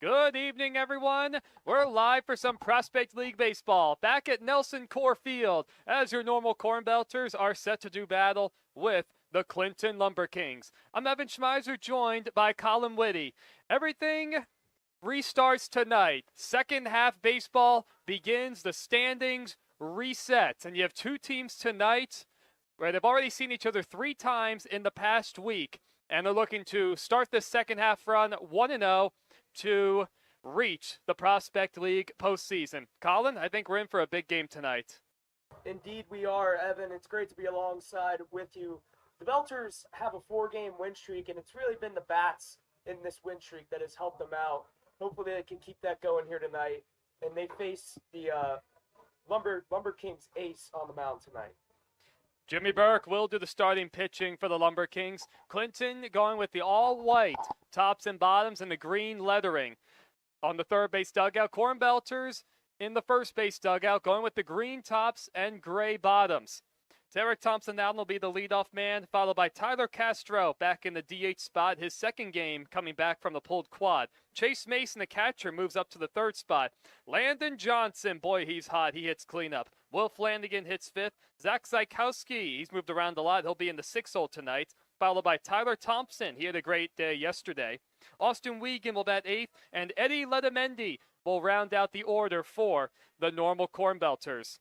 Good evening, everyone. We're live for some Prospect League baseball back at Nelson Core Field as your normal CornBelters are set to do battle with the Clinton Lumberkings. I'm Evan Schmeiser, joined by Colin Whitty. Everything restarts tonight. Second half baseball begins, the standings reset, and you have two teams tonight where they've already seen each other 3 times in the past week, and they're looking to start this second half run 1-0 to reach the Prospect League postseason. Colin, I think we're in for a big game tonight. Indeed we are, Evan. It's great to be alongside with you. The Belters have a 4-game win streak, and it's really been the bats in this win streak that has helped them out. Hopefully they can keep that going here tonight, and they face the Lumberkings ace on the mound tonight. Jimmy Burke will do the starting pitching for the Lumberkings. Clinton going with the all-white tops and bottoms and the green lettering on the third base dugout. CornBelters in the first base dugout going with the green tops and gray bottoms. Derek Thompson now will be the leadoff man, followed by Tyler Castro back in the DH spot, his second game coming back from the pulled quad. Chase Mason, the catcher, moves up to the third spot. Landon Johnson, boy, he's hot. He hits cleanup. Will Flanagan hits fifth. Zach Zykowski, he's moved around a lot. He'll be in the sixth hole tonight, followed by Tyler Thompson. He had a great day yesterday. Austin Wiegand will bat eighth, and Eddie Letamendi will round out the order for the normal CornBelters.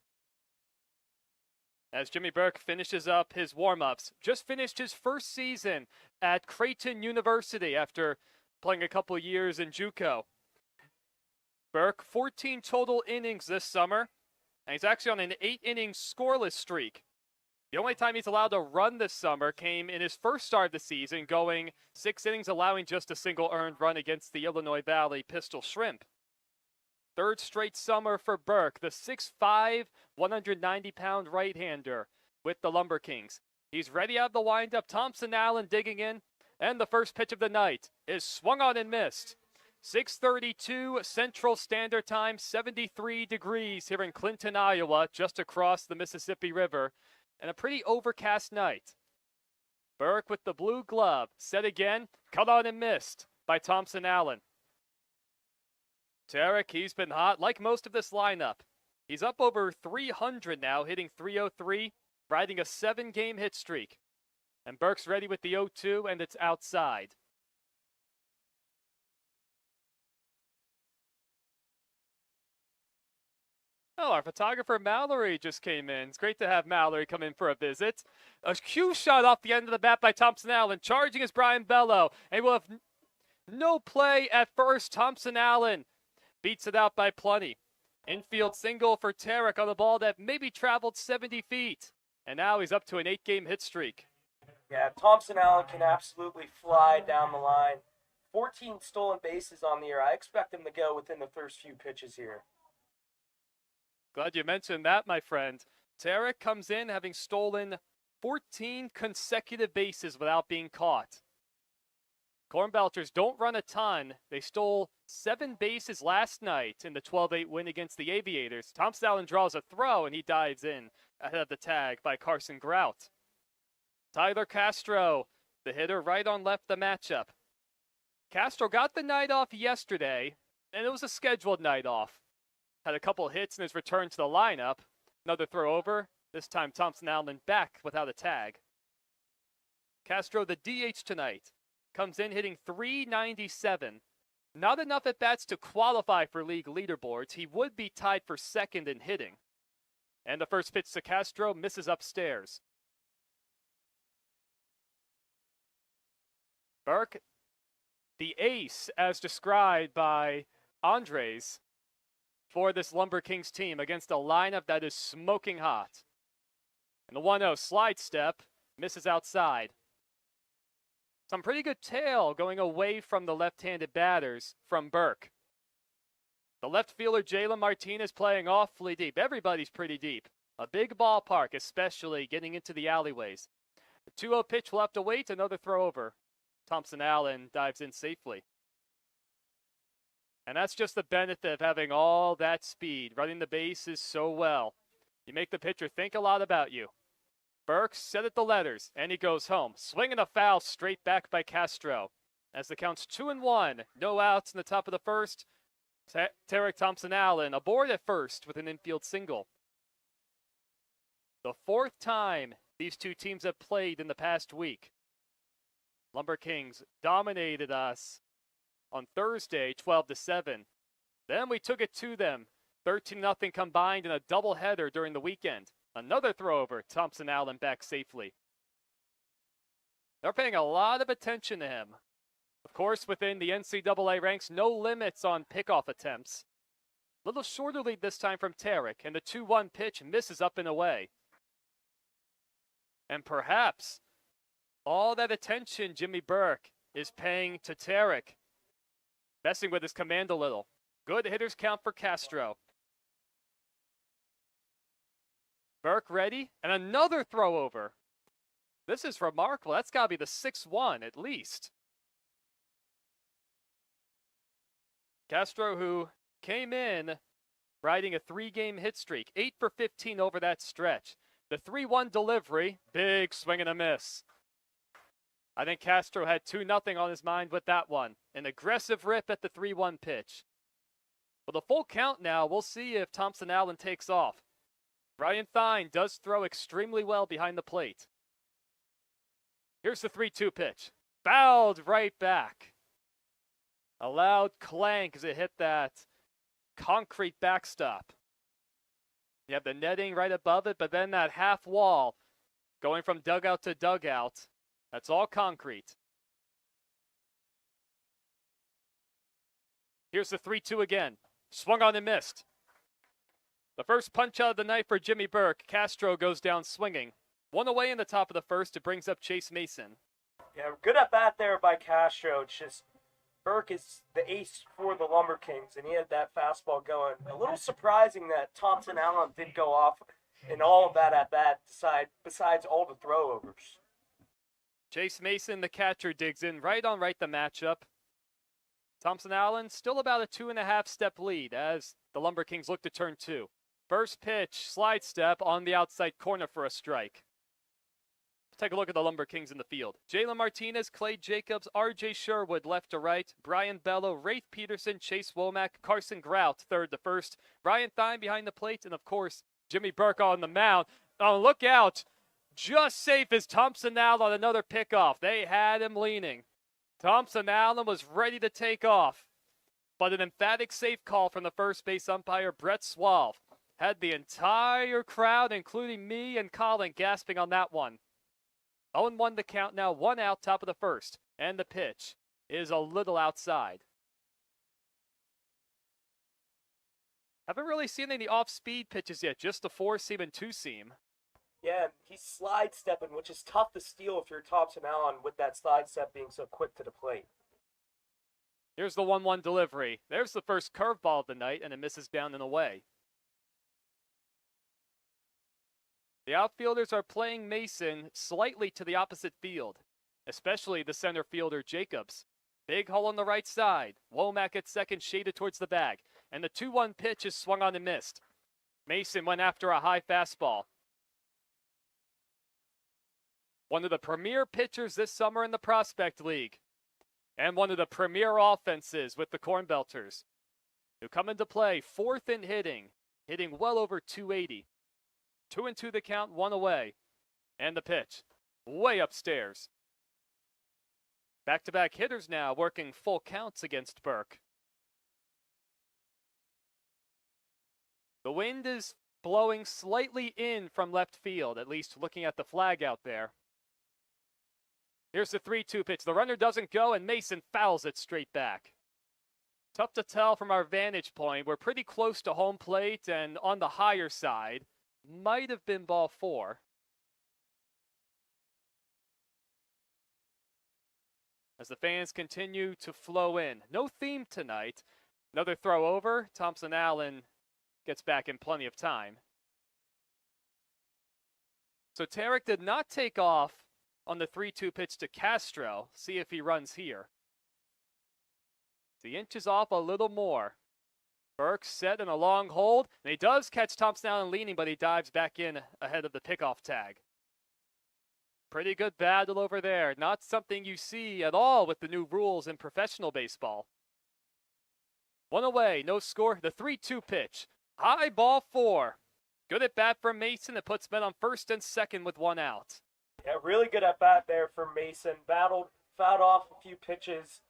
As Jimmy Burke finishes up his warm-ups, just finished his first season at Creighton University after playing a couple years in JUCO. Burke, 14 total innings this summer, and he's actually on an 8-inning scoreless streak. The only time he's allowed to run this summer came in his first start of the season, going 6 innings, allowing just a single earned run against the Illinois Valley Pistol Shrimp. Third straight summer for Burke, the 6'5", 190-pound right-hander with the Lumberkings. He's ready out of the windup. Thompson Allen digging in, and the first pitch of the night is swung on and missed. 6:32 Central Standard Time, 73 degrees here in Clinton, Iowa, just across the Mississippi River, and a pretty overcast night. Burke with the blue glove, set again, cut on and missed by Thompson Allen. Tarek, he's been hot, like most of this lineup. He's up over 300 now, hitting .303, riding a 7-game hit streak. And Burke's ready with the 0-2, and it's outside. Oh, our photographer Mallory just came in. It's great to have Mallory come in for a visit. A cue shot off the end of the bat by Thompson Allen. Charging is Brian Bello. And we'll have no play at first. Thompson Allen beats it out by plenty. Infield single for Tarek on the ball that maybe traveled 70 feet. And now he's up to an 8-game hit streak. Yeah, Thompson Allen can absolutely fly down the line. 14 stolen bases on the year. I expect him to go within the first few pitches here. Glad you mentioned that, my friend. Tarek comes in having stolen 14 consecutive bases without being caught. CornBelters don't run a ton. They stole 7 bases last night in the 12-8 win against the Aviators. Thompson Allen draws a throw, and he dives in ahead of the tag by Carson Grout. Tyler Castro, the hitter, right on left the matchup. Castro got the night off yesterday, and it was a scheduled night off. Had a couple hits in his return to the lineup. Another throw over. This time Thompson Allen back without a tag. Castro, the DH tonight, comes in hitting .397. Not enough at-bats to qualify for league leaderboards. He would be tied for second in hitting. And the first pitch to Castro misses upstairs. Burke, the ace as described by Andres for this Lumberkings team against a lineup that is smoking hot. And the 1-0 slide step misses outside. Some pretty good tail going away from the left-handed batters from Burke. The left fielder Jalen Martinez playing awfully deep. Everybody's pretty deep. A big ballpark, especially getting into the alleyways. The 2-0 pitch will have to wait. Another throw over. Thompson Allen dives in safely. And that's just the benefit of having all that speed, running the bases so well. You make the pitcher think a lot about you. Burke set at the letters, and he goes home. Swinging a foul straight back by Castro. as the count's 2-1. No outs in the top of the first. Tarek Thompson-Allen aboard at first with an infield single. The fourth time these two teams have played in the past week. Lumberkings dominated us on Thursday, 12-7. Then we took it to them, 13-0 combined in a doubleheader during the weekend. Another throw-over, Thompson-Allen back safely. They're paying a lot of attention to him. Of course, within the NCAA ranks, no limits on pickoff attempts. Little shorter lead this time from Tarek, and the 2-1 pitch misses up and away. And perhaps all that attention Jimmy Burke is paying to Tarek, messing with his command a little. Good hitters count for Castro. Burke ready, and another throw over. This is remarkable. That's got to be the 6-1 at least. Castro, who came in riding a 3-game hit streak, 8 for 15 over that stretch. The 3-1 delivery, big swing and a miss. I think Castro had 2-0 on his mind with that one. An aggressive rip at the 3-1 pitch. With a full count now, we'll see if Thompson-Allen takes off. Ryan Thine does throw extremely well behind the plate. Here's the 3-2 pitch. Fouled right back. A loud clank as it hit that concrete backstop. You have the netting right above it, but then that half wall going from dugout to dugout. That's all concrete. Here's the 3-2 again. Swung on and missed. The first punch out of the night for Jimmy Burke. Castro goes down swinging. One away in the top of the first. It brings up Chase Mason. Yeah, good at bat there by Castro. It's just Burke is the ace for the Lumberkings, and he had that fastball going. A little surprising that Thompson-Allen did go off in all of that at bat besides all the throwovers. Chase Mason, the catcher, digs in right on right the matchup. Thompson-Allen still about a 2.5-step lead as the Lumberkings look to turn 2. First pitch, slide step on the outside corner for a strike. Take a look at the Lumberkings in the field. Jalen Martinez, Clay Jacobs, R.J. Sherwood left to right, Brian Bello, Rafe Peterson, Chase Womack, Carson Grout third to first, Ryan Thine behind the plate, and of course, Jimmy Burke on the mound. Oh, look out! Just safe as Thompson-Allen on another pickoff. They had him leaning. Thompson-Allen was ready to take off, but an emphatic safe call from the first base umpire, Brett Swalve, had the entire crowd, including me and Colin, gasping on that one. 0-1 the count now, 1 out, top of the first, and the pitch is a little outside. Haven't really seen any off-speed pitches yet, just the 4-seam and 2-seam. Yeah, he's slide stepping, which is tough to steal if you're Thompson-Allen with that slide step being so quick to the plate. Here's the 1-1 delivery. There's the first curveball of the night, and it misses down and away. The outfielders are playing Mason slightly to the opposite field, especially the center fielder Jacobs. Big hole on the right side. Womack at second, shaded towards the bag. And the 2-1 pitch is swung on and missed. Mason went after a high fastball. One of the premier pitchers this summer in the Prospect League. And one of the premier offenses with the CornBelters, who come into play fourth in hitting well over 280. 2-2 the count, 1 away. And the pitch, way upstairs. Back-to-back hitters now working full counts against Burke. The wind is blowing slightly in from left field, at least looking at the flag out there. Here's the 3-2 pitch. The runner doesn't go, and Mason fouls it straight back. Tough to tell from our vantage point. We're pretty close to home plate, and on the higher side, might have been ball 4. As the fans continue to flow in. No theme tonight. Another throw over. Thompson-Allen gets back in plenty of time. So Tarek did not take off on the 3-2 pitch to Castro. See if he runs here. The inch is off a little more. Burke set in a long hold, and he does catch Thompson-Allen leaning, but he dives back in ahead of the pickoff tag. Pretty good battle over there. Not something you see at all with the new rules in professional baseball. One away, no score. The 3-2 pitch. High ball 4. Good at bat from Mason. It puts men on first and second with 1 out. Yeah, really good at bat there for Mason. Fouled off a few pitches.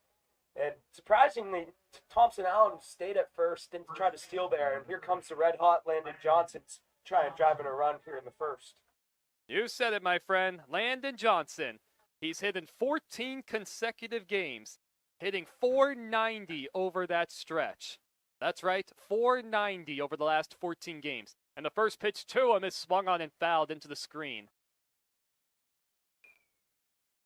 And surprisingly, Thompson Allen stayed at first, didn't try to steal there. And here comes the red hot Landon Johnson trying to drive in a run here in the first. You said it, my friend. Landon Johnson. He's hit in 14 consecutive games, hitting .490 over that stretch. That's right, .490 over the last 14 games. And the first pitch to him is swung on and fouled into the screen.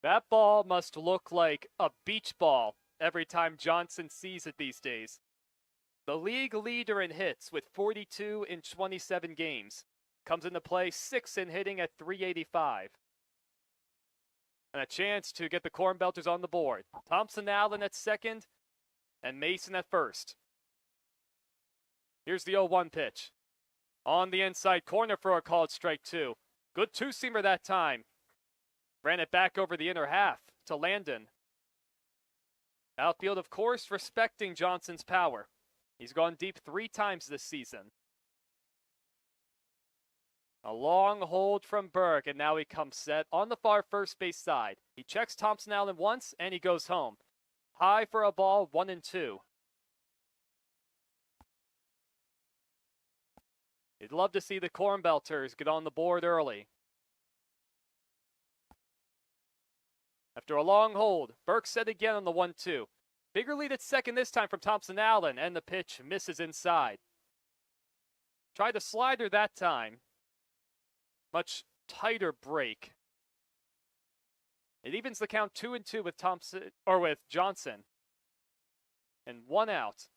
That ball must look like a beach ball every time Johnson sees it these days. The league leader in hits with 42 in 27 games. Comes into play 6 in hitting at .385. And a chance to get the CornBelters on the board. Thompson Allen at second and Mason at first. Here's the 0-1 pitch. On the inside corner for a called strike 2. Good two-seamer that time. Ran it back over the inner half to Landon. Outfield, of course, respecting Johnson's power. He's gone deep 3 times this season. A long hold from Burke, and now he comes set on the far first base side. He checks Thompson Allen once, and he goes home. High for a ball, 1-2. You'd love to see the CornBelters get on the board early. After a long hold, Burke set again on the 1-2. Bigger lead at second this time from Thompson Allen, and the pitch misses inside. Tried a slider that time. Much tighter break. It evens the count 2-2 with Johnson. And 1 out.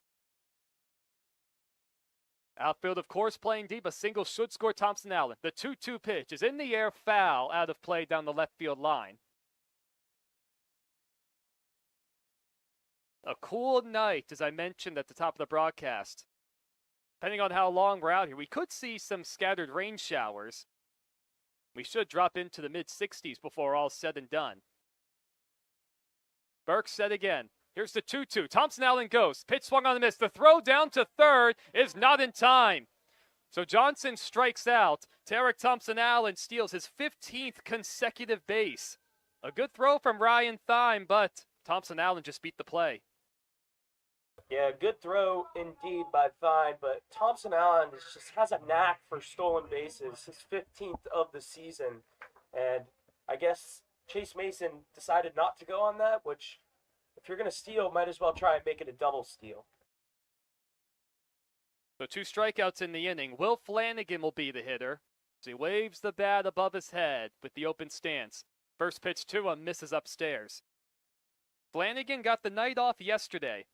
Outfield, of course, playing deep. A single should score Thompson Allen. The 2-2 pitch is in the air, foul, out of play down the left field line. A cool night, as I mentioned at the top of the broadcast. Depending on how long we're out here, we could see some scattered rain showers. We should drop into the mid-60s before all's said and done. Burke set again. Here's the 2-2. Thompson Allen goes. Pitch swung on the miss. The throw down to third is not in time. So Johnson strikes out. Tarek Thompson Allen steals his 15th consecutive base. A good throw from Ryan Thime, but Thompson Allen just beat the play. Yeah, good throw indeed by Thine, but Thompson Allen just has a knack for stolen bases, his 15th of the season. And I guess Chase Mason decided not to go on that, which, if you're going to steal, might as well try and make it a double steal. So 2 strikeouts in the inning. Will Flanagan will be the hitter. So he waves the bat above his head with the open stance. First pitch to him misses upstairs. Flanagan got the night off yesterday.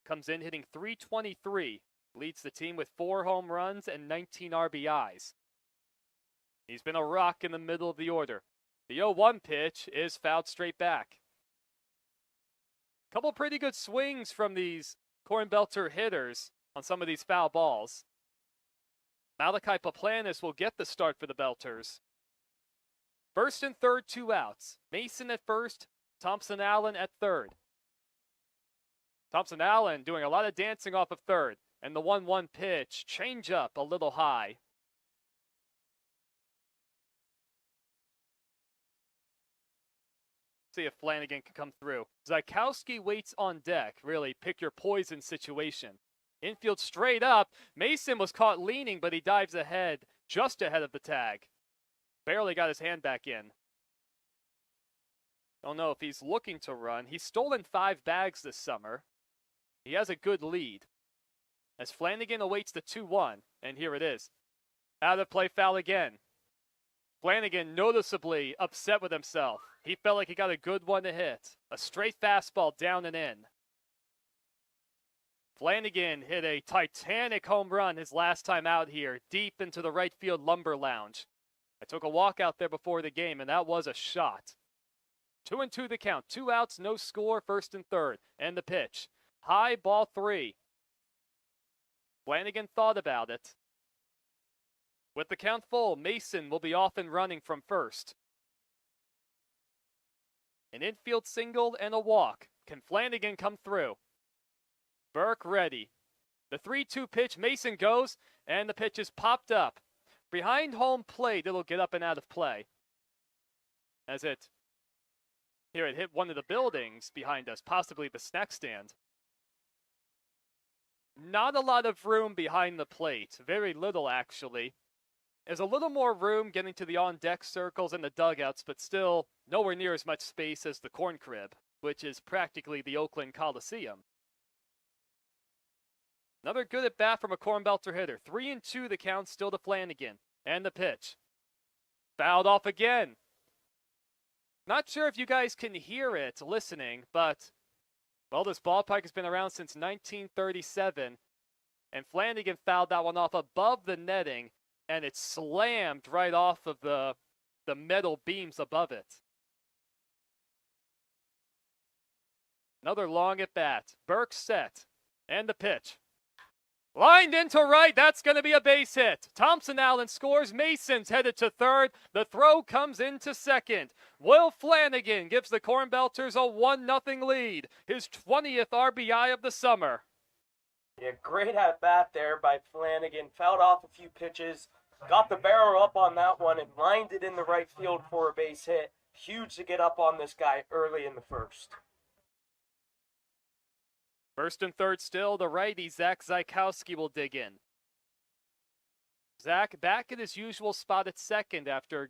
Comes in hitting .323. Leads the team with 4 home runs and 19 RBIs. He's been a rock in the middle of the order. The 0-1 pitch is fouled straight back. Couple pretty good swings from these CornBelter hitters on some of these foul balls. Malachi Paplanis will get the start for the Belters. First and third, 2 outs. Mason at first, Thompson Allen at third. Thompson Allen doing a lot of dancing off of third. And the 1-1 pitch, change up a little high. See if Flanagan can come through. Zykowski waits on deck. Really pick your poison situation. Infield straight up. Mason was caught leaning, but he dives ahead, just ahead of the tag. Barely got his hand back in. Don't know if he's looking to run. He's stolen 5 bags this summer. He has a good lead. As Flanagan awaits the 2-1, and here it is. Out of play foul again. Flanagan noticeably upset with himself. He felt like he got a good one to hit. A straight fastball down and in. Flanagan hit a titanic home run his last time out here, deep into the right field lumber lounge. I took a walk out there before the game, and that was a shot. 2-2 the count. 2 outs, no score, first and third. And the pitch. High, ball 3. Flanagan thought about it. With the count full, Mason will be off and running from first. An infield single and a walk. Can Flanagan come through? Burke ready. The 3-2 pitch, Mason goes, and the pitch is popped up. Behind home plate, it'll get up and out of play. As it hit one of the buildings behind us, possibly the snack stand. Not a lot of room behind the plate, very little actually. There's a little more room getting to the on-deck circles and the dugouts, but still nowhere near as much space as the corn crib, which is practically the Oakland Coliseum. Another good at bat from a CornBelter hitter. 3-2 the count, still to Flanagan. And the pitch. Fouled off again. Not sure if you guys can hear it listening, but, well, this ballpark has been around since 1937, and Flanagan fouled that one off above the netting, and it slammed right off of the metal beams above it. Another long at bat. Burke set. And the pitch. Lined into right, that's going to be a base hit. Thompson Allen scores, Mason's headed to third. The throw comes into second. Will Flanagan gives the CornBelters a 1-0 lead. His 20th RBI of the summer. Yeah, great at bat there by Flanagan. Fouled off a few pitches, got the barrel up on that one, and lined it in the right field for a base hit. Huge to get up on this guy early in the first. First and third still, the righty, Zach Zykowski will dig in. Zach back at his usual spot at second after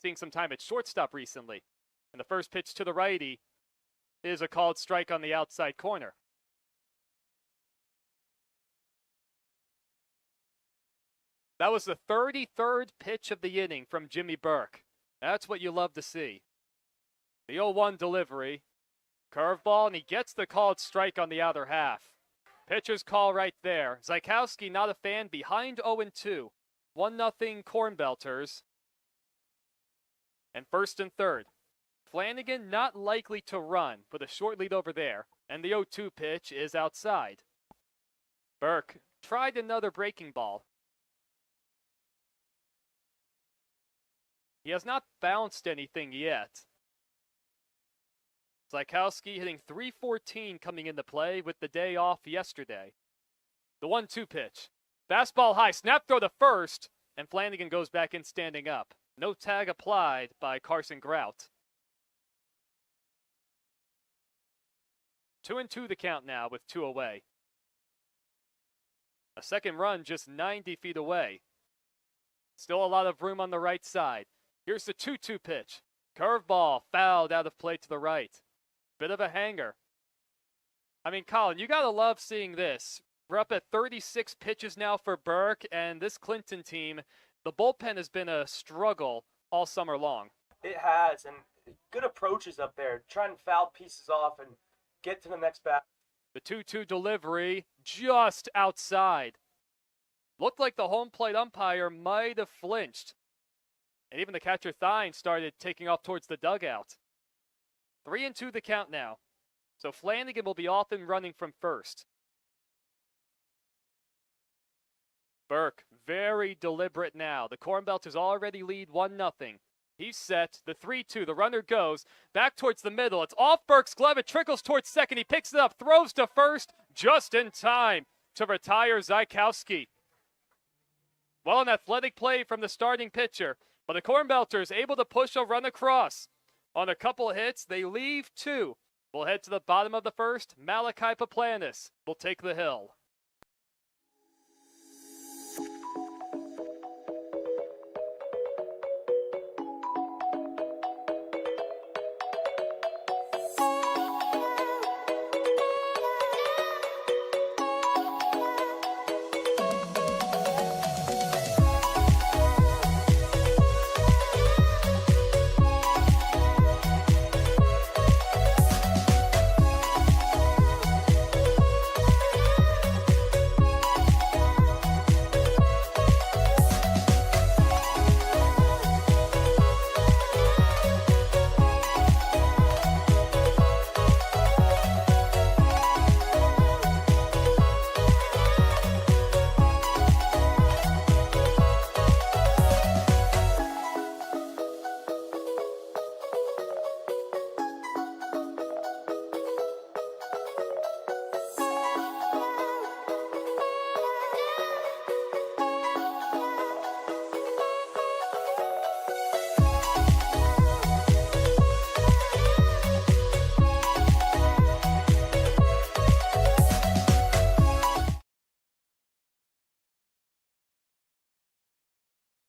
seeing some time at shortstop recently. And the first pitch to the righty is a called strike on the outside corner. That was the 33rd pitch of the inning from Jimmy Burke. That's what you love to see. The 0-1 delivery. Curveball, and he gets the called strike on the outer half. Pitcher's call right there. Zykowski, not a fan, behind 0-2. 1-0 CornBelters. And first and third. Flanagan not likely to run with a short lead over there. And the 0-2 pitch is outside. Burke tried another breaking ball. He has not bounced anything yet. Zykowski hitting .314 coming into play with the day off yesterday. The 1-2 pitch. Fastball high, snap throw to first, and Flanagan goes back in standing up. No tag applied by Carson Grout. 2-2 the count now with 2 away. A second run just 90 feet away. Still a lot of room on the right side. Here's the 2-2 pitch. Curveball fouled out of play to the right. Bit of a hanger. I mean, Colin, you gotta love seeing this. We're up at 36 pitches now for Burke, and this Clinton team, the bullpen has been a struggle all summer long. It has, and good approaches up there. Trying to foul pieces off and get to the next bat. The 2-2 delivery just outside. Looked like the home plate umpire might have flinched. And even the catcher Thine started taking off towards the dugout. 3-2 the count now. So Flanagan will be off and running from first. Burke, very deliberate now. The CornBelters already lead 1-0. He's set. The 3-2. The runner goes back towards the middle. It's off Burke's glove. It trickles towards second. He picks it up, throws to first just in time to retire Zykowski. Well, an athletic play from the starting pitcher. But the CornBelters able to push a run across. On a couple hits, they leave 2. We'll head to the bottom of the first. Malachi Paplanis will take the hill.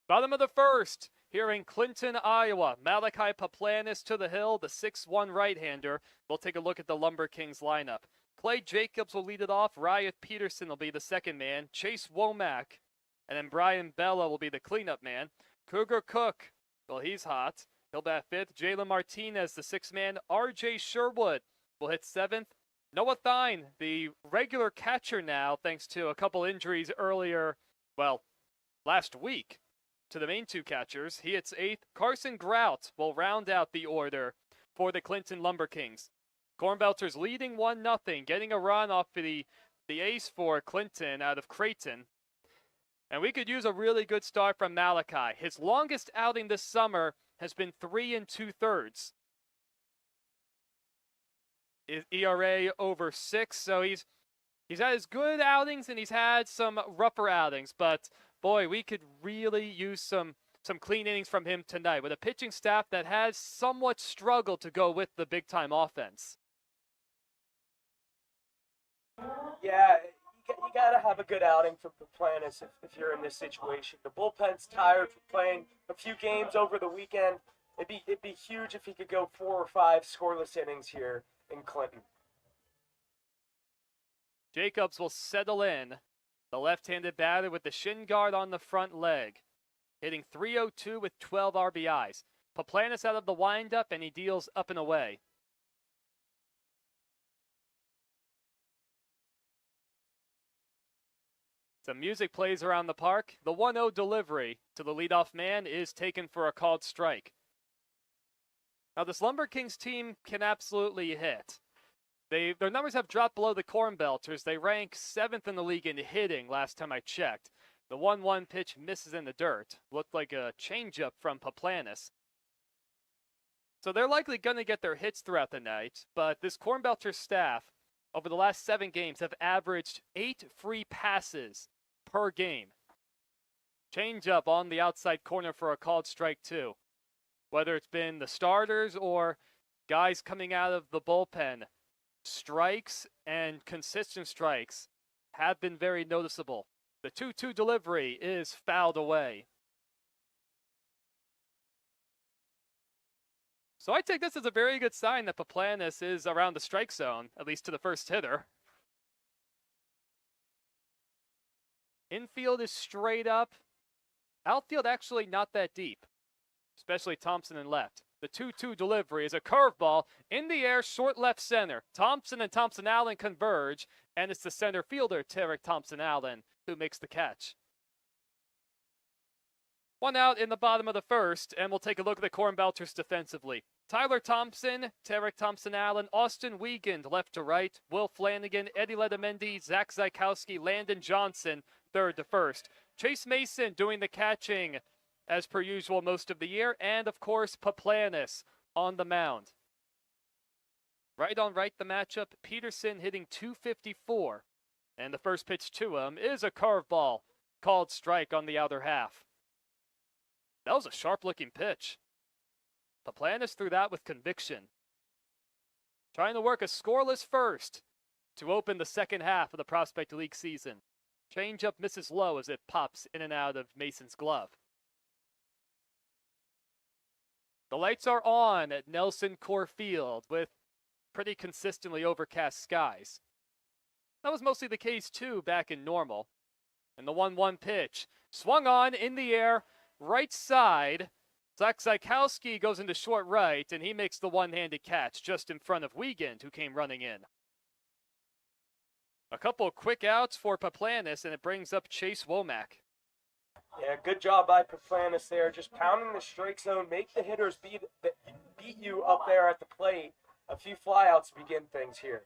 Bottom of the first, here in Clinton, Iowa. Malachi Paplanis to the hill, the 6'1 right-hander. We'll take a look at the Lumberkings lineup. Clay Jacobs will lead it off. Riot Peterson will be the second man. Chase Womack. And then Brian Bella will be the cleanup man. Cougar Cook, well, he's hot. He'll bat fifth. Jalen Martinez, the sixth man. R.J. Sherwood will hit seventh. Noah Thine, the regular catcher now, thanks to a couple injuries earlier, well, last week, to the main two catchers. He hits eighth. Carson Grout will round out the order for the Clinton Lumberkings. CornBelters leading 1-0, getting a run off the ace for Clinton out of Creighton. And we could use a really good start from Malachi. His longest outing this summer has been 3 2/3. His ERA over 6, so he's had his good outings and he's had some rougher outings. But boy, we could really use some clean innings from him tonight with a pitching staff that has somewhat struggled to go with the big-time offense. Yeah, you got to have a good outing for Paplanis if you're in this situation. The bullpen's tired from playing a few games over the weekend. It'd be huge if he could go 4 or 5 scoreless innings here in Clinton. Jacobs will settle in. The left-handed batter with the shin guard on the front leg, hitting .302 with 12 RBIs. Paplanis out of the windup, and he deals up and away. Some music plays around the park. The 1-0 delivery to the leadoff man is taken for a called strike. Now, this Lumberkings team can absolutely hit. Their numbers have dropped below the CornBelters. They rank 7th in the league in hitting last time I checked. The 1-1 pitch misses in the dirt. Looked like a changeup from Paplanis. So they're likely going to get their hits throughout the night, but this CornBelters staff, over the last 7 games, have averaged 8 free passes per game. Changeup on the outside corner for a called strike, too. Whether it's been the starters or guys coming out of the bullpen, strikes and consistent strikes have been very noticeable. The 2-2 delivery is fouled away. So I take this as a very good sign that Paplanis is around the strike zone, at least to the first hitter. Infield is straight up. Outfield actually not that deep, especially Thompson in left. The 2-2 delivery is a curveball in the air, short left center. Thompson and Thompson-Allen converge, and it's the center fielder, Tarek Thompson-Allen, who makes the catch. 1 out in the bottom of the first, and we'll take a look at the CornBelters defensively. Tyler Thompson, Tarek Thompson-Allen, Austin Wiegand, left to right, Will Flanagan, Eddie Letamendi, Zach Zykowski, Landon Johnson, third to first. Chase Mason doing the catching as per usual most of the year, and of course Paplanis on the mound. Right on right the matchup, Peterson hitting .254, and the first pitch to him is a curveball, called strike on the outer half. That was a sharp-looking pitch. Paplanis threw that with conviction. Trying to work a scoreless first to open the second half of the Prospect League season. Changeup misses low as it pops in and out of Mason's glove. The lights are on at Nelson Core Field with pretty consistently overcast skies. That was mostly the case, too, back in normal. And the 1-1 pitch swung on in the air, right side. Zach Zykowski goes into short right, and he makes the one-handed catch just in front of Wiegand, who came running in. A couple of quick outs for Paplanis, and it brings up Chase Womack. Yeah, good job by Paplanis there, just pounding the strike zone, make the hitters beat you up there at the plate. A few flyouts begin things here.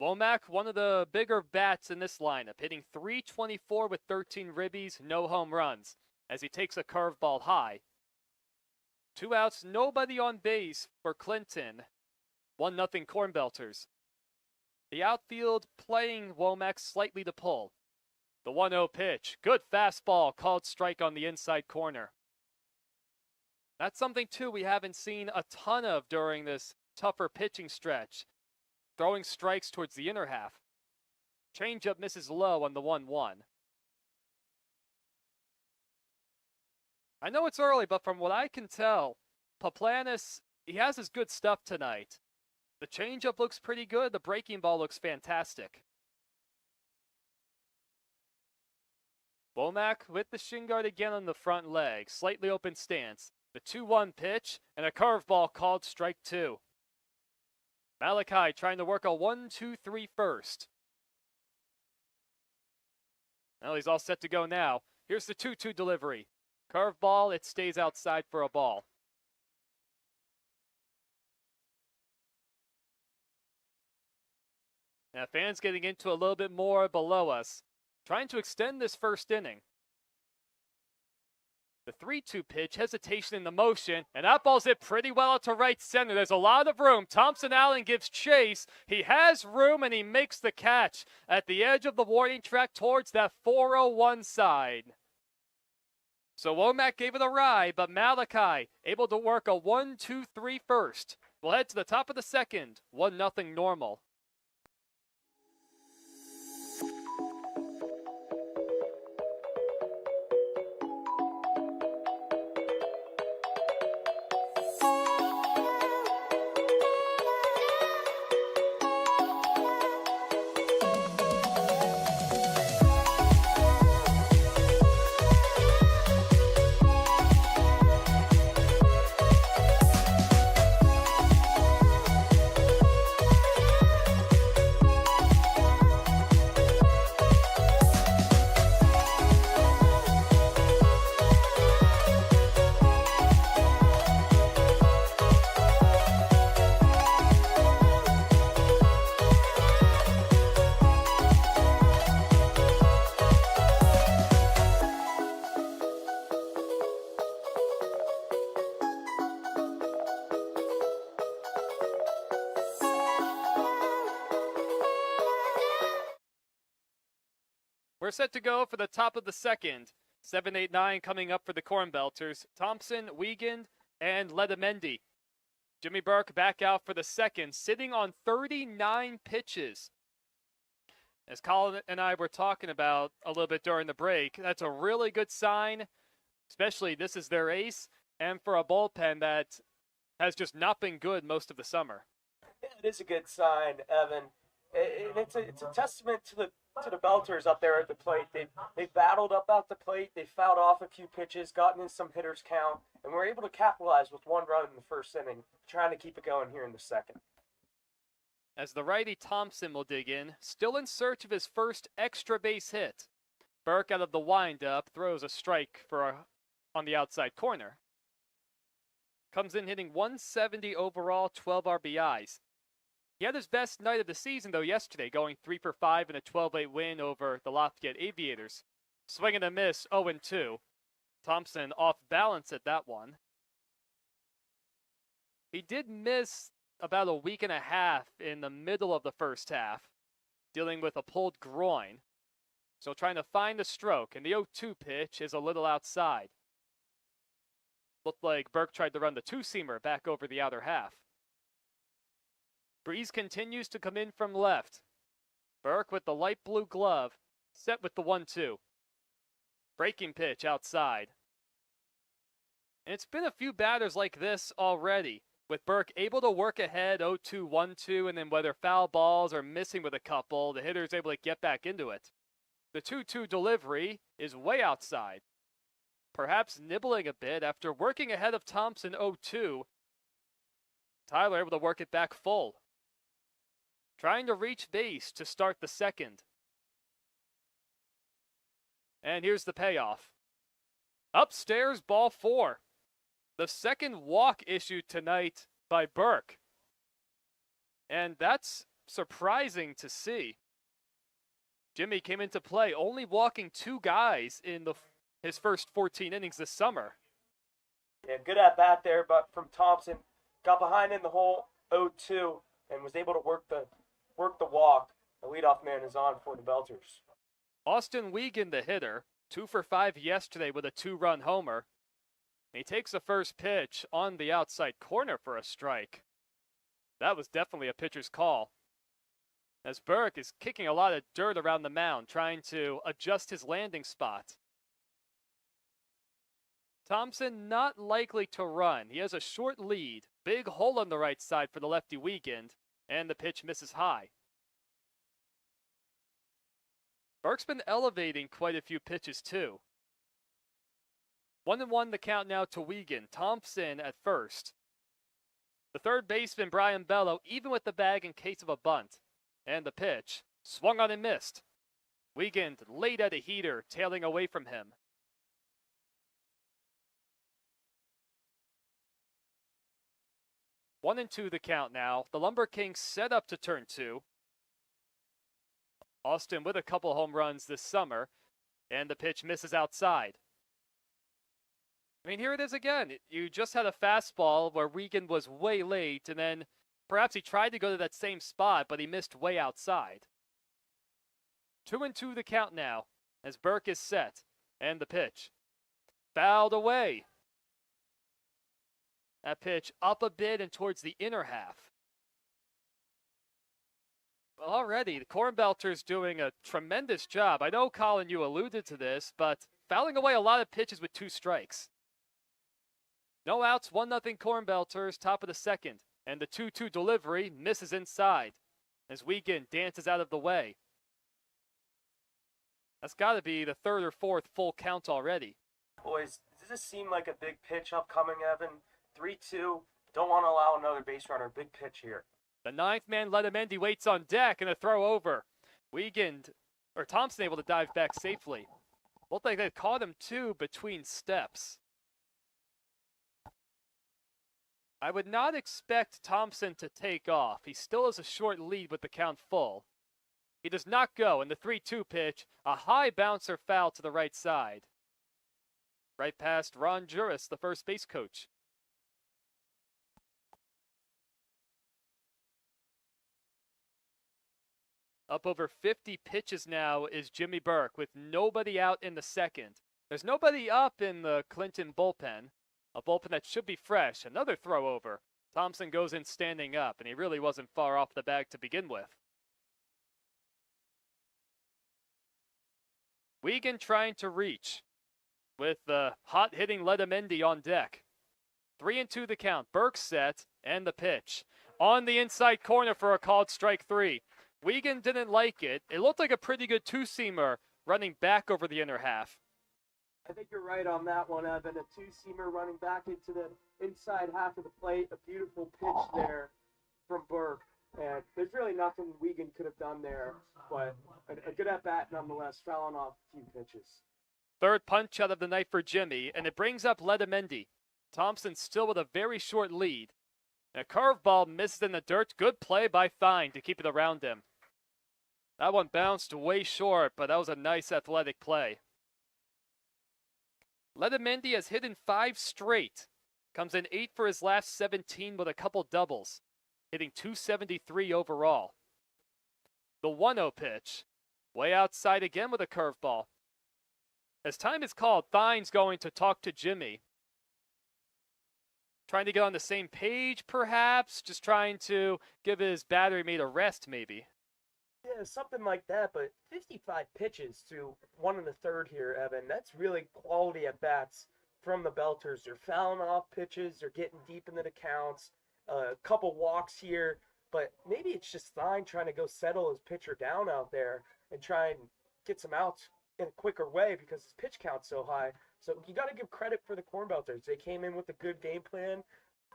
Womack, one of the bigger bats in this lineup, hitting .324 with 13 ribbies, no home runs, as he takes a curveball high. 2 outs, nobody on base for Clinton. 1-0 CornBelters. The outfield playing Womack slightly to pull. The 1-0 pitch, good fastball, called strike on the inside corner. That's something, too, we haven't seen a ton of during this tougher pitching stretch. Throwing strikes towards the inner half. Changeup misses low on the 1-1. I know it's early, but from what I can tell, Paplanis, he has his good stuff tonight. The changeup looks pretty good. The breaking ball looks fantastic. Womack with the shin guard again on the front leg. Slightly open stance. The 2-1 pitch and a curveball called strike 2. Malachi trying to work a 1-2-3 first. Well, he's all set to go now. Here's the 2-2 delivery. Curveball, it stays outside for a ball. Now fans getting into a little bit more below us, trying to extend this first inning. The 3-2 pitch, hesitation in the motion, and that ball's hit pretty well out to right center. There's a lot of room. Thompson Allen gives chase. He has room, and he makes the catch at the edge of the warning track towards that 401 side. So Womack gave it a ride, but Malachi able to work a 1-2-3 first. We'll head to the top of the second, 1-0 Normal. We're set to go for the top of the second. 7-8-9 coming up for the CornBelters. Thompson, Wiegand, and Letamendi. Jimmy Burke back out for the second, sitting on 39 pitches. As Colin and I were talking about a little bit during the break, that's a really good sign, especially this is their ace, and for a bullpen that has just not been good most of the summer. Yeah, it is a good sign, Evan. It's a testament to the Belters up there at the plate. They battled up at the plate. They fouled off a few pitches, gotten in some hitters count, and were able to capitalize with 1 run in the first inning, trying to keep it going here in the second. As the righty Thompson will dig in, still in search of his first extra base hit. Burke out of the windup throws a strike on the outside corner. Comes in hitting 170 overall, 12 RBIs. He had his best night of the season, though, yesterday, going 3 for 5 in a 12-8 win over the Lafayette Aviators. Swing and a miss, 0-2. Thompson off balance at that one. He did miss about a week and a half in the middle of the first half, dealing with a pulled groin. So trying to find the stroke, and the 0-2 pitch is a little outside. Looked like Burke tried to run the two-seamer back over the outer half. Breeze continues to come in from left. Burke with the light blue glove, set with the 1-2. Breaking pitch outside. And it's been a few batters like this already, with Burke able to work ahead 0-2, 1-2, and then whether foul balls or missing with a couple, the hitter's able to get back into it. The 2-2 delivery is way outside. Perhaps nibbling a bit after working ahead of Thompson 0-2. Tyler able to work it back full. Trying to reach base to start the second. And here's the payoff. Upstairs, ball 4. The second walk issued tonight by Burke. And that's surprising to see. Jimmy came into play only walking 2 guys in his first 14 innings this summer. Yeah, good at bat there, but from Thompson, got behind in the hole 0-2 and was able to work the walk. The leadoff man is on for the Belters. Austin Wiegand, the hitter, 2 for 5 yesterday with a 2-run homer. He takes the first pitch on the outside corner for a strike. That was definitely a pitcher's call, as Burke is kicking a lot of dirt around the mound, trying to adjust his landing spot. Thompson not likely to run. He has a short lead. Big hole on the right side for the lefty Wiegand, and the pitch misses high. Burke's been elevating quite a few pitches too. 1-1 the count now to Wiegand. Thompson at first. The third baseman, Brian Bello, even with the bag in case of a bunt. And the pitch, swung on and missed. Wiegand late at a heater, tailing away from him. 1-2 the count now. The Lumberkings set up to turn 2. Austin with a couple home runs this summer, and the pitch misses outside. I mean, here it is again. You just had a fastball where Wiegand was way late, and then perhaps he tried to go to that same spot, but he missed way outside. 2-2 the count now, as Burke is set, and the pitch. Fouled away. That pitch up a bit and towards the inner half. Well, already, the CornBelters doing a tremendous job. I know, Colin, you alluded to this, but fouling away a lot of pitches with 2 strikes. No outs, 1-0 CornBelters, top of the second. And the 2-2 delivery misses inside as Wiegand dances out of the way. That's got to be the 3rd or 4th full count already. Boys, does this seem like a big pitch upcoming, Evan? 3-2. Don't want to allow another base runner. Big pitch here. The 9th man, Letamendi, waits on deck and a throw over. Thompson able to dive back safely. Looked like they caught him too between steps. I would not expect Thompson to take off. He still has a short lead with the count full. He does not go, in the 3-2 pitch, a high bouncer foul to the right side. Right past Ron Juris, the first base coach. Up over 50 pitches now is Jimmy Burke with nobody out in the second. There's nobody up in the Clinton bullpen. A bullpen that should be fresh. Another throw over. Thompson goes in standing up, and he really wasn't far off the bag to begin with. Wiegand trying to reach with the hot-hitting Letamendi on deck. 3-2 the count. Burke set, and the pitch. On the inside corner for a called strike 3. Wiegand didn't like it. It looked like a pretty good two-seamer running back over the inner half. I think you're right on that one, Evan. A two-seamer running back into the inside half of the plate. A beautiful pitch there from Burke. And there's really nothing Wiegand could have done there, but a good at-bat nonetheless, fouling off a few pitches. Third punch out of the night for Jimmy, and it brings up Letamendi. Thompson still with a very short lead. And a curveball misses in the dirt. Good play by Fine to keep it around him. That one bounced way short, but that was a nice athletic play. Letamendi has hit in 5 straight. Comes in 8 for his last 17 with a couple doubles. Hitting .273 overall. The 1-0 pitch. Way outside again with a curveball. As time is called, Fine's going to talk to Jimmy. Trying to get on the same page, perhaps. Just trying to give his battery mate a rest, maybe. Yeah, something like that, but 55 pitches to 1 1/3 here, Evan. That's really quality at bats from the Belters. They're fouling off pitches, they're getting deep into the counts, a couple walks here, but maybe it's just Fine trying to go settle his pitcher down out there and try and get some outs in a quicker way because his pitch count's so high. So you got to give credit for the CornBelters. They came in with a good game plan,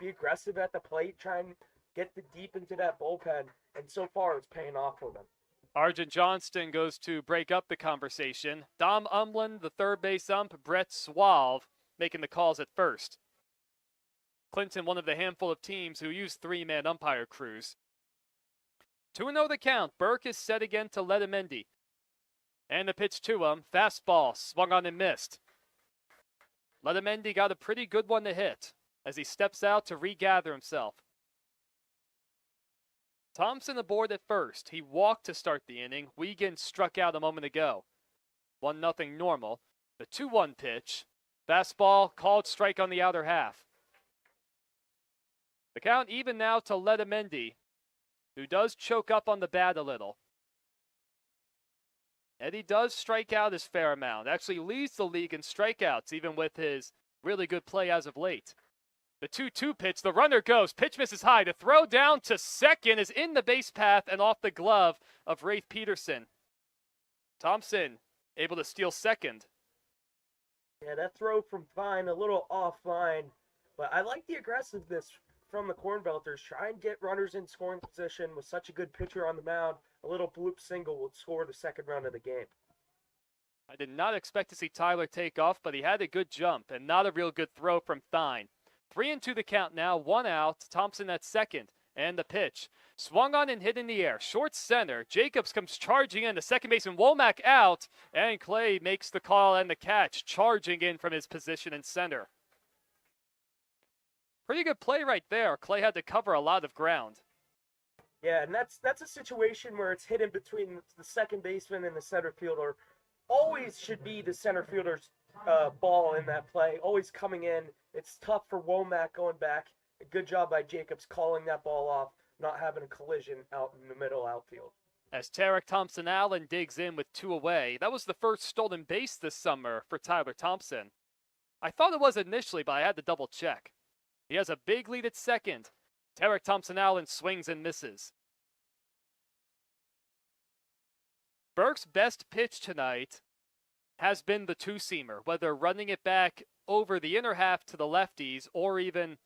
be aggressive at the plate, try and get deep into that bullpen, and so far it's paying off for them. Arjun Johnston goes to break up the conversation. Dom Umlin, the third base ump, Brett Suave making the calls at first. Clinton, one of the handful of teams who use 3-man umpire crews. 2-0 the count. Burke is set again to Letamendi. And the pitch to him. Fastball, swung on and missed. Letamendi got a pretty good one to hit as he steps out to regather himself. Thompson aboard at first. He walked to start the inning. Wiegand struck out a moment ago. 1-0 normal. The 2-1 pitch. Fastball, called strike on the outer half. The count even now to Letamendi, who does choke up on the bat a little. Eddie does strike out his fair amount. Actually leads the league in strikeouts, even with his really good play as of late. The 2-2 pitch, the runner goes, pitch misses high. The throw down to second is in the base path and off the glove of Rafe Peterson. Thompson able to steal second. Yeah, that throw from Fine, a little offline, but I like the aggressiveness from the CornBelters. Try and get runners in scoring position with such a good pitcher on the mound. A little bloop single would score the second run of the game. I did not expect to see Tyler take off, but he had a good jump and not a real good throw from Thine. 3-2 the count now, 1 out. Thompson at second, and the pitch. Swung on and hit in the air. Short center. Jacobs comes charging in. The second baseman Womack out, and Clay makes the call and the catch, charging in from his position in center. Pretty good play right there. Clay had to cover a lot of ground. Yeah, and that's a situation where it's hidden between the second baseman and the center fielder. Always should be the center fielder's ball in that play. Always coming in. It's tough for Womack going back. A good job by Jacobs calling that ball off, not having a collision out in the middle outfield. As Tarek Thompson-Allen digs in with 2 away, that was the first stolen base this summer for Tyler Thompson. I thought it was initially, but I had to double check. He has a big lead at second. Tarek Thompson-Allen swings and misses. Burke's best pitch tonight has been the two-seamer, whether running it back over the inner half to the lefties or even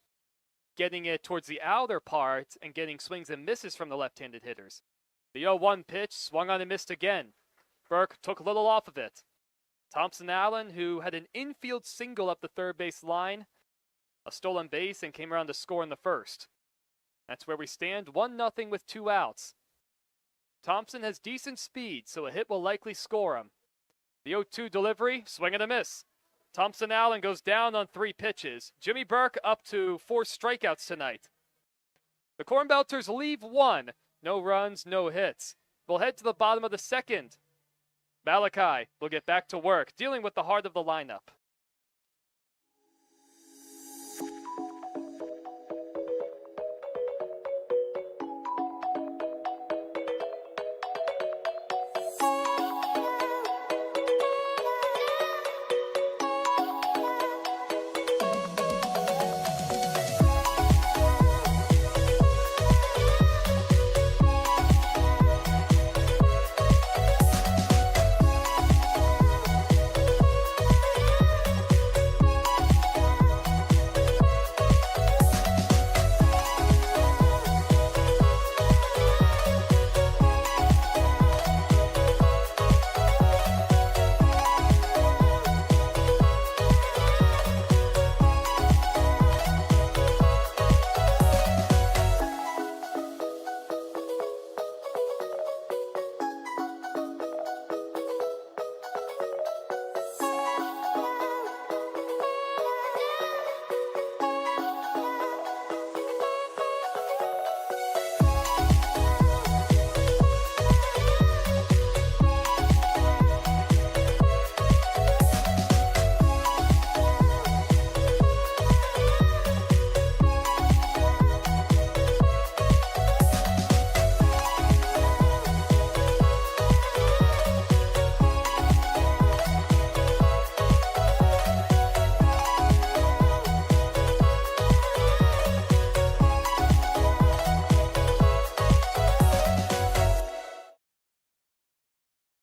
getting it towards the outer part and getting swings and misses from the left-handed hitters. The 0-1 pitch swung on and missed again. Burke took a little off of it. Thompson-Allen, who had an infield single up the third base line, a stolen base, and came around to score in the first. That's where we stand, 1-0 with 2 outs. Thompson has decent speed, so a hit will likely score him. The 0-2 delivery, swing and a miss. Thompson-Allen goes down on 3 pitches. Jimmy Burke up to 4 strikeouts tonight. The CornBelters leave 1. No runs, no hits. We'll head to the bottom of the second. Malachi will get back to work, dealing with the heart of the lineup.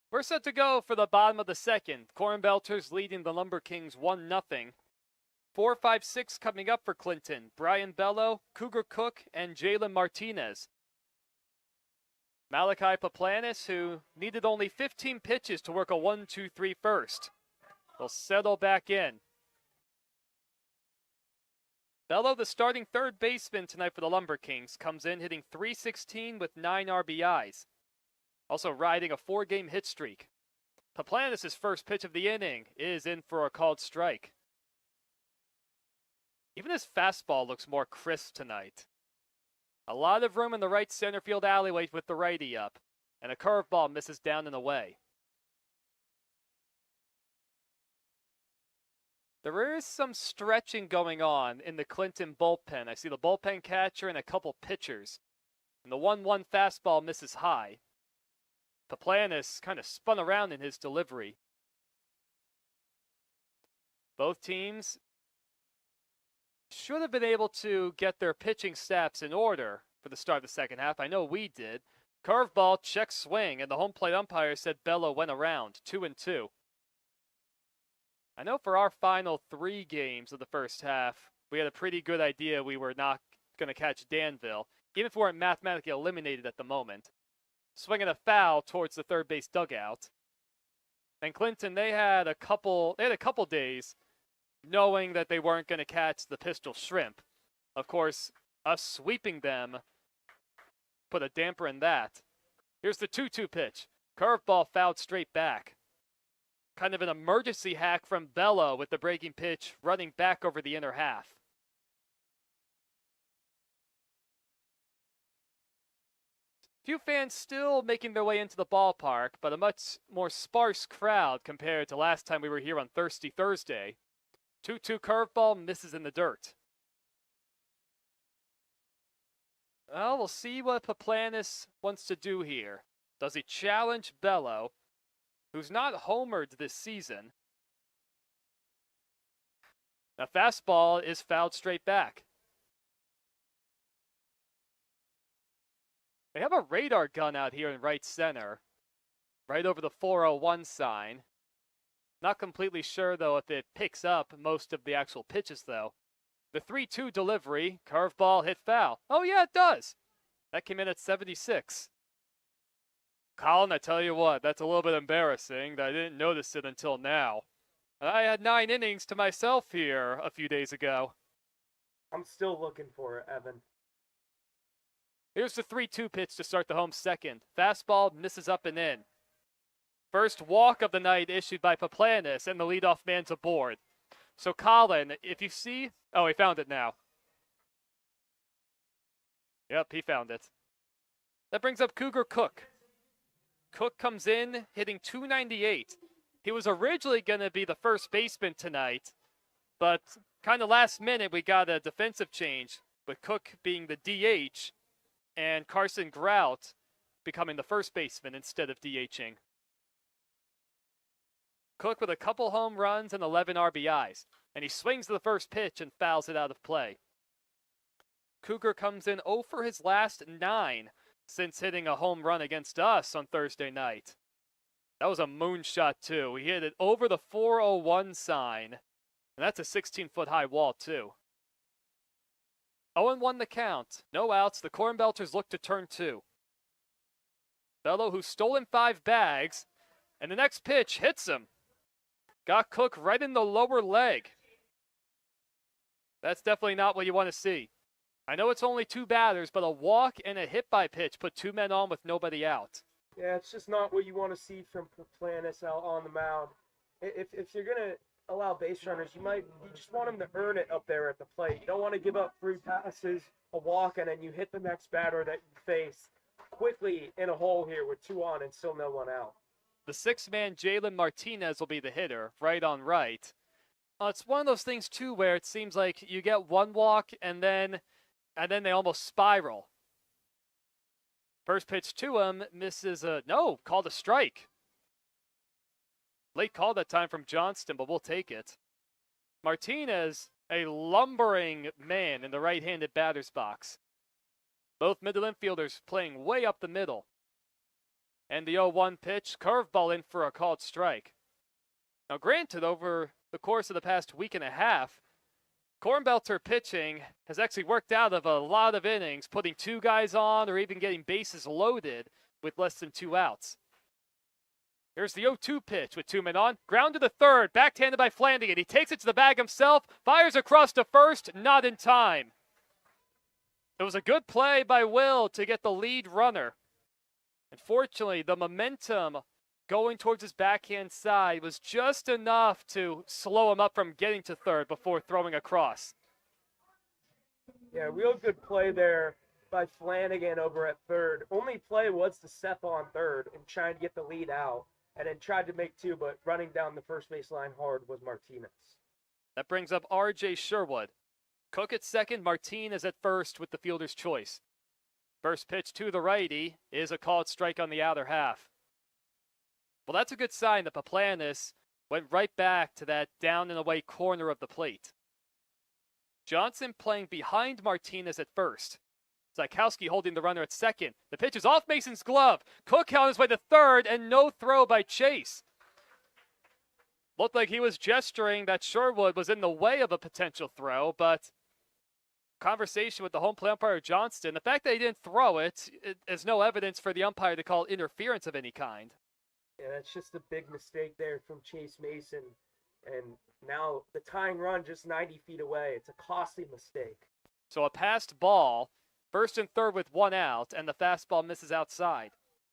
We're set to go for the bottom of the second. CornBelters leading the Lumberkings 1-0. 4-5-6 coming up for Clinton. Brian Bello, Cougar Cook, and Jalen Martinez. Malachi Paplanis, who needed only 15 pitches to work a 1-2-3 first. Will settle back in. Bello, the starting third baseman tonight for the Lumberkings, comes in hitting .316 with 9 RBIs. Also riding a 4-game hit streak. Paplanis' first pitch of the inning is in for a called strike. Even his fastball looks more crisp tonight. A lot of room in the right center field alleyway with the righty up, and a curveball misses down and away. There is some stretching going on in the Clinton bullpen. I see the bullpen catcher and a couple pitchers. And the 1-1 fastball misses high. Paplanis kind of spun around in his delivery. Both teams should have been able to get their pitching staffs in order for the start of the second half. I know we did. Curveball, check swing, and the home plate umpire said Bello went around, 2-2. I know for our final 3 games of the first half, we had a pretty good idea we were not going to catch Danville, even if we weren't mathematically eliminated at the moment. Swinging a foul towards the third base dugout. And Clinton, they had a couple days knowing that they weren't going to catch the Pistol Shrimp. Of course, us sweeping them put a damper in that. Here's the 2-2 pitch. Curveball fouled straight back. Kind of an emergency hack from Bello with the breaking pitch running back over the inner half. Few fans still making their way into the ballpark, but a much more sparse crowd compared to last time we were here on Thirsty Thursday. 2-2 curveball misses in the dirt. Well, we'll see what Paplanis wants to do here. Does he challenge Bello, who's not homered this season? Now, fastball is fouled straight back. They have a radar gun out here in right center, right over the 401 sign. Not completely sure, though, if it picks up most of the actual pitches, though. The 3-2 delivery, curveball hit foul. Oh, yeah, it does. That came in at 76. Colin, I tell you what, that's a little bit embarrassing that I didn't notice it until now. I had 9 innings to myself here a few days ago. I'm still looking for it, Evan. Here's the 3-2 pitch to start the home second. Fastball misses up and in. First walk of the night issued by Paplanis, and the leadoff man's aboard. So Colin, if you see... Oh, he found it now. Yep, he found it. That brings up Cougar Cook. Cook comes in, hitting .298. He was originally going to be the first baseman tonight, but kind of last minute we got a defensive change, with Cook being the DH, and Carson Grout becoming the first baseman instead of DHing. Cook with a couple home runs and 11 RBIs, and he swings to the first pitch and fouls it out of play. Cougar comes in 0 for his last 9 since hitting a home run against us on Thursday night. That was a moonshot, too. He hit it over the 401 sign, and that's a 16-foot high wall, too. 0-1 the count. No outs. The CornBelters look to turn 2. Bello, who's stolen 5 bags, and the next pitch hits him. Got Cook right in the lower leg. That's definitely not what you want to see. I know it's only 2 batters, but a walk and a hit by pitch put 2 men on with nobody out. Yeah, it's just not what you want to see from Paplanis out on the mound. If you're going to allow base runners, you just want them to earn it up there at the plate. You don't want to give up 3 passes, a walk, and then you hit the next batter that you face quickly in a hole here with 2 on and still no one out. The 6-man Jalen Martinez will be the hitter, right on right. It's one of those things, too, where it seems like you get 1 walk and then they almost spiral. First pitch to him misses called a strike. Late call that time from Johnston, but we'll take it. Martinez, a lumbering man in the right-handed batter's box. Both middle infielders playing way up the middle. And the 0-1 pitch, curveball in for a called strike. Now granted, over the course of the past week and a half, CornBelter pitching has actually worked out of a lot of innings, putting 2 guys on or even getting bases loaded with less than 2 outs. Here's the 0-2 pitch with 2 men on. Ground to the third, backhanded by Flanagan. He takes it to the bag himself, fires across to first, not in time. It was a good play by Will to get the lead runner. Unfortunately, the momentum going towards his backhand side was just enough to slow him up from getting to third before throwing across. Yeah, real good play there by Flanagan over at third. Only play was to step on third and trying to get the lead out, and then tried to make 2, but running down the first base line hard was Martinez. That brings up R.J. Sherwood. Cook at second, Martinez at first with the fielder's choice. First pitch to the righty is a called strike on the outer half. Well, that's a good sign that Paplanis went right back to that down and away corner of the plate. Johnson playing behind Martinez at first. Zykowski holding the runner at second. The pitch is off Mason's glove. Cook on his way to third, and no throw by Chase. Looked like he was gesturing that Sherwood was in the way of a potential throw, but conversation with the home plate umpire Johnston, the fact that he didn't throw it is no evidence for the umpire to call interference of any kind. Yeah, that's just a big mistake there from Chase Mason. And now the tying run just 90 feet away. It's a costly mistake. So a passed ball, first and third with one out, and the fastball misses outside.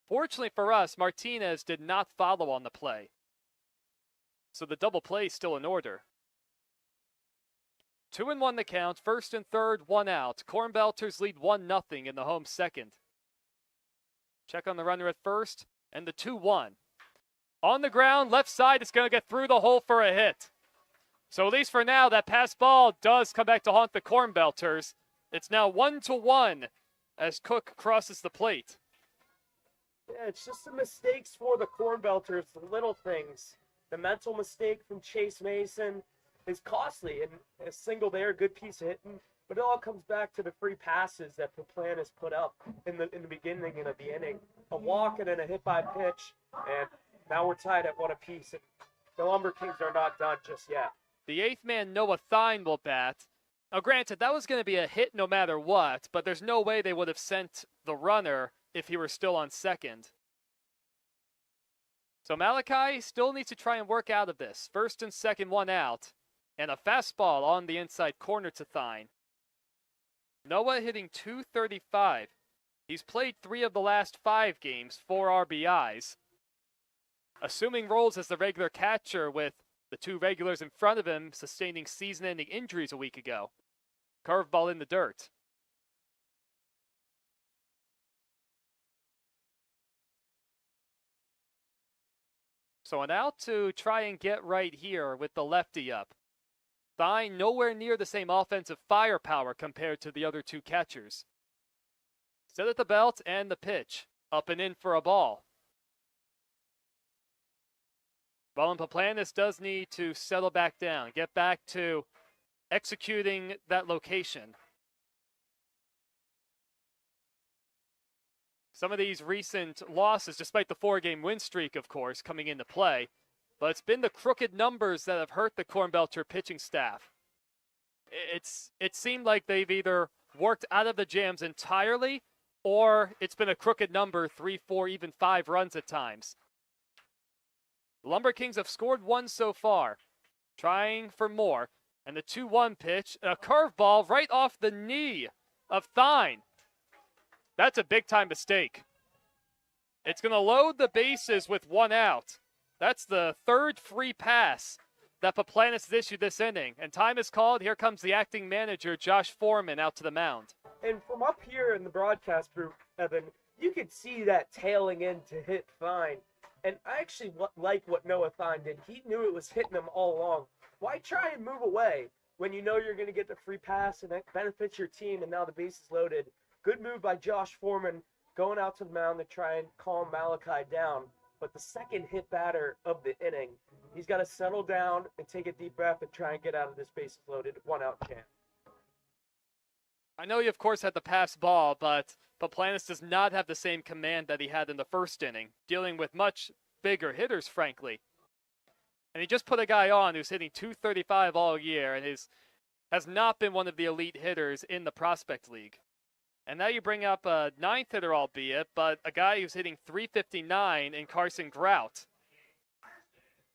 Fortunately for us, Martinez did not follow on the play. So the double play is still in order. 2-1 the count, first and third, one out. CornBelters lead 1-0 in the home second. Check on the runner at first, and the 2-1. On the ground, left side, is going to get through the hole for a hit. So at least for now, that pass ball does come back to haunt the CornBelters. It's now 1-1 as Cook crosses the plate. Yeah, it's just the mistakes for the CornBelters, the little things. The mental mistake from Chase Mason is costly, and a single there, good piece of hitting. But it all comes back to the free passes that Paplantis put up in the beginning of the inning. A walk and then a hit by pitch, and now we're tied at 1 apiece. And the Lumberkings are not done just yet. The eighth man, Noah Thine, will bat. Now, granted, that was going to be a hit no matter what, but there's no way they would have sent the runner if he were still on second. So Malachi still needs to try and work out of this. First and second, one out. And a fastball on the inside corner to Thine. Noah hitting .235. He's played 3 of the last 5 games, 4 RBIs. Assuming roles as the regular catcher with the 2 regulars in front of him sustaining season-ending injuries a week ago. Curveball in the dirt. So an out to try and get right here with the lefty up. Thine nowhere near the same offensive firepower compared to the other 2 catchers. Set at the belt and the pitch. Up and in for a ball. Well, and Paplantis does need to settle back down, get back to executing that location. Some of these recent losses, despite the 4-game win streak, of course, coming into play, but it's been the crooked numbers that have hurt the CornBelter pitching staff. It seemed like they've either worked out of the jams entirely, or it's been a crooked number, 3, 4, even 5 runs at times. The Lumberkings have scored 1 so far, trying for more. And the 2-1 pitch, a curveball right off the knee of Thine. That's a big-time mistake. It's going to load the bases with 1 out. That's the 3rd free pass that Paplantis has issued this inning. And time is called. Here comes the acting manager, Josh Foreman, out to the mound. And from up here in the broadcast booth, Evan, you could see that tailing in to hit Thine. And I actually like what Noah Thine did. He knew it was hitting him all along. Why try and move away when you know you're going to get the free pass and it benefits your team and now the base is loaded? Good move by Josh Foreman going out to the mound to try and calm Malachi down. But the second hit batter of the inning, he's got to settle down and take a deep breath and try and get out of this bases loaded 1-out camp. I know he, of course, had the pass ball, but Paplantis does not have the same command that he had in the first inning, dealing with much bigger hitters, frankly. And he just put a guy on who's hitting .235 all year and has not been one of the elite hitters in the Prospect League. And now you bring up a 9th hitter, albeit, but a guy who's hitting .359 in Carson Grout,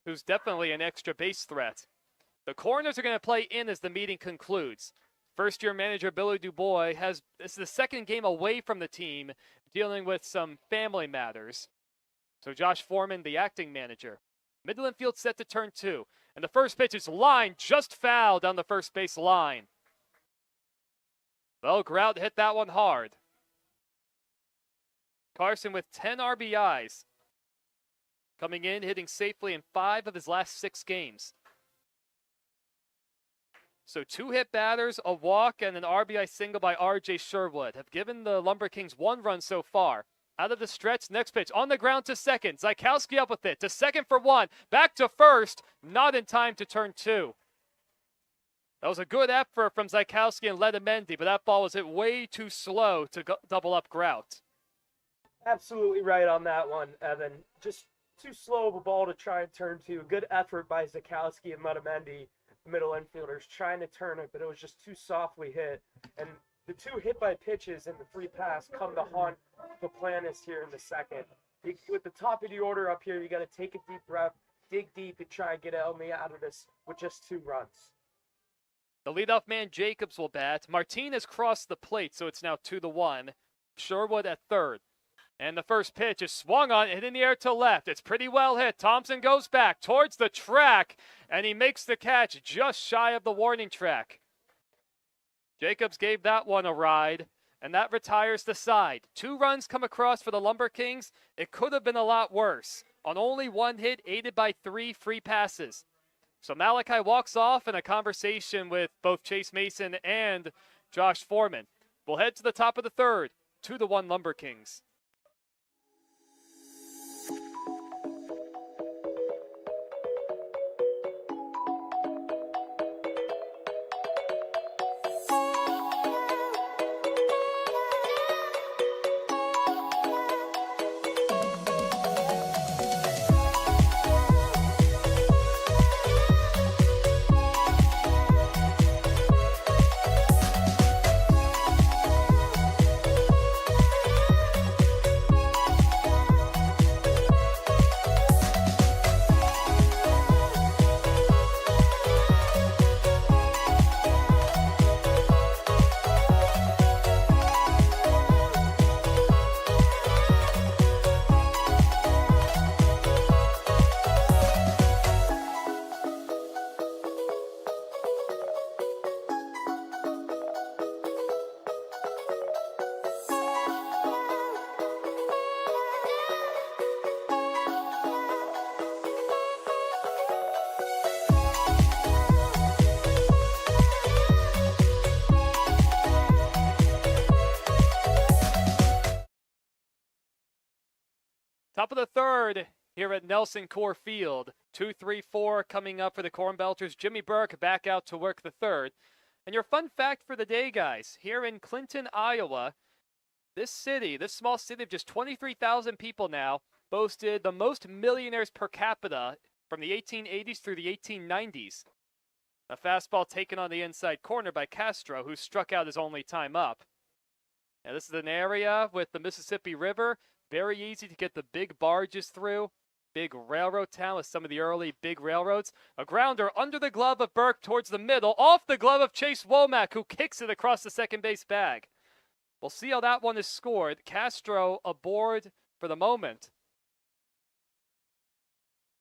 who's definitely an extra base threat. The Corners are going to play in as the meeting concludes. First-year manager Billy Dubois this is the 2nd game away from the team, dealing with some family matters. So Josh Foreman, the acting manager. Middle infield set to turn 2. And the first pitch is lined just foul down the first base line. Well, Grout hit that one hard. Carson with 10 RBIs. Coming in, hitting safely in 5 of his last 6 games. So 2 hit batters, a walk, and an RBI single by R.J. Sherwood have given the Lumberkings 1 run so far. Out of the stretch, next pitch, on the ground to second. Zykowski up with it, to second for 1. Back to first, not in time to turn 2. That was a good effort from Zykowski and Letamendi, but that ball was hit way too slow to double up Grout. Absolutely right on that one, Evan. Just too slow of a ball to try and turn to. Good effort by Zykowski and Letamendi, the middle infielders, trying to turn it, but it was just too softly hit. And the two hit by pitches and the free pass come to haunt Kaplanis here in the second. With the top of the order up here, you got to take a deep breath, dig deep, and try and get Elney out of this with just 2 runs. The leadoff man Jacobs will bat. Martinez crossed the plate, so it's now 2-1. Sherwood at third. And the first pitch is swung on, hit in the air to left. It's pretty well hit. Thompson goes back towards the track, and he makes the catch just shy of the warning track. Jacobs gave that one a ride, and that retires the side. 2 runs come across for the Lumberkings. It could have been a lot worse. On only 1 hit, aided by 3 free passes. So Malachi walks off in a conversation with both Chase Mason and Josh Foreman. We'll head to the top of the third. 2-1 Lumberkings. Top of the third here at Nelson Core Field. 2-3-4 coming up for the CornBelters. Jimmy Burke back out to work the third. And your fun fact for the day, guys, here in Clinton, Iowa, this small city of just 23,000 people now, boasted the most millionaires per capita from the 1880s through the 1890s. A fastball taken on the inside corner by Castro, who struck out his only time up. Now, this is an area with the Mississippi River. Very easy to get the big barges through. Big railroad town with some of the early big railroads. A grounder under the glove of Burke towards the middle. Off the glove of Chase Womack, who kicks it across the second base bag. We'll see how that one is scored. Castro aboard for the moment.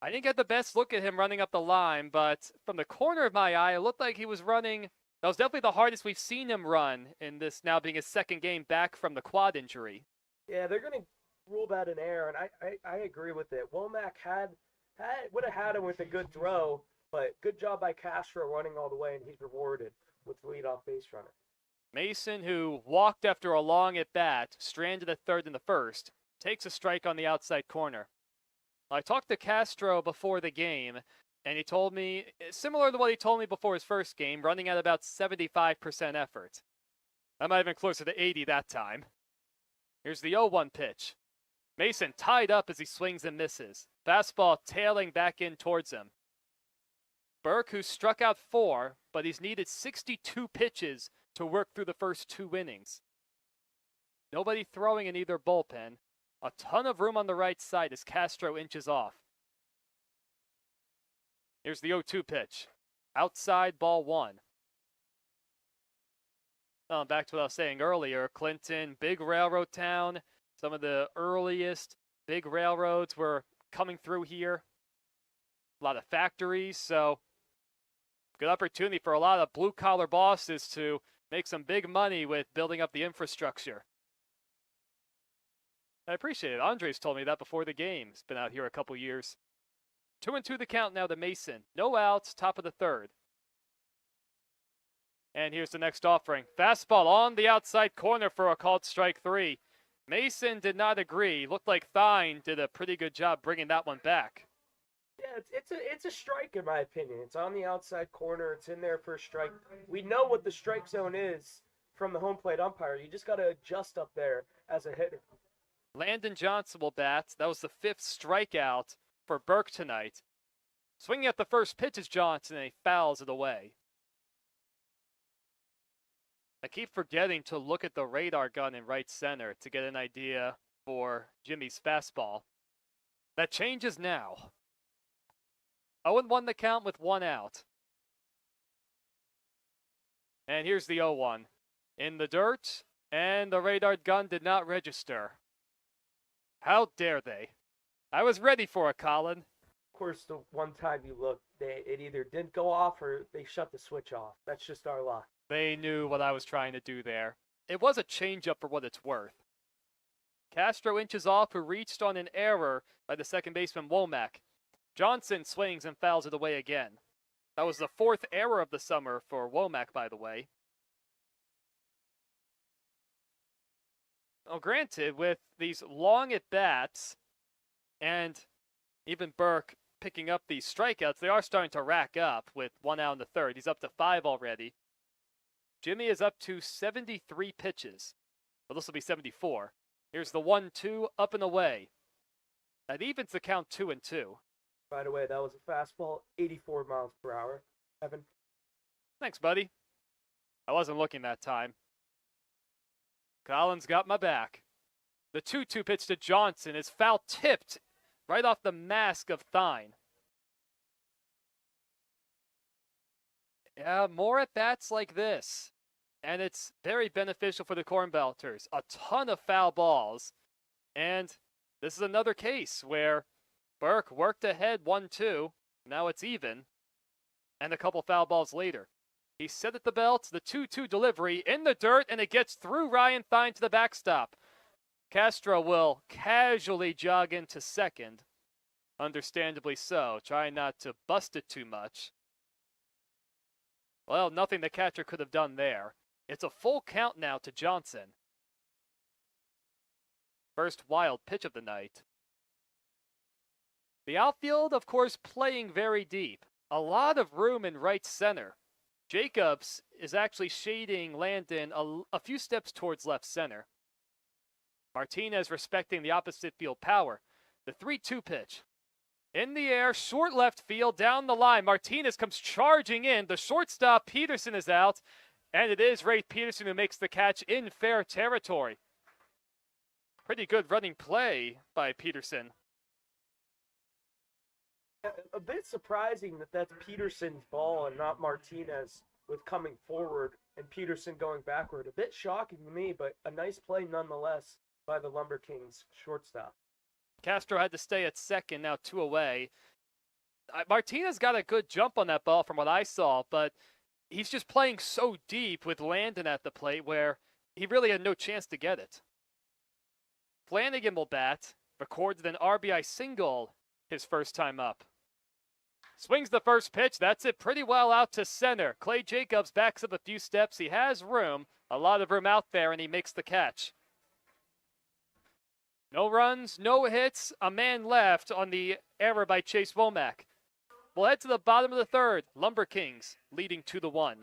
I didn't get the best look at him running up the line, but from the corner of my eye, it looked like he was running. That was definitely the hardest we've seen him run in this now being his second game back from the quad injury. Yeah, they're going to rule that in air, and I agree with it. Womack would have had him with a good throw, but good job by Castro running all the way, and he's rewarded with leadoff base runner. Mason, who walked after a long at-bat, stranded at third in the first, takes a strike on the outside corner. I talked to Castro before the game, and he told me, similar to what he told me before his first game, running at about 75% effort. I might have been closer to 80 that time. Here's the 0-1 pitch. Mason tied up as he swings and misses. Fastball tailing back in towards him. Burke, who struck out 4, but he's needed 62 pitches to work through the first 2 innings. Nobody throwing in either bullpen. A ton of room on the right side as Castro inches off. Here's the 0-2 pitch. Outside, ball 1. Back to what I was saying earlier, Clinton, big railroad town. Some of the earliest big railroads were coming through here. A lot of factories, so good opportunity for a lot of blue-collar bosses to make some big money with building up the infrastructure. I appreciate it. Andres told me that before the game. He's been out here a couple years. 2-2 the count now to Mason. No outs, top of the third. And here's the next offering. Fastball on the outside corner for a called strike 3. Mason did not agree. Looked like Thine did a pretty good job bringing that one back. Yeah, Yeah, it's a strike in my opinion. It's on the outside corner. It's in there for a strike. We know what the strike zone is from the home plate umpire. You just got to adjust up there as a hitter. Landon Johnson will bat. That was the 5th strikeout for Burke tonight. Swinging at the first pitch is Johnson, and he fouls it away. I keep forgetting to look at the radar gun in right center to get an idea for Jimmy's fastball. That changes now. 0-1 the count with 1 out. And here's the 0-1. In the dirt, and the radar gun did not register. How dare they? I was ready for it, Colin. Of course, the one time you look, it either didn't go off or they shut the switch off. That's just our luck. They knew what I was trying to do there. It was a changeup for what it's worth. Castro inches off, who reached on an error by the second baseman Womack. Johnson swings and fouls it away again. That was the 4th error of the summer for Womack, by the way. Well, granted, with these long at-bats and even Burke picking up these strikeouts, they are starting to rack up with 1 out in the 3rd. He's up to 5 already. Jimmy is up to 73 pitches. Well, this will be 74. Here's the 1-2 up and away. That evens the count 2-2. By the way, that was a fastball, 84 miles per hour. Evan? Thanks, buddy. I wasn't looking that time. Collins got my back. The 2-2 pitch to Johnson is foul tipped right off the mask of Thine. Yeah, more at-bats like this. And it's very beneficial for the CornBelters. A ton of foul balls. And this is another case where Burke worked ahead 1-2. Now it's even. And a couple foul balls later. He set at the belt, the 2-2 delivery in the dirt, and it gets through Ryan Thine to the backstop. Castro will casually jog into second. Understandably so, trying not to bust it too much. Well, nothing the catcher could have done there. It's a full count now to Johnson. First wild pitch of the night. The outfield, of course, playing very deep. A lot of room in right center. Jacobs is actually shading Landon a few steps towards left center. Martinez respecting the opposite field power. The 3-2 pitch. In the air, short left field, down the line. Martinez comes charging in. The shortstop, Peterson, is out. And it is Ray Peterson who makes the catch in fair territory. Pretty good running play by Peterson. A bit surprising that that's Peterson's ball and not Martinez with coming forward and Peterson going backward. A bit shocking to me, but a nice play nonetheless by the Lumberkings shortstop. Castro had to stay at second, now 2 away. Martinez got a good jump on that ball from what I saw, but he's just playing so deep with Landon at the plate where he really had no chance to get it. Flanagan will bat, recorded an RBI single his first time up. Swings the first pitch. That's it pretty well out to center. Clay Jacobs backs up a few steps. He has room, a lot of room out there, and he makes the catch. No runs, no hits, a man left on the error by Chase Womack. We'll head to the bottom of the 3rd. Lumberkings leading 2-1.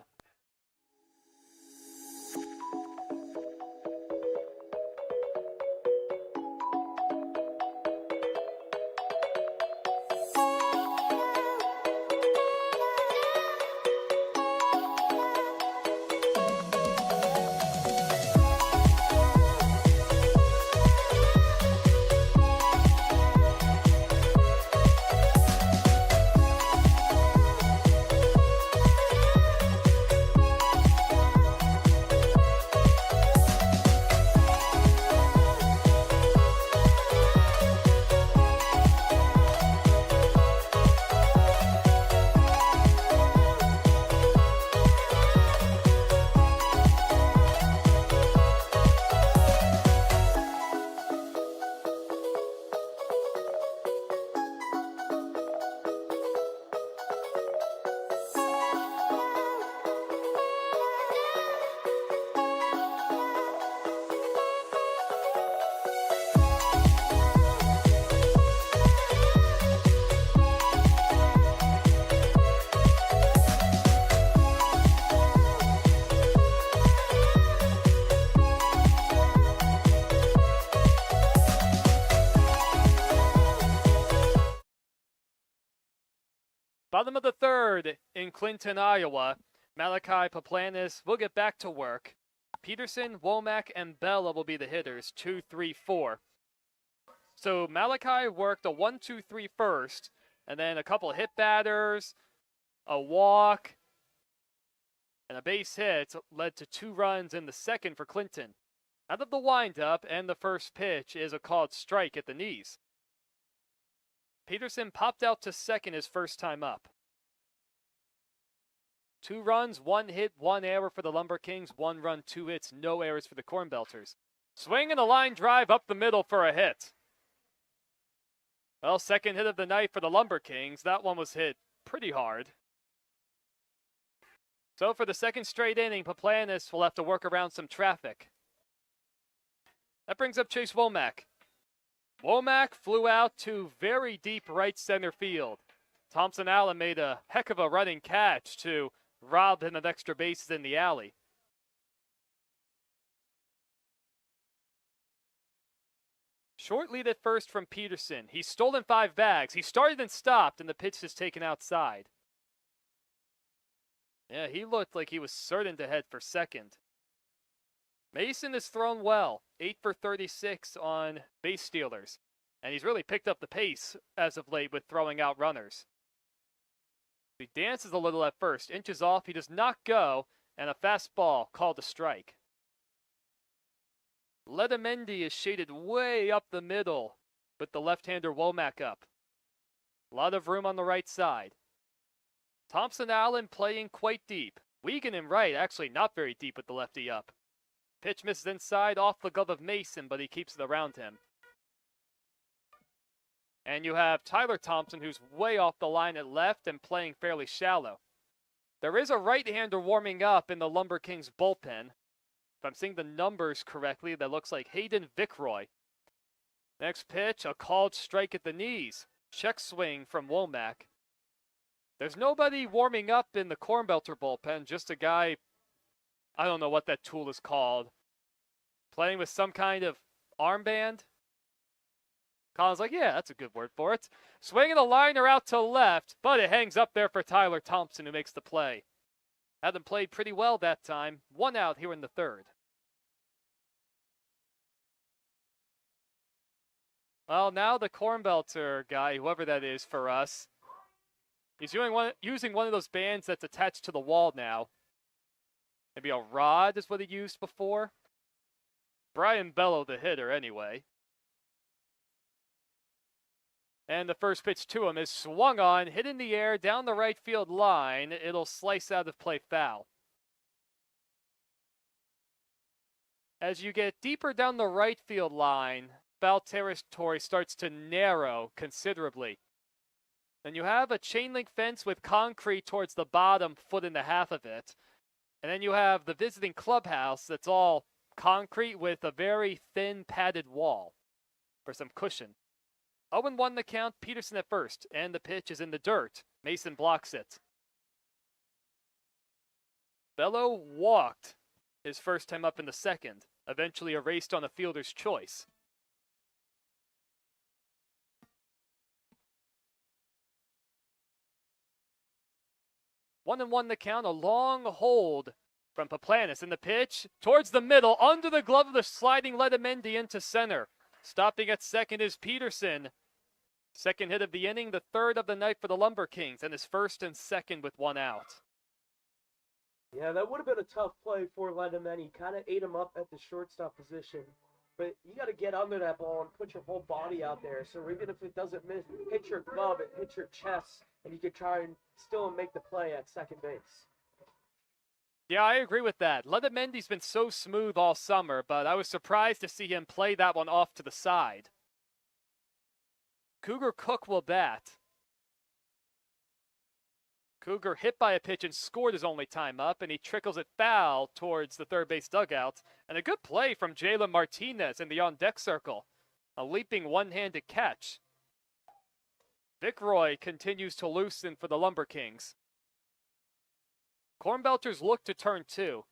Bottom of the third in Clinton, Iowa. Malachi Paplanis will get back to work. Peterson, Womack, and Bella will be the hitters, 2, 3, 4. So Malachi worked a 1-2-3 first, and then a couple of hit batters, a walk, and a base hit led to 2 runs in the second for Clinton. Out of the windup, and the first pitch is a called strike at the knees. Peterson popped out to second his first time up. 2 runs, 1 hit, 1 error for the Lumberkings, 1 run, 2 hits, no errors for the CornBelters. Swing and a line drive up the middle for a hit. Well, second hit of the night for the Lumberkings. That one was hit pretty hard. So for the second straight inning, Paplanis will have to work around some traffic. That brings up Chase Womack. Womack flew out to very deep right center field. Thompson Allen made a heck of a running catch to rob him of extra bases in the alley. Short lead at first from Peterson. He's stolen 5 bags. He started and stopped, and the pitch is taken outside. Yeah, he looked like he was certain to head for second. Mason has thrown well, 8 for 36 on base stealers, and he's really picked up the pace as of late with throwing out runners. He dances a little at first, inches off, he does not go, and a fastball called a strike. Letamendi is shaded way up the middle with the left-hander Womack up. A lot of room on the right side. Thompson Allen playing quite deep. Wiegand in right, actually not very deep with the lefty up. Pitch misses inside off the glove of Mason, but he keeps it around him. And you have Tyler Thompson, who's way off the line at left and playing fairly shallow. There is a right-hander warming up in the Lumberkings bullpen. If I'm seeing the numbers correctly, that looks like Hayden Vickroy. Next pitch, a called strike at the knees. Check swing from Womack. There's nobody warming up in the CornBelter bullpen, just a guy, I don't know what that tool is called, playing with some kind of armband. Colin's like, yeah, that's a good word for it. Swinging a liner out to left, but it hangs up there for Tyler Thompson, who makes the play. Had them played pretty well that time. 1 out here in the third. Well, now the CornBelter guy, whoever that is for us, he's using one of those bands that's attached to the wall now. Maybe a rod is what he used before. Brian Bello, the hitter, anyway. And the first pitch to him is swung on, hit in the air, down the right field line. It'll slice out of play foul. As you get deeper down the right field line, foul territory starts to narrow considerably. Then you have a chain link fence with concrete towards the bottom 1.5 feet of it. And then you have the visiting clubhouse that's all concrete with a very thin padded wall for some cushion. 0-1 the count, Peterson at first, and the pitch is in the dirt. Mason blocks it. Bello walked his first time up in the second, eventually erased on a fielder's choice. One and one the count, a long hold from Paplanis, and the pitch towards the middle, under the glove of the sliding Letamendi into center. Stopping at second is Peterson. Second hit of the inning, the third of the night for the Lumberkings, and his first and second with 1 out. Yeah, that would have been a tough play for Letamendi. Kind of ate him up at the shortstop position. But you got to get under that ball and put your whole body out there. So even if it doesn't miss, hit your glove, it hits your chest, and you could try and still make the play at second base. Yeah, I agree with that. Letamendi's been so smooth all summer, but I was surprised to see him play that one off to the side. Cougar Cook will bat. Cougar hit by a pitch and scored his only time up, and he trickles it foul towards the third base dugout. And a good play from Jalen Martinez in the on-deck circle. A leaping one-handed catch. Vickroy continues to loosen for the Lumberkings. CornBelters look to turn 2.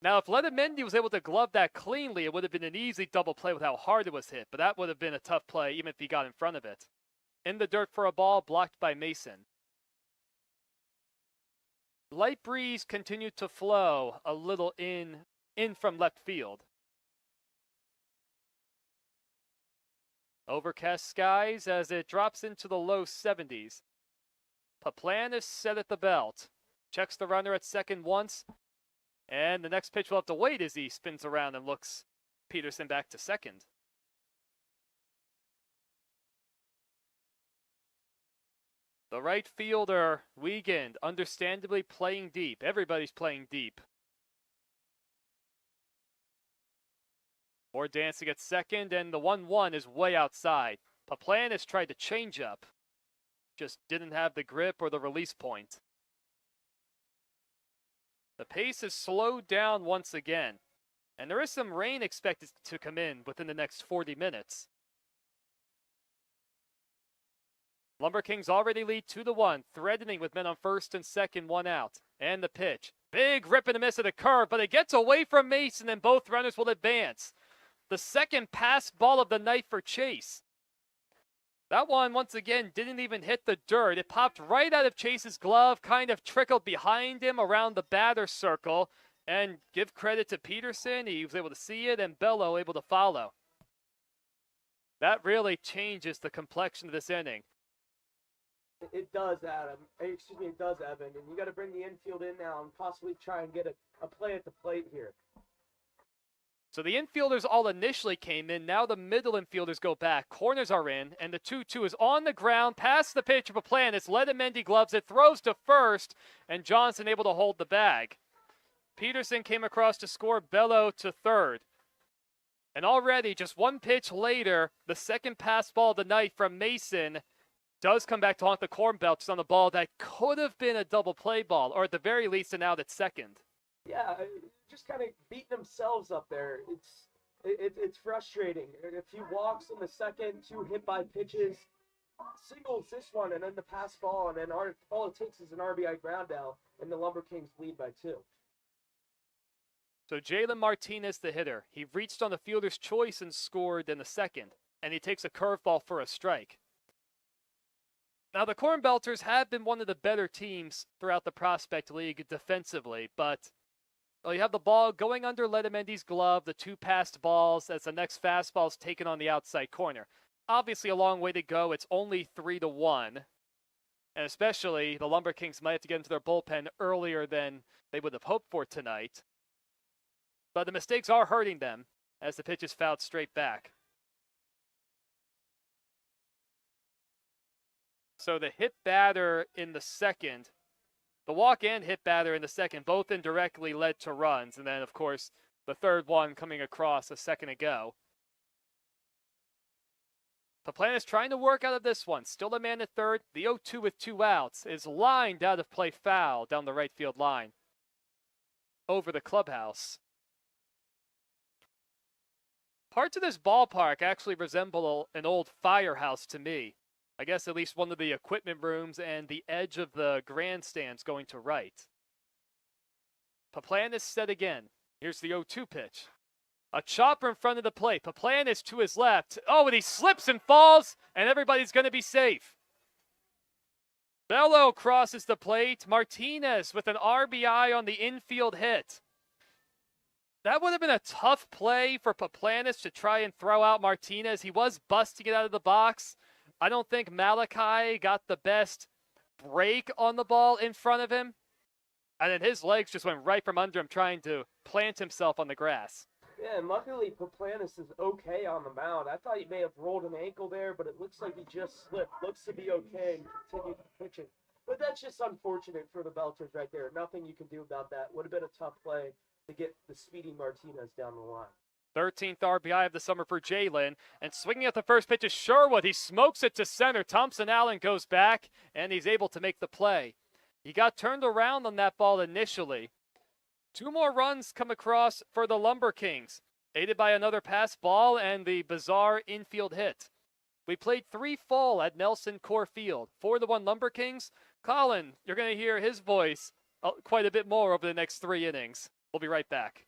Now, if Letamendi was able to glove that cleanly, it would have been an easy double play with how hard it was hit, but that would have been a tough play even if he got in front of it. In the dirt for a ball, blocked by Mason. light breeze continued to flow a little in from left field. Overcast skies as it drops into the low 70s. Paplan is set at the belt. Checks the runner at second once. And the next pitch will have to wait as he spins around and looks Peterson back to second. The right fielder, Wiegand, understandably playing deep. Everybody's playing deep. More dancing at second, and the 1-1 is way outside. Paplan has tried to change up. Just didn't have the grip or the release point. The pace has slowed down once again, and there is some rain expected to come in within the next 40 minutes. Lumberkings already lead 2-1, threatening with men on first and second, one out. And the pitch. Big rip and a miss at the curve, but it gets away from Mason and both runners will advance. The second pass ball of the night for Chase. That one, once again, didn't even hit the dirt. It popped right out of Chase's glove, kind of trickled behind him around the batter's circle. And give credit to Peterson, he was able to see it, and Bello able to follow. That really changes the complexion of this inning. It does, Adam. Excuse me, it does, Evan. And you got to bring the infield in now and possibly try and get a play at the plate here. So the infielders all initially came in. Now the middle infielders go back. Corners are in, and the 2-2 is on the ground. Past the pitch of a plan. It's Letamendi gloves. It throws to first, and Johnson able to hold the bag. Peterson came across to score. Bello to third. And already, just one pitch later, the second pass ball of the night from Mason does come back to haunt the CornBelters on the ball that could have been a double play ball, or at the very least an out at second. Yeah, just kind of beating themselves up there. It's frustrating. A few walks in the second, 2 hit by pitches, singles this one, and then the pass ball, and then all it takes is an RBI ground out, and the Lumberkings lead by 2. So Jalen Martinez, the hitter, he reached on the fielder's choice and scored in the second, and he takes a curveball for a strike. Now, the CornBelters have been one of the better teams throughout the Prospect League defensively, but you have the ball going under Letamendi's glove, the 2 passed balls as the next fastball is taken on the outside corner. Obviously, a long way to go. It's only 3-1, and especially the Lumberkings might have to get into their bullpen earlier than they would have hoped for tonight. But the mistakes are hurting them as the pitch is fouled straight back. So the hit batter in the second, the walk and hit batter in the second, both indirectly led to runs. And then, of course, the third one coming across a second ago. Paplan is trying to work out of this one. Still a man at third. The 0-2 with 2 outs is lined out of play foul down the right field line. Over the clubhouse. Parts of this ballpark actually resemble an old firehouse to me. I guess at least one of the equipment rooms and the edge of the grandstands going to right. Paplan is set again. Here's the 0-2 pitch. A chopper in front of the plate. Paplan is to his left. Oh, and he slips and falls, and everybody's going to be safe. Bello crosses the plate. Martinez with an RBI on the infield hit. That would have been a tough play for Paplanis to try and throw out Martinez. He was busting it out of the box. I don't think Malachi got the best break on the ball in front of him. And then his legs just went right from under him trying to plant himself on the grass. Yeah, and luckily Paplanis is okay on the mound. I thought he may have rolled an ankle there, but it looks like he just slipped. Looks to be okay and continued pitching. But that's just unfortunate for the Belters right there. Nothing you can do about that. Would have been a tough play to get the speedy Martinez down the line. 13th RBI of the summer for Jalen. And swinging at the first pitch is Sherwood. He smokes it to center. Thompson Allen goes back, and he's able to make the play. He got turned around on that ball initially. 2 more runs come across for the Lumberkings, aided by another pass ball and the bizarre infield hit. We played 3 full at Nelson Core Field. 4-1 Lumberkings. Colin, you're going to hear his voice quite a bit more over the next 3 innings. We'll be right back.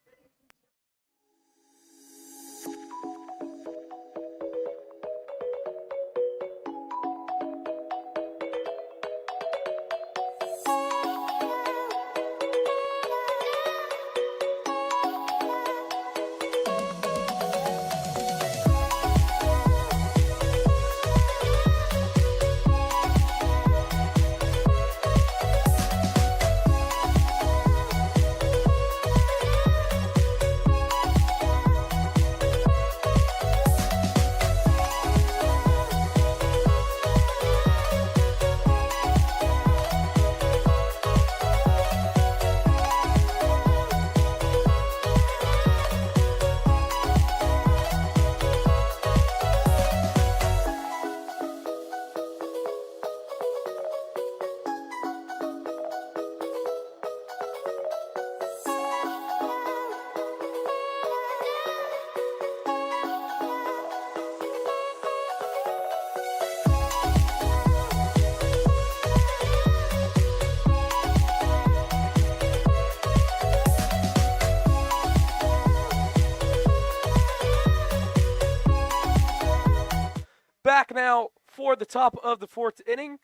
now for the top of the fourth inning.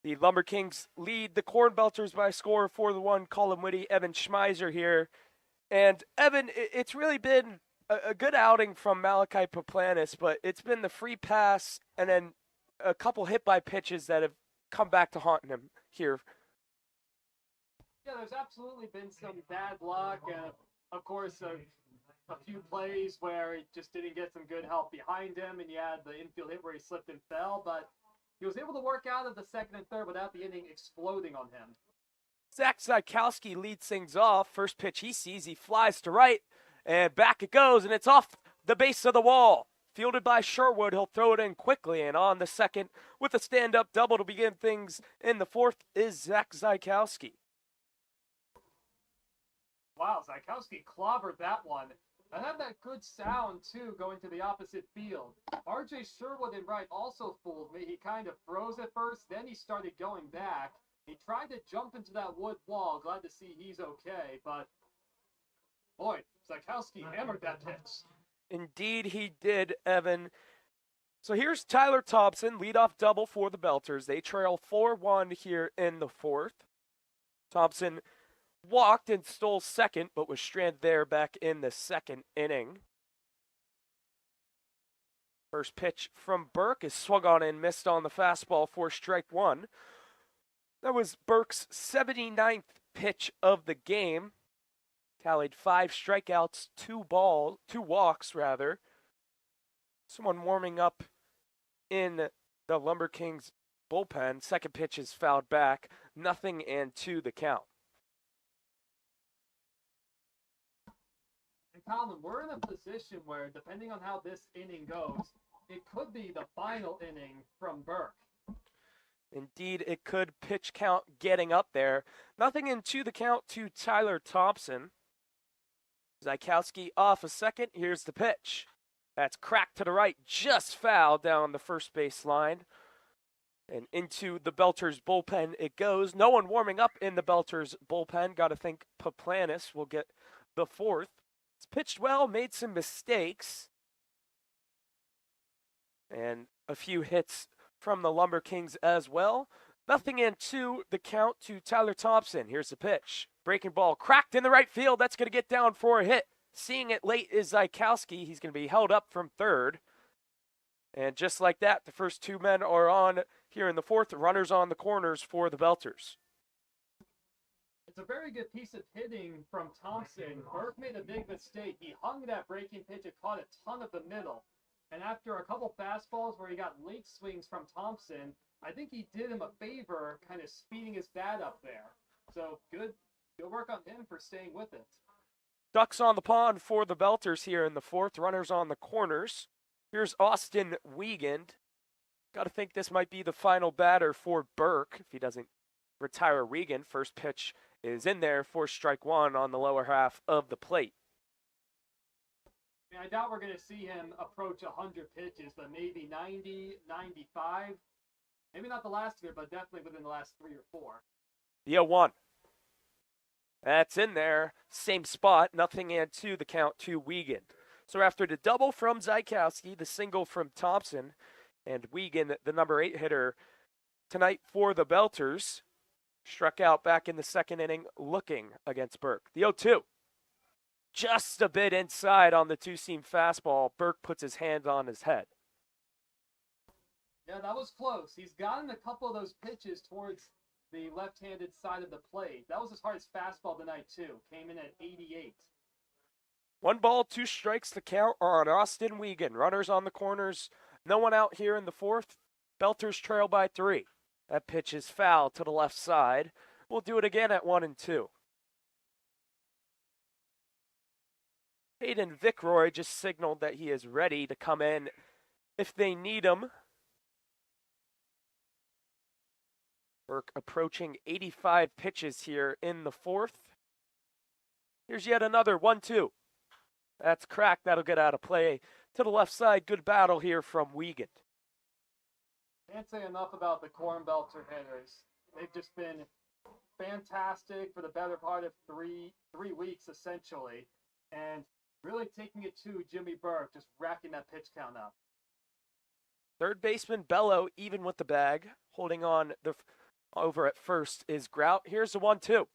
The Lumberkings lead the CornBelters by a score of 4-1. Colin Whitty, Evan Schmeiser here. And Evan, it's really been a good outing from Malachi Paplanis, but it's been the free pass and then a couple hit by pitches that have come back to haunt him here. Yeah, there's absolutely been some bad luck. Of course, a few plays where he just didn't get some good help behind him, and you had the infield hit where he slipped and fell, but he was able to work out of the second and third without the inning exploding on him. Zach Zykowski leads things off. First pitch he sees, he flies to right, and back it goes, and it's off the base of the wall. Fielded by Sherwood, he'll throw it in quickly, and on the second, with a stand-up double to begin things in the fourth, is Zach Zykowski. Wow, Zykowski clobbered that one. And had that good sound, too, going to the opposite field. R.J. Sherwood in right also fooled me. He kind of froze at first, then he started going back. He tried to jump into that wood wall. Glad to see he's okay, but boy, Zykowski hammered that pitch. Indeed he did, Evan. So here's Tyler Thompson, leadoff double for the Belters. They trail 4-1 here in the fourth. Thompson walked and stole second, but was stranded there back in the second inning. First pitch from Burke is swung on and missed on the fastball for strike one. That was Burke's 79th pitch of the game. Tallied 5 strikeouts, 2 walks rather. Someone warming up in the Lumberkings bullpen. Second pitch is fouled back. 0-2 the count. And Colin, we're in a position where, depending on how this inning goes, it could be the final inning from Burke. Indeed, it could. Pitch count getting up there. 0-2 the count to Tyler Thompson. Zykowski off a second. Here's the pitch. That's cracked to the right, just foul down the first base line. And into the Belters bullpen it goes. No one warming up in the Belters bullpen. Got to think Paplanis will get the fourth. It's pitched well, made some mistakes. And a few hits from the Lumberkings as well. 0-2 the count to Tyler Thompson. Here's the pitch. Breaking ball cracked in the right field. That's going to get down for a hit. Seeing it late is Zykowski. He's going to be held up from third. And just like that, the first 2 men are on here in the fourth. Runners on the corners for the Belters. It's a very good piece of hitting from Thompson. Burke made a big mistake. He hung that breaking pitch and caught a ton of the middle. And after a couple fastballs where he got late swings from Thompson, I think he did him a favor, kind of speeding his bat up there. So good work on him for staying with it. Ducks on the pond for the Belters here in the fourth. Runners on the corners. Here's Austin Wiegand. Got to think this might be the final batter for Burke if he doesn't retire Wiegand. First pitch is in there for strike one on the lower half of the plate. I doubt we're going to see him approach 100 pitches, but maybe 90, 95. Maybe not the last year, but definitely within the last 3 or 4. The 0-1. That's in there. Same spot. 0-2 the count to Wiegand. So after the double from Zykowski, the single from Thompson, and Wiegand, the number 8 hitter tonight for the Belters, struck out back in the second inning looking against Burke. The 0-2. Just a bit inside on the two-seam fastball. Burke puts his hand on his head. Yeah, that was close. He's gotten a couple of those pitches towards the left-handed side of the plate. That was his hardest fastball tonight, too. Came in at 88. 1 ball, 2 strikes to count on Austin Wiegand. Runners on the corners. No one out here in the fourth. Belters trail by 3. That pitch is foul to the left side. We'll do it again at 1-2. Hayden Vickroy just signaled that he is ready to come in if they need him. Burke approaching 85 pitches here in the fourth. Here's yet another 1-2. That's cracked. That'll get out of play to the left side. Good battle here from Wiegand. Can't say enough about the CornBelter hitters. They've just been fantastic for the better part of three weeks, essentially. And really taking it to Jimmy Burke, just racking that pitch count up. Third baseman Bello even with the bag. Holding on over at first is Grout. Here's the 1-2.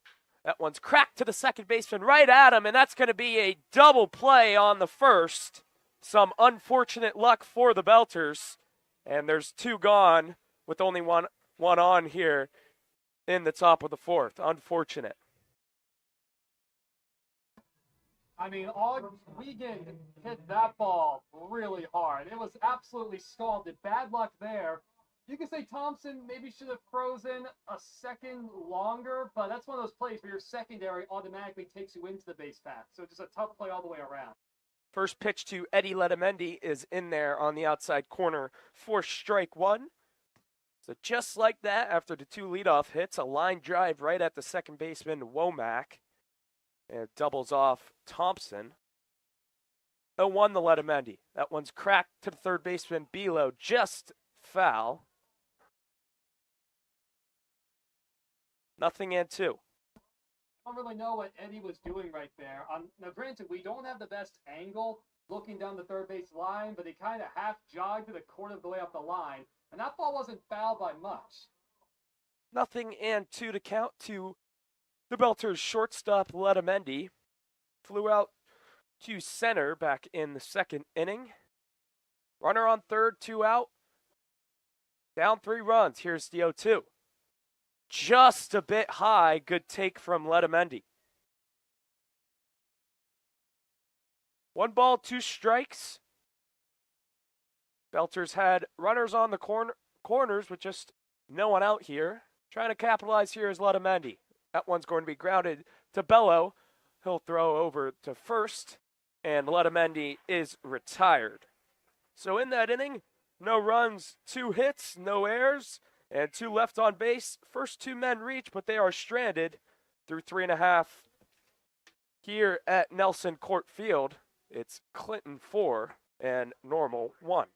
That one's cracked to the second baseman right at him, and that's going to be a double play on the first. Some unfortunate luck for the Belters. And there's 2 gone with only one on here in the top of the 4th. Unfortunate. I mean, Wiegand hit that ball really hard. It was absolutely scalded. Bad luck there. You can say Thompson maybe should have frozen a second longer, but that's one of those plays where your secondary automatically takes you into the base path. So just a tough play all the way around. First pitch to Eddie Letamendi is in there on the outside corner for strike 1. So just like that, after the 2 leadoff hits, a line drive right at the second baseman, Womack. And it doubles off Thompson. 0-1 the Letamendi. That one's cracked to the third baseman, Bilo, just foul. 0-2. I don't really know what Eddie was doing right there. Now, granted, we don't have the best angle looking down the third base line, but he kind of half jogged to the quarter of the way up the line, and that ball wasn't fouled by much. 0-2 to count to the Belters shortstop Letamendi. Flew out to center back in the second inning. Runner on third, 2 out. Down 3 runs. Here's the 0-2. Just a bit high. Good take from Letamendi. 1 ball, 2 strikes. Belters had runners on the corners with just no one out here. Trying to capitalize here is Letamendi. That one's going to be grounded to Bello. He'll throw over to first, and Letamendi is retired. So in that inning, no runs, 2 hits, no errors, and 2 left on base. First 2 men reach, but they are stranded through 3.5 here at Nelson Court Field. It's Clinton 4 and Normal 1.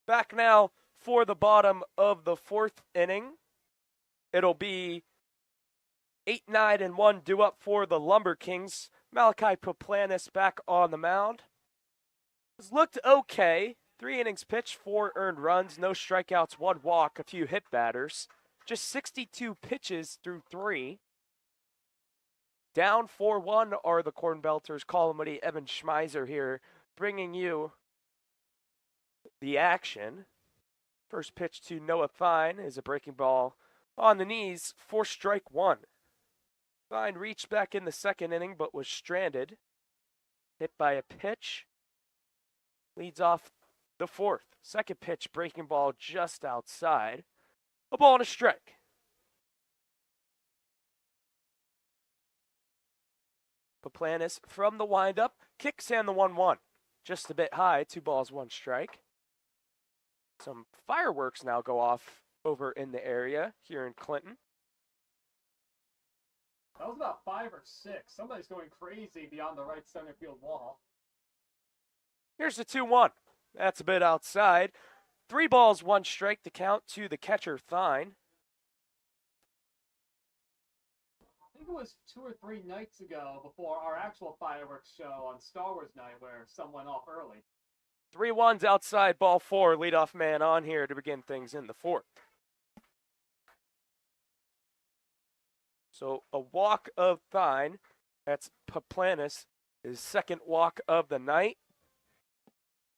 Back now for the bottom of the 4th inning. It'll be 8-9-1 due up for the Lumberkings. Malachi Poplanis back on the mound. It's looked okay. 3 innings pitched, 4 earned runs, no strikeouts, 1 walk, a few hit batters. Just 62 pitches through 3. Down 4-1 are the CornBelters. Colin Woody, Evan Schmeiser here, bringing you the action. First pitch to Noah Fine is a breaking ball on the knees for strike 1. Fine reached back in the second inning but was stranded. Hit by a pitch. Leads off the 4th. Second pitch, breaking ball just outside. A ball and a strike. Poplanis from the windup kicks in the 1-1. Just a bit high, 2 balls, 1 strike. Some fireworks now go off over in the area here in Clinton. That was about 5 or 6. Somebody's going crazy beyond the right center field wall. Here's the 2-1. That's a bit outside. 3 balls, 1 strike to count to the catcher, Thine. I think think it was 2 or 3 nights ago before our actual fireworks show on Star Wars night where some went off early. 3-1's outside, ball 4, leadoff man on here to begin things in the 4th. So a walk of Thine, that's Paplanis, his second walk of the night.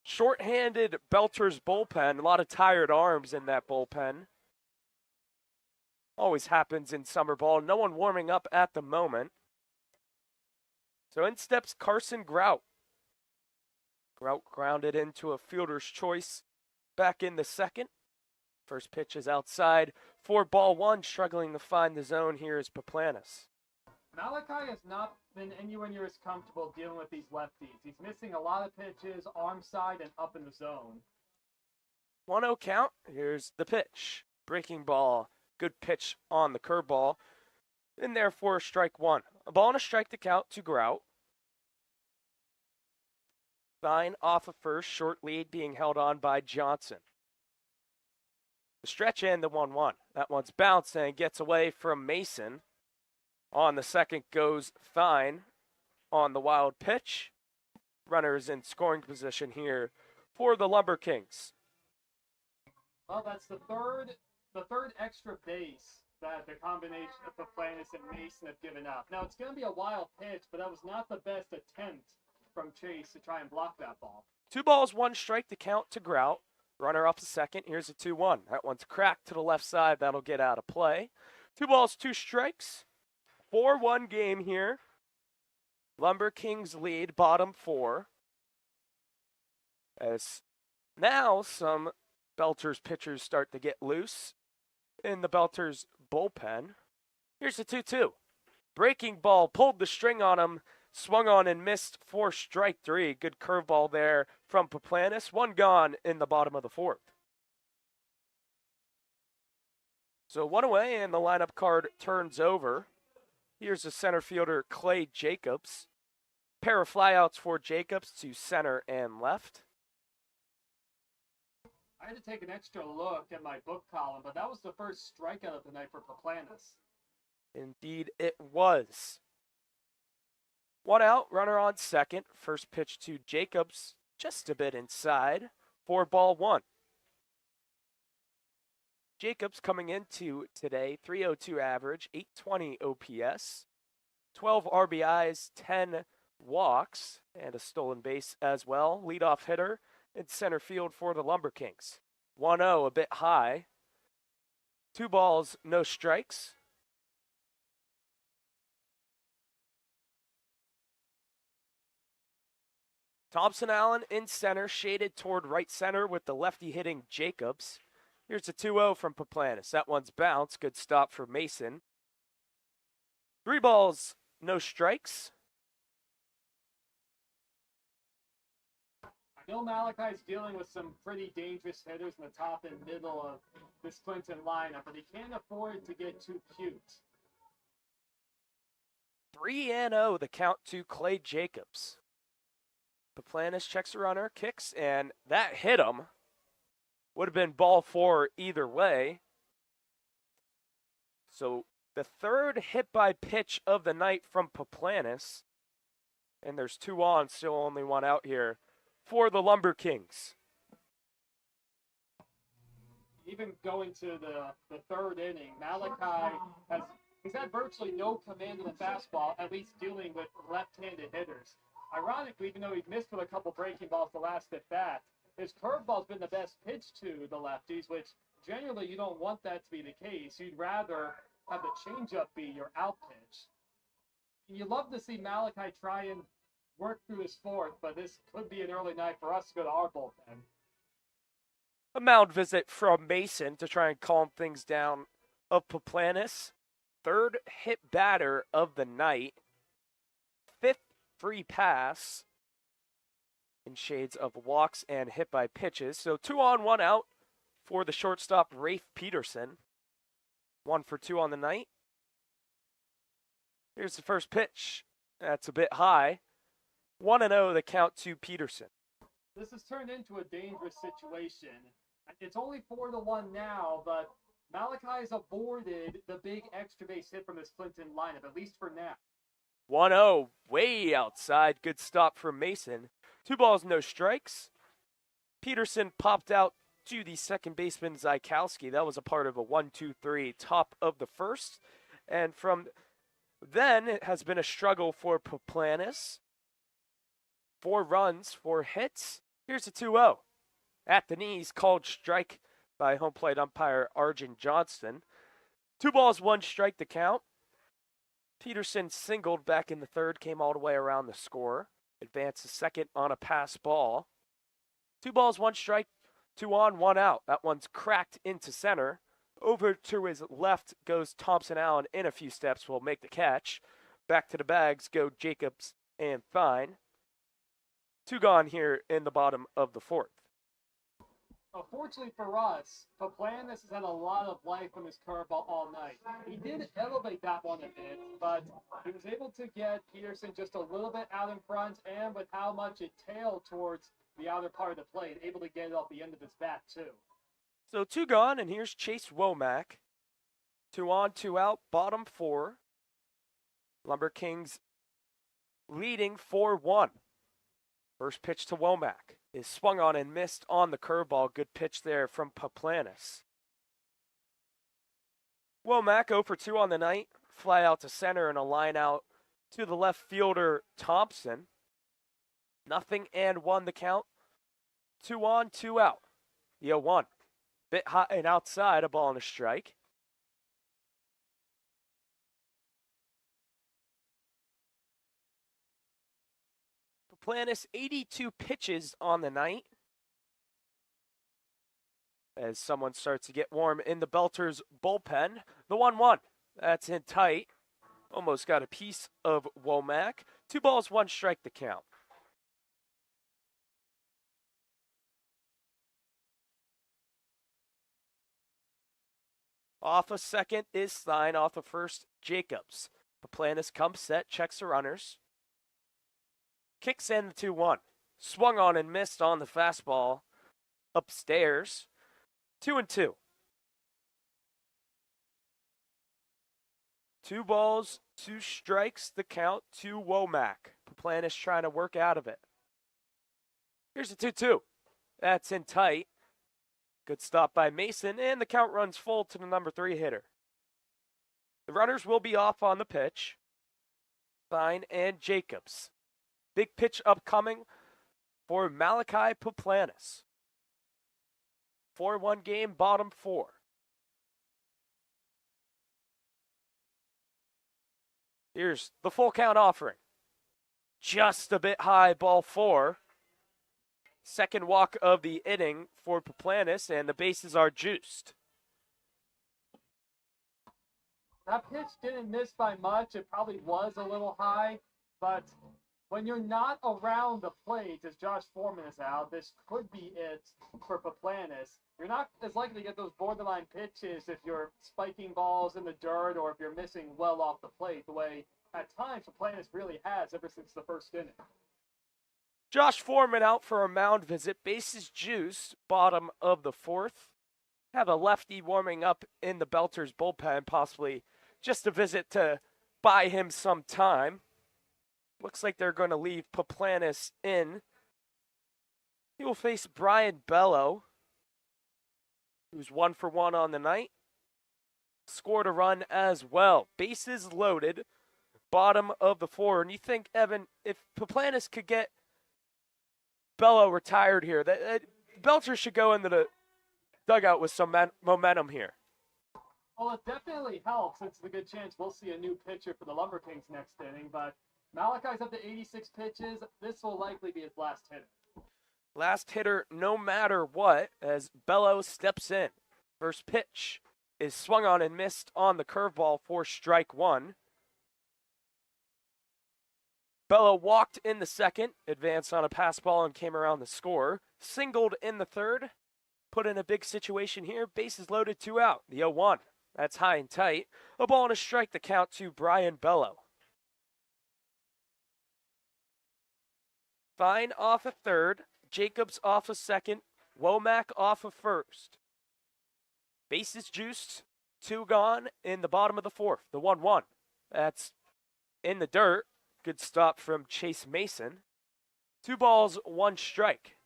Short-handed Belters bullpen, a lot of tired arms in that bullpen. Always happens in summer ball. No one warming up at the moment. So in steps Carson Grout. Grout grounded into a fielder's choice back in the second. First pitch is outside for ball 1, struggling to find the zone. Here is Paplanis. Malachi has not been anywhere near as comfortable dealing with these lefties. He's missing a lot of pitches, arm side and up in the zone. 1-0 count. Here's the pitch. Breaking ball. Good pitch on the curveball. And therefore, strike 1. A ball and a strike to count to Grout. Thine off of first. Short lead being held on by Johnson. The stretch and the 1-1. That one's bounced and gets away from Mason. On the second goes Thine on the wild pitch. Runners in scoring position here for the Lumberkings. Well, that's the third extra base that the combination of Paplanis and Mason have given up. Now, it's going to be a wild pitch, but that was not the best attempt from Chase to try and block that ball. 2 balls, 1 strike to count to Grout. Runner up to second. Here's a 2-1. That one's cracked to the left side. That'll get out of play. 2 balls, 2 strikes. 4-1 game here. Lumberkings lead, bottom 4. As now some Belters pitchers start to get loose in the Belters bullpen. Here's the 2-2. Breaking ball, pulled the string on him, swung on and missed for strike 3. Good curveball there from Paplanis. 1 gone in the bottom of the 4th. So 1 away and the lineup card turns over. Here's the center fielder, Clay Jacobs. Pair of flyouts for Jacobs to center and left. I had to take an extra look at my book column, but that was the first strikeout of the night for Paplanis. Indeed, it was. 1 out, runner on second. First pitch to Jacobs, just a bit inside for ball 1. Jacobs coming into today, 302 average, 820 OPS, 12 RBIs, 10 walks, and a stolen base as well. Leadoff hitter in center field for the Lumberkings. 1-0, a bit high. 2 balls, no strikes. Thompson Allen in center, shaded toward right center with the lefty hitting Jacobs. Here's a 2-0 from Paplanis. That one's bounced. Good stop for Mason. 3 balls, no strikes. I know Malachi's dealing with some pretty dangerous hitters in the top and middle of this Clinton lineup, but he can't afford to get too cute. 3-0, the count to Clay Jacobs. Paplanis checks the runner, kicks, and that hit him. Would have been ball 4 either way. So the third hit by pitch of the night from Paplanis. And there's 2 on, still only 1 out here for the Lumberkings. Even going to the third inning, Malachi he's had virtually no command of the fastball, at least dealing with left-handed hitters. Ironically, even though he missed with a couple breaking balls the last at bat, his curveball's been the best pitch to the lefties, which generally you don't want that to be the case. You'd rather have the changeup be your out pitch. You love to see Malachi try and work through his 4th, but this could be an early night for us to go to our bullpen. A mound visit from Mason to try and calm things down of Paplanis. 3rd hit batter of the night. 5th free pass in shades of walks and hit by pitches. So 2 on, 1 out for the shortstop, Rafe Peterson. 1 for 2 on the night. Here's the first pitch. That's a bit high. 1-0, the count to Peterson. This has turned into a dangerous situation. It's only 4-1 now, but Malachi's avoided the big extra base hit from his Clinton lineup, at least for now. 1-0, way outside. Good stop from Mason. 2 balls, no strikes. Peterson popped out to the second baseman, Zykowski. That was a part of a 1-2-3 top of the first. And from then, it has been a struggle for Paplanis. 4 runs, 4 hits. Here's a 2-0. At the knees, called strike by home plate umpire Arjun Johnston. 2 balls, 1 strike to count. Peterson singled back in the third, came all the way around the score. Advanced to second on a pass ball. 2 balls, 1 strike, 2 on, 1 out. That one's cracked into center. Over to his left goes Thompson Allen in a few steps, will make the catch. Back to the bags go Jacobs and Fine. 2 gone here in the bottom of the fourth. Unfortunately for us, Paplanis has had a lot of life from his curveball all night. He did elevate that one a bit, but he was able to get Peterson just a little bit out in front, and with how much it tailed towards the outer part of the plate, able to get it off the end of his bat too. So 2 gone, and here's Chase Womack. 2 on, 2 out, bottom 4. Lumberkings leading 4-1. First pitch to Womack is swung on and missed on the curveball. Good pitch there from Paplanis. Womack 0 for 2 on the night. Fly out to center and a line out to the left fielder Thompson. 0-1 the count. 2 on, 2 out. The 0-1. Bit high and outside, a ball and a strike. Paplanis 82 pitches on the night. As someone starts to get warm in the Belters bullpen. The 1-1. That's in tight. Almost got a piece of Womack. 2 balls, 1 strike to count. Off a second is Stein. Off a first, Jacobs. Paplanis comes set, checks the runners. Kicks in the 2-1. Swung on and missed on the fastball. Upstairs. 2-2. 2 balls, 2 strikes, the count to Womack. Paplanis trying to work out of it. Here's a 2-2. That's in tight. Good stop by Mason, and the count runs full to the number 3 hitter. The runners will be off on the pitch. Fine and Jacobs. Big pitch upcoming for Malachi Paplanis. 4-1 game, bottom 4. Here's the full count offering. Just a bit high, ball 4. Second walk of the inning for Paplanis, and the bases are juiced. That pitch didn't miss by much. It probably was a little high, but when you're not around the plate, as Josh Foreman is out, this could be it for Paplanis. You're not as likely to get those borderline pitches if you're spiking balls in the dirt or if you're missing well off the plate, the way at times Paplanis really has ever since the first inning. Josh Foreman out for a mound visit. Bases juiced, bottom of the fourth. Have a lefty warming up in the Belters bullpen, possibly just a visit to buy him some time. Looks like they're going to leave Paplanis in. He will face Brian Bello, who's 1 for 1 on the night. Scored a run as well. Bases loaded, bottom of the 4. And you think, Evan, if Paplanis could get Bello retired here, that Belcher should go into the dugout with some momentum here. Well, it definitely helps. It's a good chance we'll see a new pitcher for the Lumberkings next inning, but Malachi's up to 86 pitches. This will likely be his last hitter. Last hitter no matter what, as Bello steps in. First pitch is swung on and missed on the curveball for strike 1. Bello walked in the second, advanced on a pass ball and came around the score. Singled in the third, put in a big situation here. Bases loaded, 2 out. The 0-1. That's high and tight. A ball and a strike, the count to Brian Bello. Fine off a third. Jacobs off a second. Womack off a first. Bases juiced, 2 gone in the bottom of the 4th, the 1-1. That's in the dirt. Good stop from Chase Mason. 2 balls, 1 strike.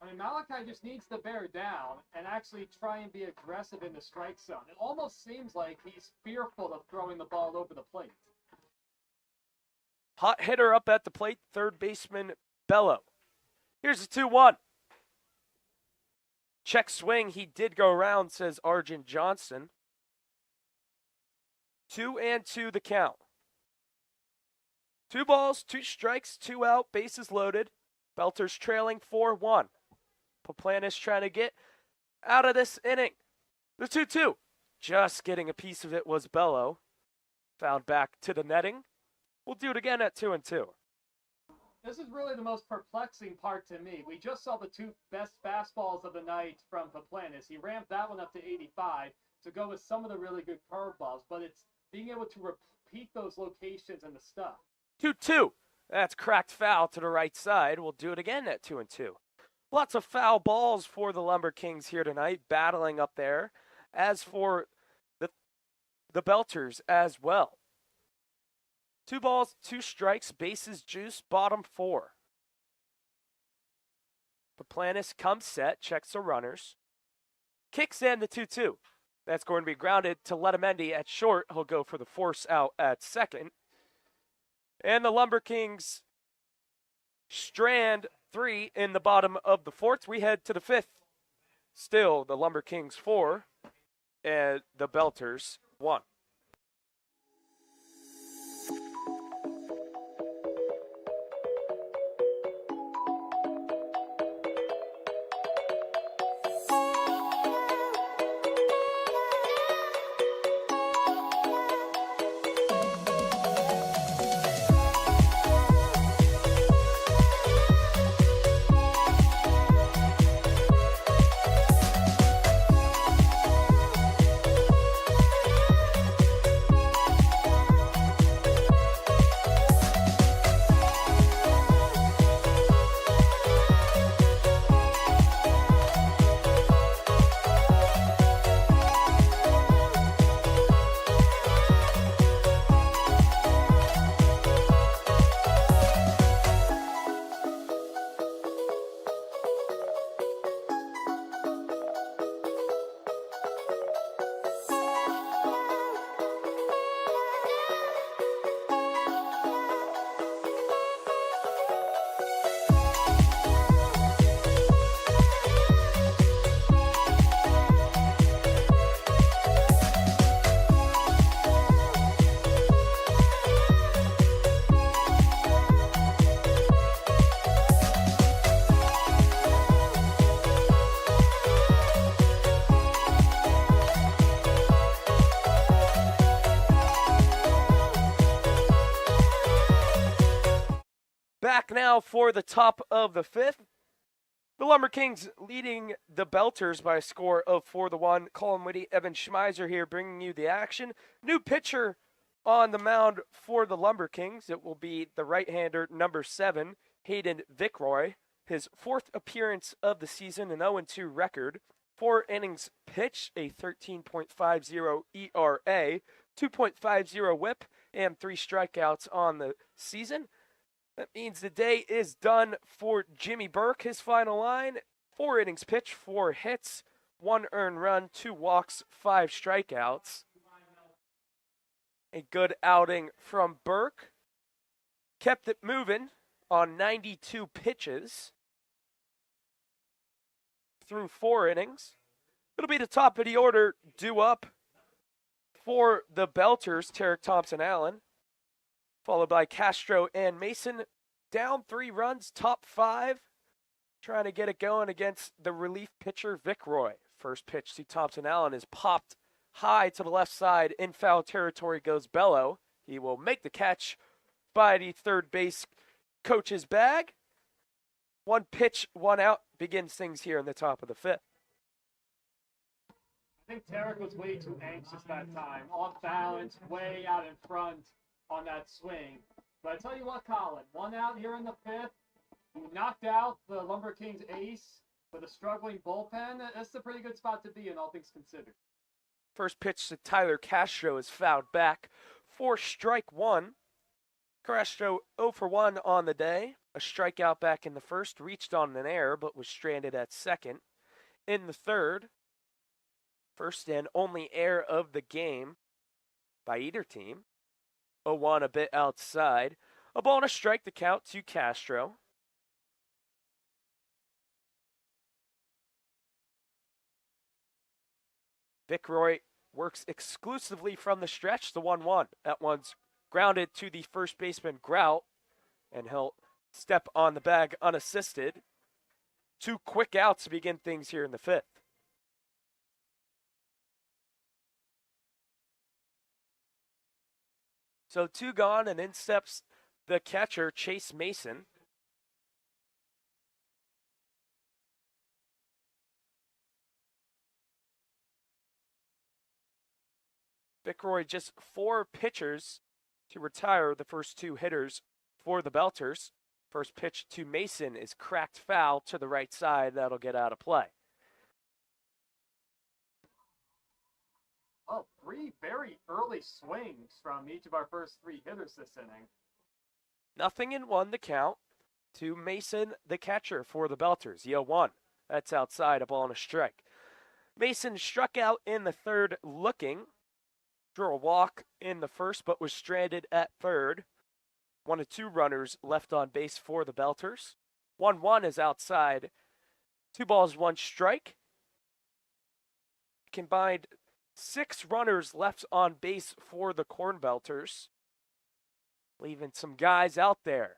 I mean, Malachi just needs to bear down and actually try and be aggressive in the strike zone. It almost seems like he's fearful of throwing the ball over the plate. Hot hitter up at the plate, third baseman Bello. Here's the 2-1. Check swing, he did go around, says Arjun Johnson. 2-2 the count. 2 balls, 2 strikes, 2 out, bases loaded. Belters trailing 4-1. Paplanis trying to get out of this inning. The 2-2. Just getting a piece of it was Bello. Fouled back to the netting. We'll do it again at 2-2. This is really the most perplexing part to me. We just saw the 2 best fastballs of the night from Paplanis. He ramped that one up to 85 to go with some of the really good curveballs, but it's being able to repeat those locations and the stuff. 2-2. That's cracked foul to the right side. We'll do it again at 2-2. Lots of foul balls for the Lumberkings here tonight, battling up there. As for the Belters as well. 2 balls, 2 strikes, bases juice, bottom 4. Paplanis comes set, checks the runners. Kicks in the 2-2. That's going to be grounded to Letamendi at short. He'll go for the force out at second. And the Lumberkings strand 3 in the bottom of the 4th. We head to the 5th. Still the Lumberkings 4 and the Belters 1. Back now for the top of the 5th. The Lumberkings leading the Belters by a score of 4-1. Colin Whitty, Evan Schmeiser here bringing you the action. New pitcher on the mound for the Lumberkings. It will be the right-hander, number 7, Hayden Vickroy. His 4th appearance of the season, an 0-2 record. 4 innings pitched, a 13.50 ERA, 2.50 whip, and 3 strikeouts on the season. That means the day is done for Jimmy Burke. His final line, 4 innings pitched, 4 hits, 1 earned run, 2 walks, 5 strikeouts. A good outing from Burke. Kept it moving on 92 pitches through 4 innings. It'll be the top of the order due up for the Belters, Tarek Thompson-Allen, followed by Castro and Mason. Down 3 runs, top 5. Trying to get it going against the relief pitcher, Vickroy. First pitch to Thompson-Allen is popped high to the left side. In foul territory goes Bello. He will make the catch by the third base coach's bag. 1 pitch, 1 out begins things here in the top of the 5th. I think Tarek was way too anxious that time. Off balance, way out in front on that swing. But I tell you what, Colin, 1 out here in the 5th. You knocked out the Lumberkings ace With a struggling bullpen, that's a pretty good spot to be in, all things considered. First pitch to Tyler Castro is fouled back for strike one. Castro 0 for 1 on the day. A strikeout back in the first, reached on an error, but was stranded at second. In the third, first and only error of the game by either team. 0-1 a bit outside. A ball and a strike to count to Castro. Vickroy works exclusively from the stretch, the 1-1. That one's grounded to the first baseman Grout, and he'll step on the bag unassisted. 2 quick outs to begin things here in the fifth. So 2 gone, and in steps the catcher, Chase Mason. Vickroy just 4 pitchers to retire the first 2 hitters for the Belters. First pitch to Mason is cracked foul to the right side. That'll get out of play. Oh, 3 very early swings from each of our first 3 hitters this inning. 0-1 the count to Mason, the catcher for the Belters. 0-1. That's outside, a ball and a strike. Mason struck out in the third looking. Drew a walk in the first, but was stranded at third. 1 of 2 runners left on base for the Belters. 1-1 is outside. 2 balls, 1 strike. Combined 6 runners left on base for the CornBelters. Leaving some guys out there.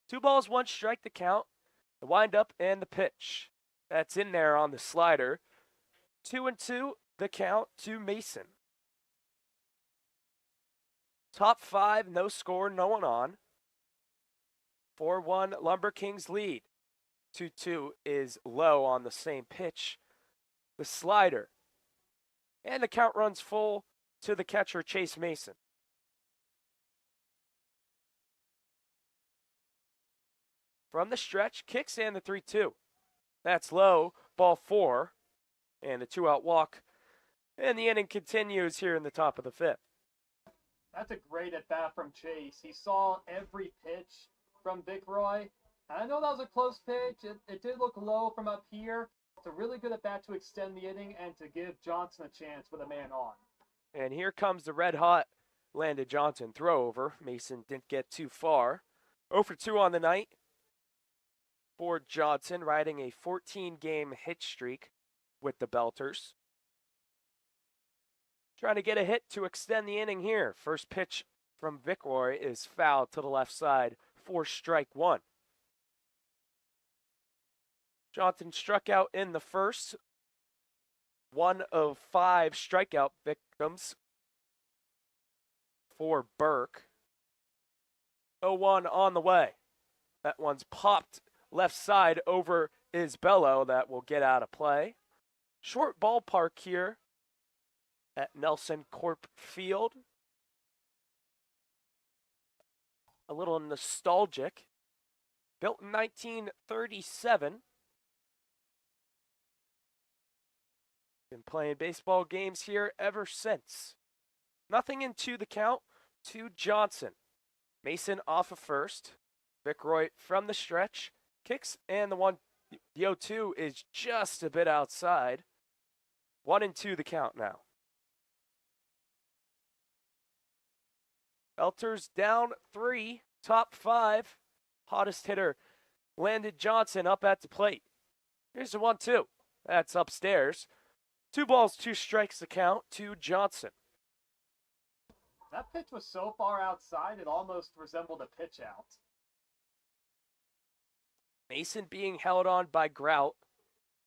2 balls, 1 strike to count. The windup and the pitch. That's in there on the slider. 2-2 the count to Mason. Top 5, no score, no one on. 4-1 Lumberkings lead. 2-2 is low on the same pitch. The slider. And the count runs full to the catcher, Chase Mason. From the stretch, kicks and the 3-2. That's low, ball 4. And a 2-out walk. And the inning continues here in the top of the 5th. That's a great at-bat from Chase. He saw every pitch from Vickroy. I know that was a close pitch. It did look low from up here. It's a really good at-bat to extend the inning and to give Johnson a chance with a man on. And here comes the red-hot Landon Johnson throw over. Mason didn't get too far. 0 for 2 on the night for Johnson, riding a 14-game hit streak with the Belters. Trying to get a hit to extend the inning here. First pitch from Vickroy is fouled to the left side for strike 1. Johnson struck out in the first. 1 of 5 strikeout victims for Burke. 0-1 on the way. That one's popped left side over Isbello. That will get out of play. Short ballpark here at Nelson Corp Field. A little nostalgic. Built in 1937. Been playing baseball games here ever since. 0-2 the count to Johnson. Mason off of first. Vickroy from the stretch. Kicks and the 0-2 is just a bit outside. 1-2 the count now. Belters down 3, top 5. Hottest hitter, Landon Johnson, up at the plate. Here's the 1-2. That's upstairs. 2 balls, 2 strikes to count to Johnson. That pitch was so far outside, it almost resembled a pitch out. Mason being held on by Grout.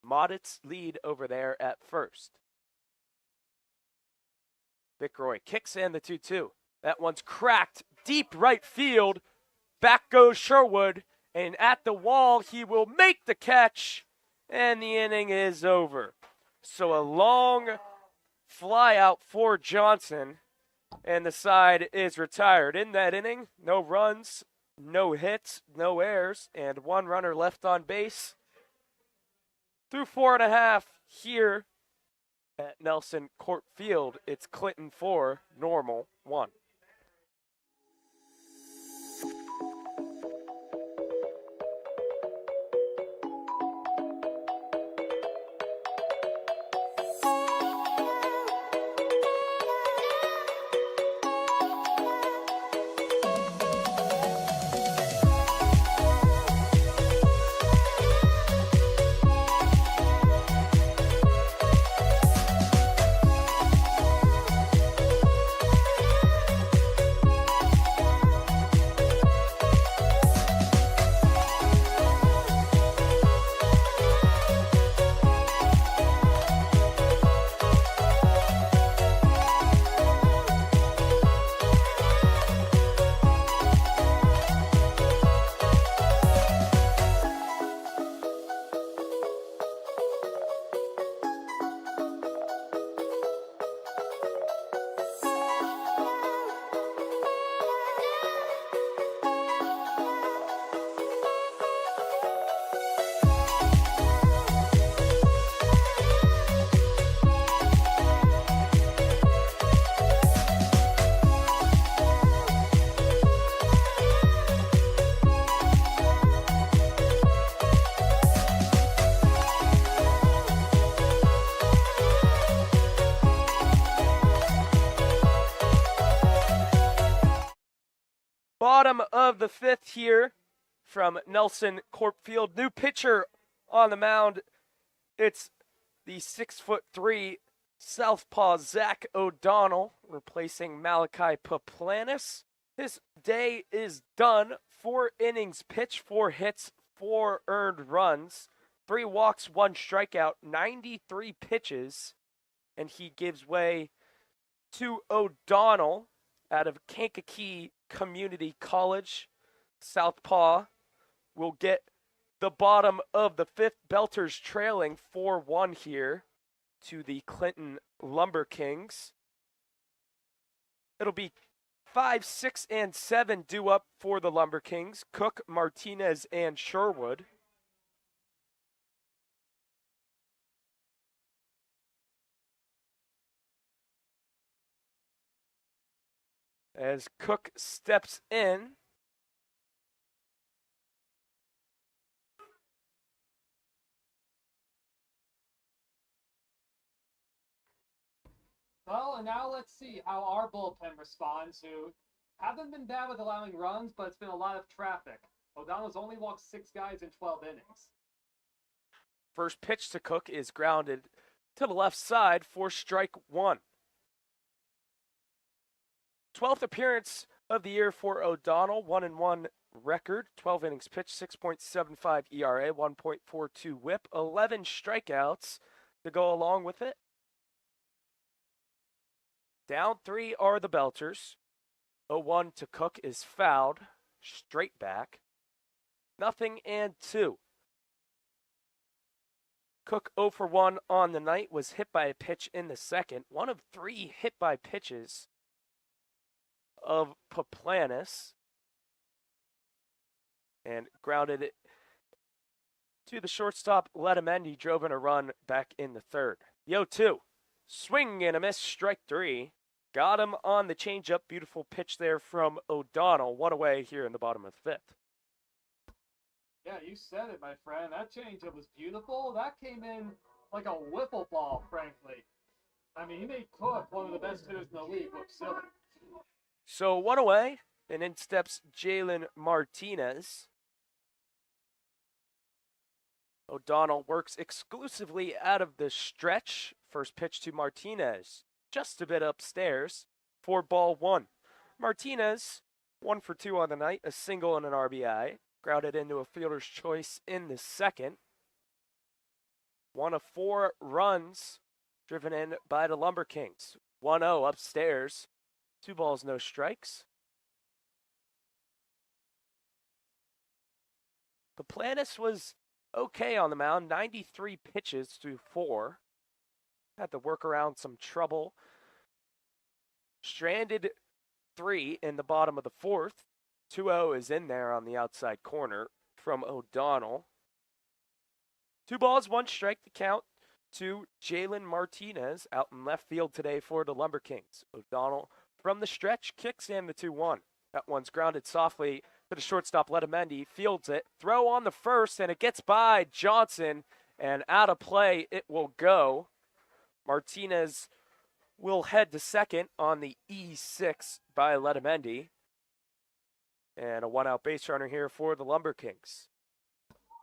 Modest's lead over there at first. Vickroy kicks in the 2-2. That one's cracked deep right field. Back goes Sherwood. And at the wall, he will make the catch. And the inning is over. So a long fly out for Johnson. And the side is retired. In that inning, no runs, no hits, no errors, and 1 runner left on base. Through 4.5 here at Nelson Court Field, it's Clinton 4, Normal 1. Bottom of the 5th here from Nelson Court Field. New pitcher on the mound. It's the 6'3" southpaw Zach O'Donnell replacing Malachi Paplanis. His day is done. 4 innings pitched, 4 hits, 4 earned runs, 3 walks, 1 strikeout, 93 pitches, and he gives way to O'Donnell out of Kankakee Community College. Southpaw will get the bottom of the 5th. Belters trailing 4-1 here to the Clinton Lumberkings. It'll be 5, 6, and 7 due up for the Lumberkings. Cook, Martinez, and Sherwood. As Cook steps in. Well, and now let's see how our bullpen responds, who haven't been bad with allowing runs, but it's been a lot of traffic. O'Donnell's only walked 6 guys in 12 innings. First pitch to Cook is grounded to the left side for strike 1. 12th appearance of the year for O'Donnell, 1-1 record, 12 innings pitched, 6.75 ERA, 1.42 whip, 11 strikeouts to go along with it. Down 3 are the Belters. 0-1 to Cook is fouled, straight back. 0-2. Cook 0 for 1 on the night, was hit by a pitch in the second. 1 of 3 hit by pitches of Paplanis, and grounded it to the shortstop Letamendi, drove in a run back in the third. 0-2, swing and a miss, strike 3. Got him on the changeup. Beautiful pitch there from O'Donnell. 1 away here in the bottom of the 5th. Yeah, you said it, my friend. That changeup was beautiful. That came in like a wiffle ball, frankly. I mean, he made Cook one of the best hitters in the league look silly. So 1 away, and in steps Jalen Martinez. O'Donnell works exclusively out of the stretch. First pitch to Martinez, just a bit upstairs, for ball 1. Martinez, 1 for 2 on the night, a single and an RBI. Grounded into a fielder's choice in the second. 1 of 4 runs driven in by the Lumberkings. 1-0 upstairs. 2 balls, no strikes. Paplanis was okay on the mound, 93 pitches through 4. Had to work around some trouble. Stranded 3 in the bottom of the 4th. 2-0 is in there on the outside corner from O'Donnell. 2 balls, 1 strike to count to Jalen Martinez out in left field today for the Lumberkings. O'Donnell from the stretch kicks in the 2-1. That one's grounded softly to the shortstop, Letamendi, fields it. Throw on the first, and it gets by Johnson, and out of play it will go. Martinez will head to second on the E6 by Letamendi. And a 1-out base runner here for the Lumberkings.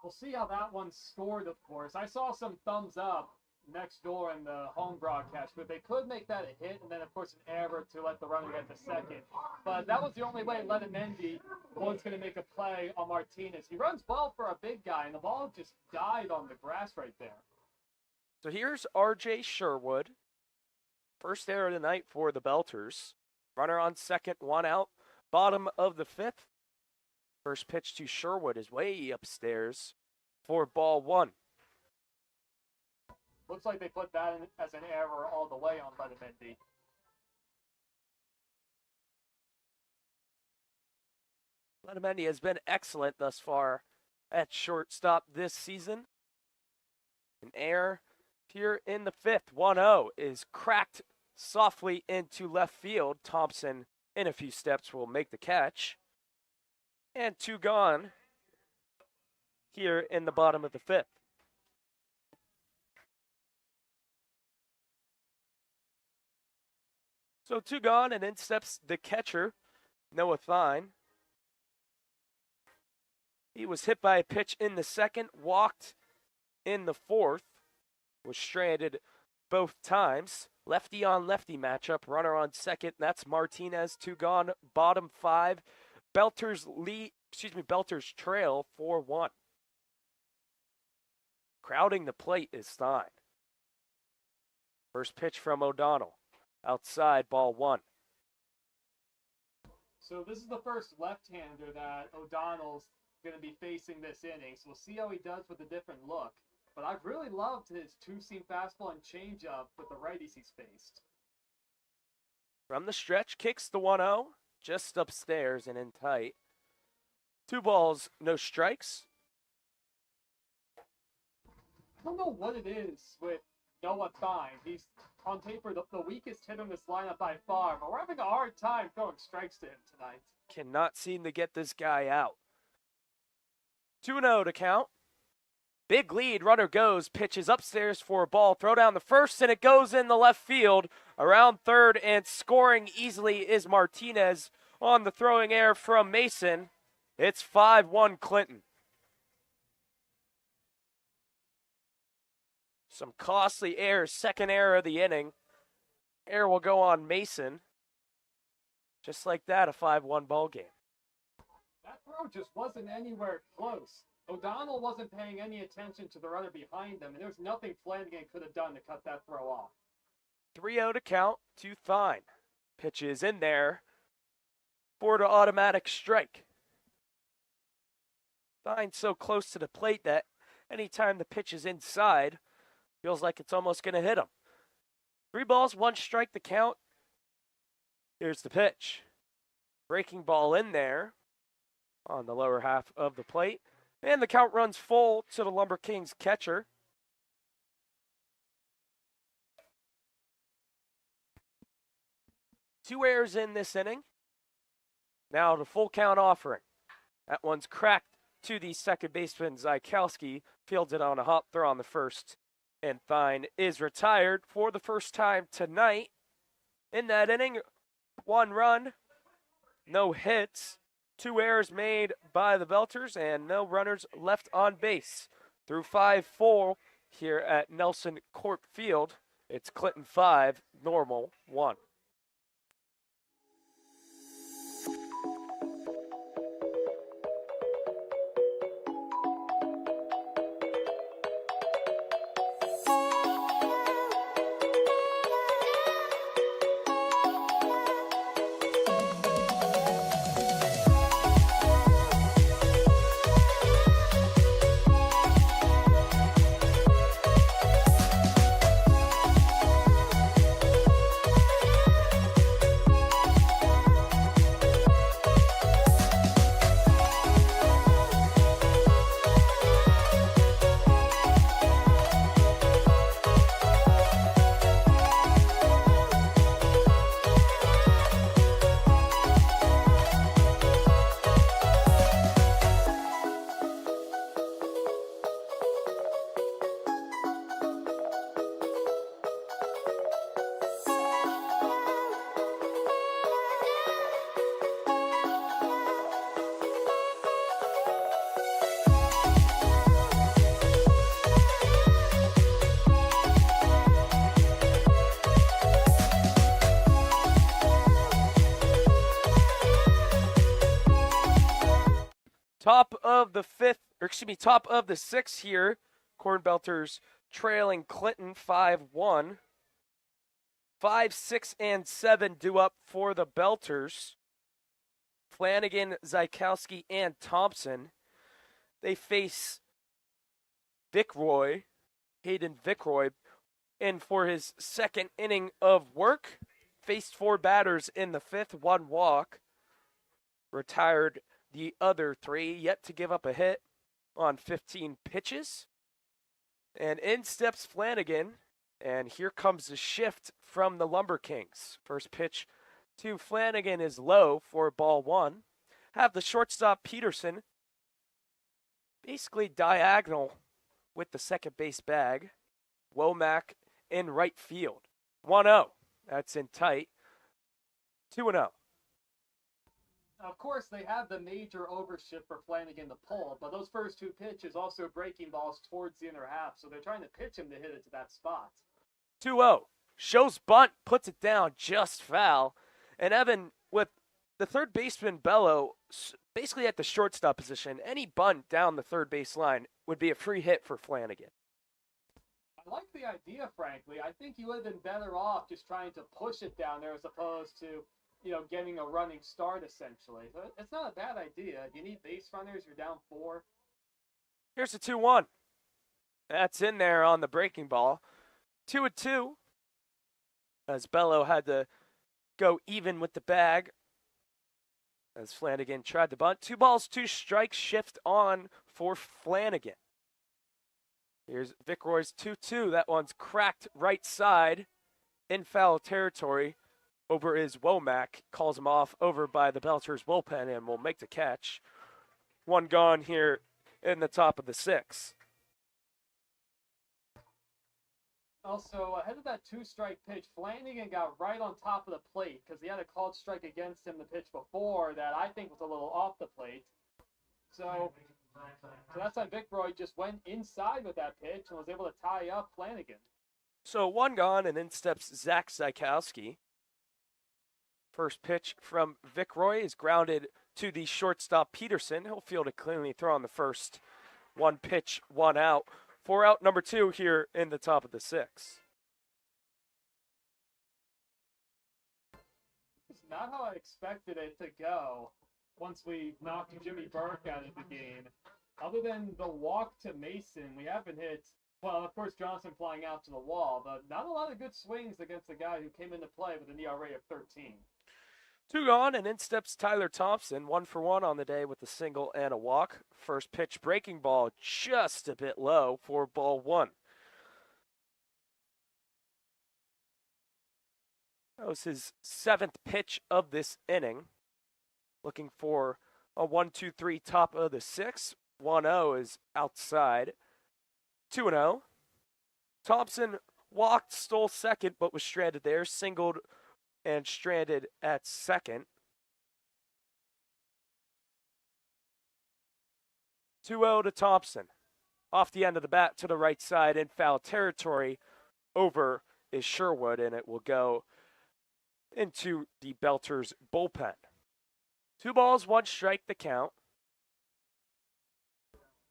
We'll see how that one's scored, of course. I saw some thumbs up next door in the home broadcast, but they could make that a hit, and then, of course, an error to let the runner get to second. But that was the only way Letamendi was going to make a play on Martinez. He runs well for a big guy, and the ball just died on the grass right there. So here's R.J. Sherwood. First error of the night for the Belters. Runner on second, 1 out. Bottom of the 5th. First pitch to Sherwood is way upstairs for ball 1. Looks like they put that in as an error all the way on Letamendi. Letamendi has been excellent thus far at shortstop this season. An error here in the 5th. 1-0 is cracked softly into left field. Thompson, in a few steps, will make the catch. And 2 gone here in the bottom of the 5th. So 2 gone, and in steps the catcher, Noah Thine. He was hit by a pitch in the 2nd, walked in the 4th, was stranded both times. Lefty on lefty matchup, runner on second. That's Martinez, 2 gone, bottom 5. Belters trail 4-1. Crowding the plate is Thine. First pitch from O'Donnell. Outside, ball 1. So this is the first left-hander that O'Donnell's going to be facing this inning. So we'll see how he does with a different look. But I've really loved his 2-seam fastball and changeup with the righties he's faced. From the stretch, kicks the 1-0, just upstairs and in tight. 2 balls, no strikes. I don't know what it is with Noah Thine. He's on paper the weakest hitter in this lineup by far, but we're having a hard time throwing strikes to him tonight. Cannot seem to get this guy out. 2-0 to count. Big lead, runner goes, pitches upstairs for a ball, throw down the first, and it goes in the left field. Around third and scoring easily is Martinez on the throwing error from Mason. It's 5-1 Clinton. Some costly errors, second error of the inning. Error will go on Mason. Just like that, a 5-1 ball game. That throw just wasn't anywhere close. O'Donnell wasn't paying any attention to the runner behind him, and there's nothing Flanagan could have done to cut that throw off. 3-0 to count to Thine. Pitch is in there for the automatic strike. Thine's so close to the plate that anytime the pitch is inside, feels like it's almost going to hit him. 3 balls, 1 strike to count. Here's the pitch. Breaking ball in there on the lower half of the plate. And the count runs full to the Lumberkings catcher. Two errors in this inning. Now the full count offering. That one's cracked to the second baseman, Zykowski. Fields it on a hop throw on the first. And Thine is retired for the first time tonight. In that inning, 1 run, no hits. 2 errors made by the Belters and no runners left on base. Through 5-4 here at Nelson Court Field, it's Clinton 5, Normal 1. Top of the top of the sixth here. CornBelters trailing Clinton 5-1. 5, 6, and 7 due up for the Belters. Flanagan, Zykowski, and Thompson. They face Hayden Vickroy, in for his second inning of work. Faced 4 batters in the fifth, 1 walk. Retired the other 3, yet to give up a hit on 15 pitches. And in steps Flanagan, and here comes the shift from the Lumberkings. First pitch to Flanagan is low for ball 1. Have the shortstop Peterson basically diagonal with the second base bag. Womack in right field. 1-0. That's in tight. 2-0. Of course, they have the major overshift for Flanagan to pull, but those first 2 pitches also breaking balls towards the inner half, so they're trying to pitch him to hit it to that spot. 2-0. Shows bunt, puts it down just foul. And Evan, with the third baseman Bello basically at the shortstop position, any bunt down the third base line would be a free hit for Flanagan. I like the idea, frankly. I think you would have been better off just trying to push it down there as opposed to, getting a running start, essentially. So it's not a bad idea. You need base runners. You're down 4. Here's a 2-1. That's in there on the breaking ball. 2-2. As Bello had to go even with the bag. As Flanagan tried to bunt. 2 balls, 2 strikes, shift on for Flanagan. Here's Vickroy's 2-2. That one's cracked right side in foul territory. Over is Womack. Calls him off over by the Belters bullpen and will make the catch. 1 gone here in the top of the 6th. Also, ahead of that 2-strike pitch, Flanagan got right on top of the plate because he had a called strike against him the pitch before that I think was a little off the plate. So that's why Vickroy just went inside with that pitch and was able to tie up Flanagan. So 1 gone, and in steps Zach Zykowski. First pitch from Vickroy is grounded to the shortstop Peterson. He'll field it cleanly, throw on the first. 1 pitch, 1 out. 4 out, number 2 here in the top of the 6th. It's not how I expected it to go once we knocked Jimmy Burke out of the game. Other than the walk to Mason, we haven't hit, well, of course, Johnson flying out to the wall, but not a lot of good swings against a guy who came into play with an ERA of 13. 2 gone, and in steps Tyler Thompson. 1 for 1 on the day with a single and a walk. First pitch breaking ball just a bit low for ball 1. That was his 7th pitch of this inning. Looking for a 1-2-3 top of the 6th. 1-0 is outside. 2-0. Thompson walked, stole second, but was stranded there. Singled and stranded at second. 2-0 to Thompson. Off the end of the bat to the right side in foul territory. Over is Sherwood, and it will go into the Belters bullpen. 2 balls, 1 strike, the count.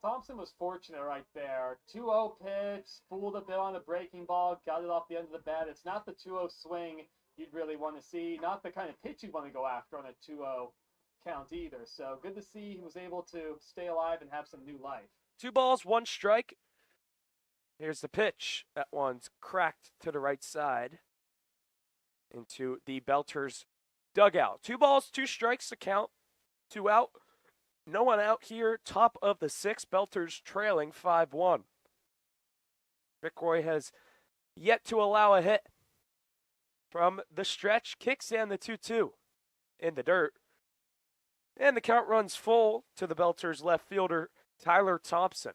Thompson was fortunate right there. 2-0 pitch, fooled a bit on the breaking ball, got it off the end of the bat. It's not the 2-0 swing you'd really want to see, not the kind of pitch you'd want to go after on a 2-0 count either. So good to see he was able to stay alive and have some new life. 2 balls, 1 strike. Here's the pitch. That one's cracked to the right side into the Belters dugout. 2 balls, 2 strikes to count. 2 out. No one out here. Top of the 6th. Belters trailing 5-1. Vickroy has yet to allow a hit. From the stretch, kicks in the 2-2 in the dirt. And the count runs full to the Belters left fielder, Tyler Thompson.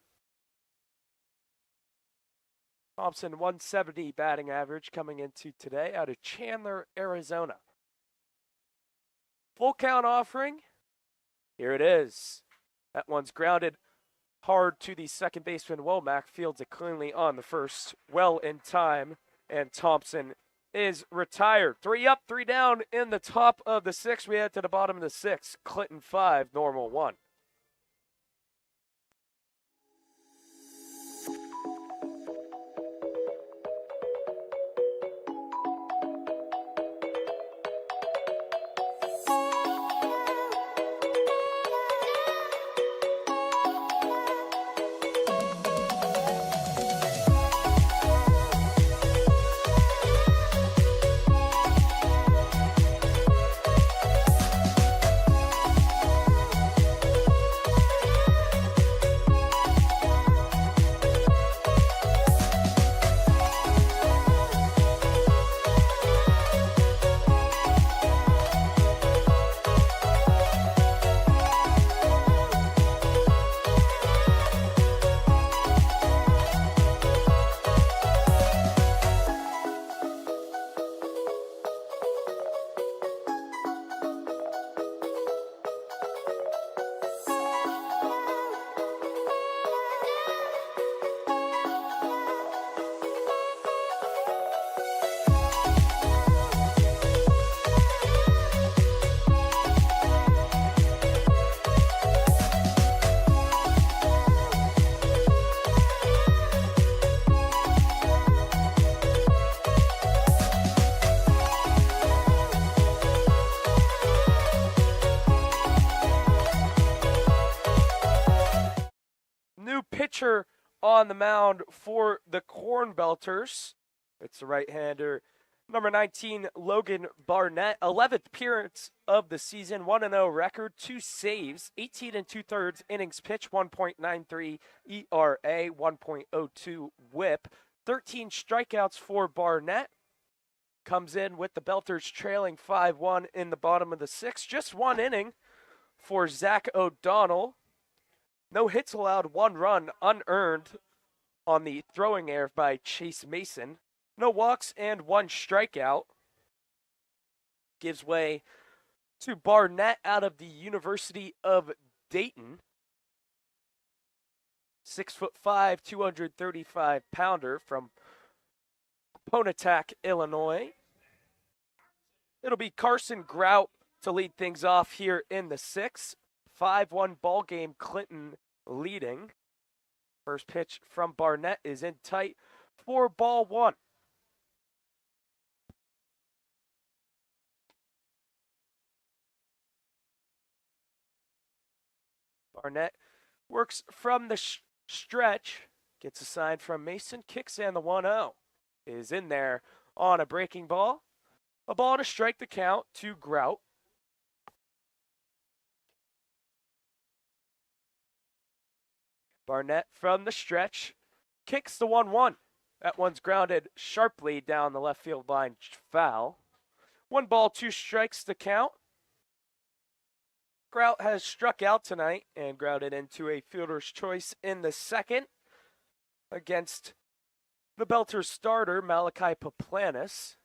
Thompson, 170 batting average coming into today out of Chandler, Arizona. Full count offering. Here it is. That one's grounded hard to the second baseman, Womack. Fields it cleanly on the first, well in time. And Thompson is retired. 3 up, 3 down in the top of the 6th. We head to the bottom of the 6th. Clinton 5, Normal 1. pitcher on the mound for the CornBelters. It's the right-hander, number 19, Logan Barnett. 11th appearance of the season, 1-0 record, 2 saves, 18 2/3 innings pitched, 1.93 ERA, 1.02 WHIP, 13 strikeouts for Barnett. Comes in with the Belters trailing 5-1 in the bottom of the 6th. Just 1 inning for Zach O'Donnell. No hits allowed, 1 run unearned on the throwing error by Chase Mason. No walks and 1 strikeout. Gives way to Barnett out of the University of Dayton. 6'5", 235-pounder from Pontiac, Illinois. It'll be Carson Grout to lead things off here in the 6th. 5-1 ball game, Clinton leading. First pitch from Barnett is in tight for ball 1. Barnett works from the stretch, gets a sign from Mason, kicks in the 1-0. Is in there on a breaking ball. A ball to strike the count to Grout. Barnett from the stretch kicks the 1-1. That one's grounded sharply down the left field line, foul. 1 ball, 2 strikes to count. Grout has struck out tonight and grounded into a fielder's choice in the 2nd against the Belters starter, Malachi Paplanis.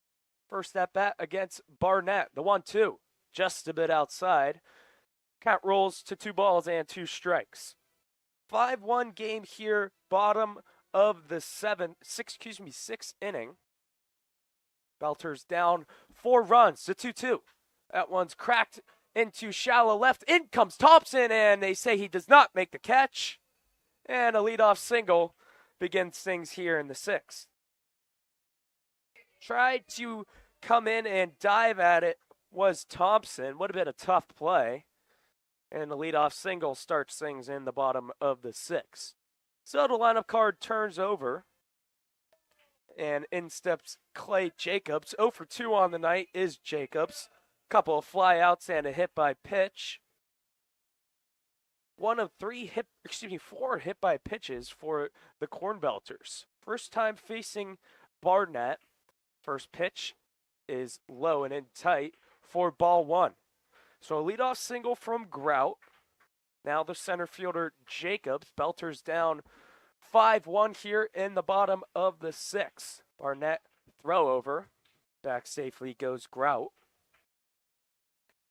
First at bat against Barnett, the 1-2, just a bit outside. Count rolls to 2 balls and 2 strikes. 5-1 game here, bottom of the 6th inning. Belters down 4 runs to 2-2. That one's cracked into shallow left. In comes Thompson, and they say he does not make the catch. And a leadoff single begins things here in the 6th. Tried to come in and dive at it was Thompson. Would have been a tough play. And the leadoff single starts things in the bottom of the 6th. So the lineup card turns over. And in steps Clay Jacobs. 0 for 2 on the night is Jacobs. Couple of flyouts and a hit by pitch. 4 hit by pitches for the CornBelters. First time facing Barnett. First pitch is low and in tight for ball 1. So a leadoff single from Grout. Now the center fielder Jacobs. Belters down 5-1 here in the bottom of the 6th. Barnett throw over. Back safely goes Grout.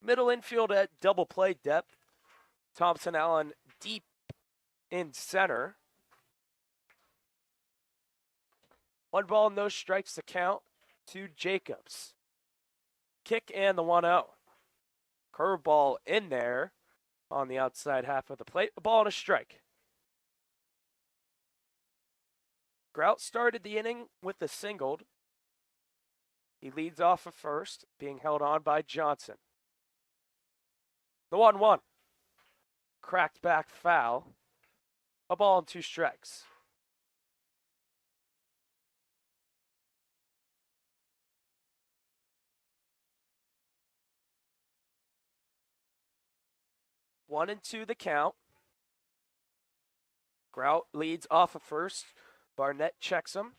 Middle infield at double play depth. Thompson Allen deep in center. 1 ball, no strikes to count to Jacobs. Kick and the 1-0. Curveball in there on the outside half of the plate. A ball and a strike. Grout started the inning with a singled. He leads off of first, being held on by Johnson. The 1-1. Cracked back foul. A ball and 2 strikes. One and 2 the count. Grout leads off of first. Barnett checks him.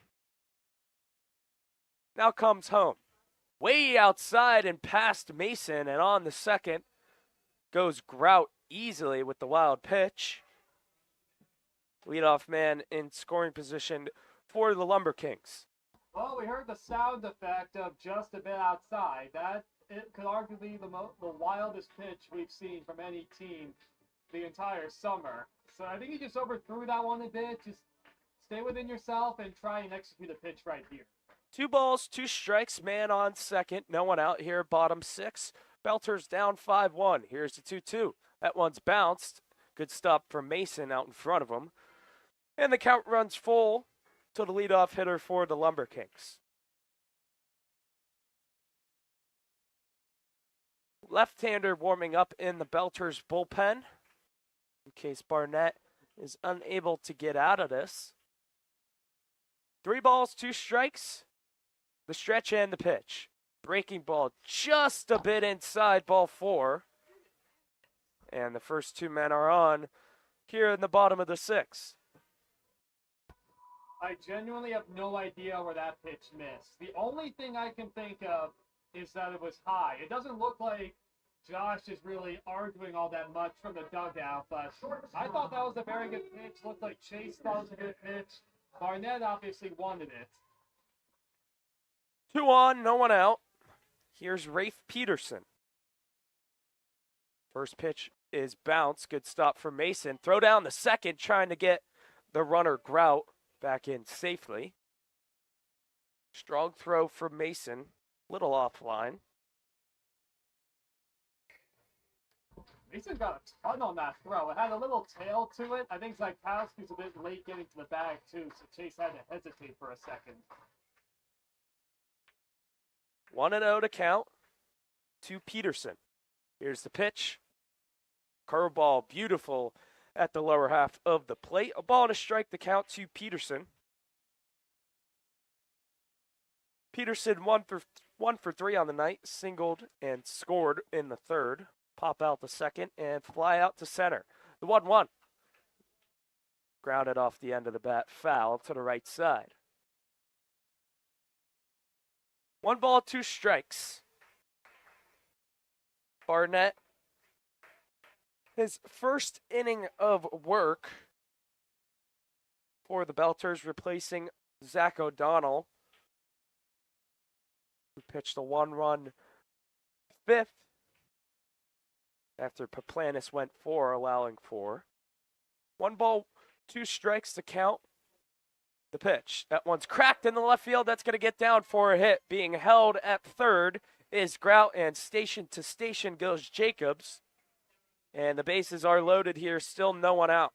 Now comes home. Way outside and past Mason, and on the second goes Grout easily with the wild pitch. Leadoff man in scoring position for the Lumberkings. Well, we heard the sound effect of just a bit outside. It could arguably be the wildest pitch we've seen from any team the entire summer. So I think you just overthrew that one a bit. Just stay within yourself and try and execute a pitch right here. 2 balls, 2 strikes, man on second. No one out here, bottom 6. Belters down 5-1. Here's the 2-2. That one's bounced. Good stop from Mason out in front of him. And the count runs full to the leadoff hitter for the Lumberkings. Left-hander warming up in the Belters bullpen in case Barnett is unable to get out of this. 3 balls, 2 strikes. The stretch and the pitch. Breaking ball just a bit inside ball 4. And the first 2 men are on here in the bottom of the 6th. I genuinely have no idea where that pitch missed. The only thing I can think of is that it was high. It doesn't look like Josh is really arguing all that much from the dugout, but I thought that was a very good pitch. Looked like Chase thought it was a good pitch. Barnett obviously wanted it. 2 on, no one out. Here's Rafe Peterson. First pitch is bounce. Good stop for Mason. Throw down the second, trying to get the runner Grout back in safely. Strong throw for Mason. Little offline. Mason got a ton on that throw. It had a little tail to it. I think Zykowski's a bit late getting to the bag, too, so Chase had to hesitate for a second. 1-0 to count to Peterson. Here's the pitch. Curveball, beautiful at the lower half of the plate. A ball and a strike, the count to Peterson. Peterson 1 for 3 on the night, singled and scored in the 3rd. Pop out the 2nd and fly out to center. The 1-1. Grounded off the end of the bat, foul to the right side. 1 ball, 2 strikes. Barnett, his first inning of work for the Belters, replacing Zach O'Donnell, who pitched a 1-run 5th after Paplanis went 4, allowing 4. 1 ball, 2 strikes to count. The pitch. That one's cracked in the left field. That's going to get down for a hit. Being held at 3rd is Grout, and station to station goes Jacobs. And the bases are loaded here. Still no one out.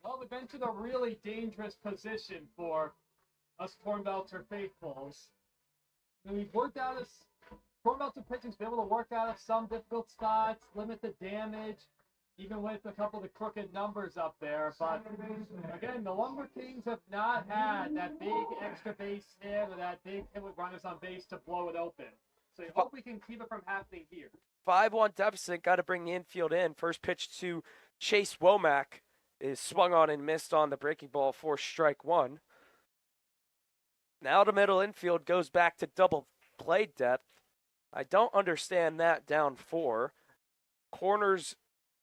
Well, they've been to a really dangerous position for us CornBelter faithfuls. And we've worked out of CornBelter pitching's been able to work out of some difficult spots, limit the damage, even with a couple of the crooked numbers up there. But again, the Lumberkings have not had that big extra base hit or that big hit with runners on base to blow it open. So I hope we can keep it from happening here. 5-1 deficit. Got to bring the infield in. First pitch to Chase Womack is swung on and missed on the breaking ball for strike 1. Now the middle infield goes back to double play depth. I don't understand that down 4. Corners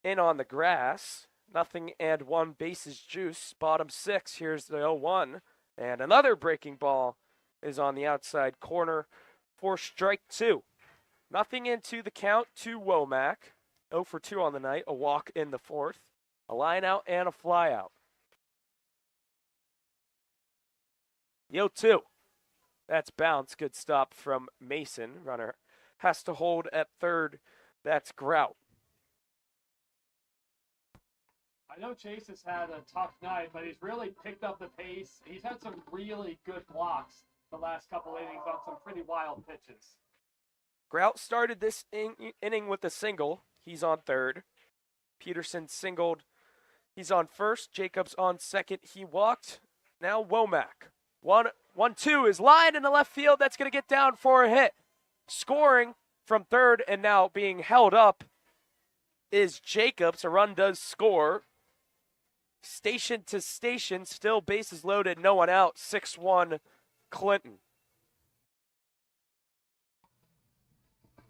in on the grass. Nothing and 1 bases juice. Bottom 6. Here's the 0-1. And another breaking ball is on the outside corner for strike 2. Nothing into the count to Womack. 0 for 2 on the night. A walk in the 4th. A line out and a fly out. The 0-2. That's bounce. Good stop from Mason. Runner has to hold at 3rd. That's Grout. I know Chase has had a tough night, but he's really picked up the pace. He's had some really good blocks the last couple innings on some pretty wild pitches. Grout started this inning with a single. He's on 3rd. Peterson singled. He's on 1st. Jacobs on 2nd. He walked. Now Womack. 1-2 is lined in the left field. That's going to get down for a hit. Scoring from 3rd and now being held up is Jacobs. A run does score. Station to station, still bases loaded, no one out. 6-1 Clinton.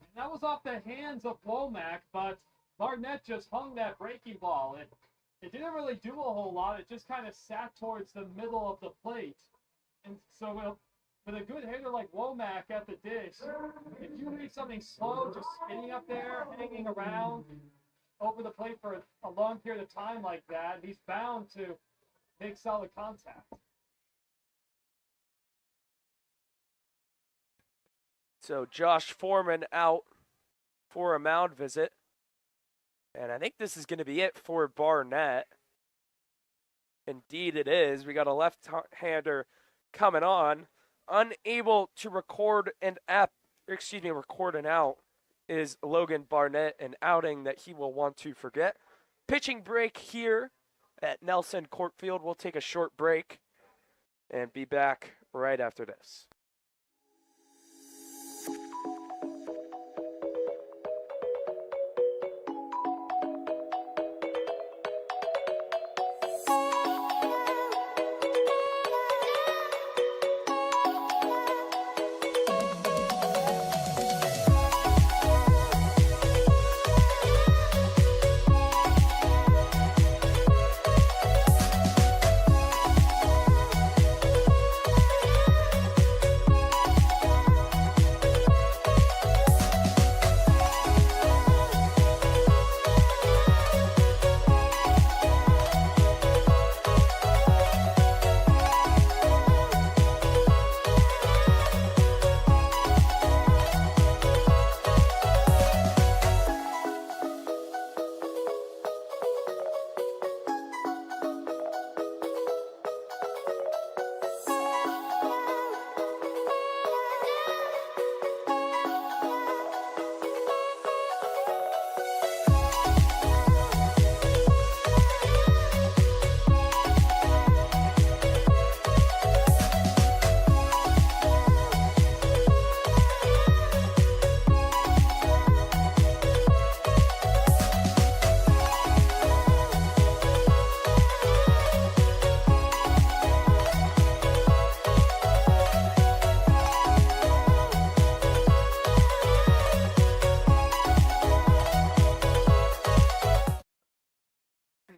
And that was off the hands of Womack, but Barnett just hung that breaking ball. It didn't really do a whole lot. It just kind of sat towards the middle of the plate. And so with a good hitter like Womack at the dish, if you read something slow, just sitting up there, hanging around over the plate for a long period of time like that, he's bound to make solid contact. So Josh Foreman out for a mound visit. And I think this is going to be it for Barnett. Indeed it is. We got a left-hander coming on. Unable to record an out is Logan Barnett, an outing that he will want to forget. Pitching break here at Nelson Courtfield. We'll take a short break and be back right after this.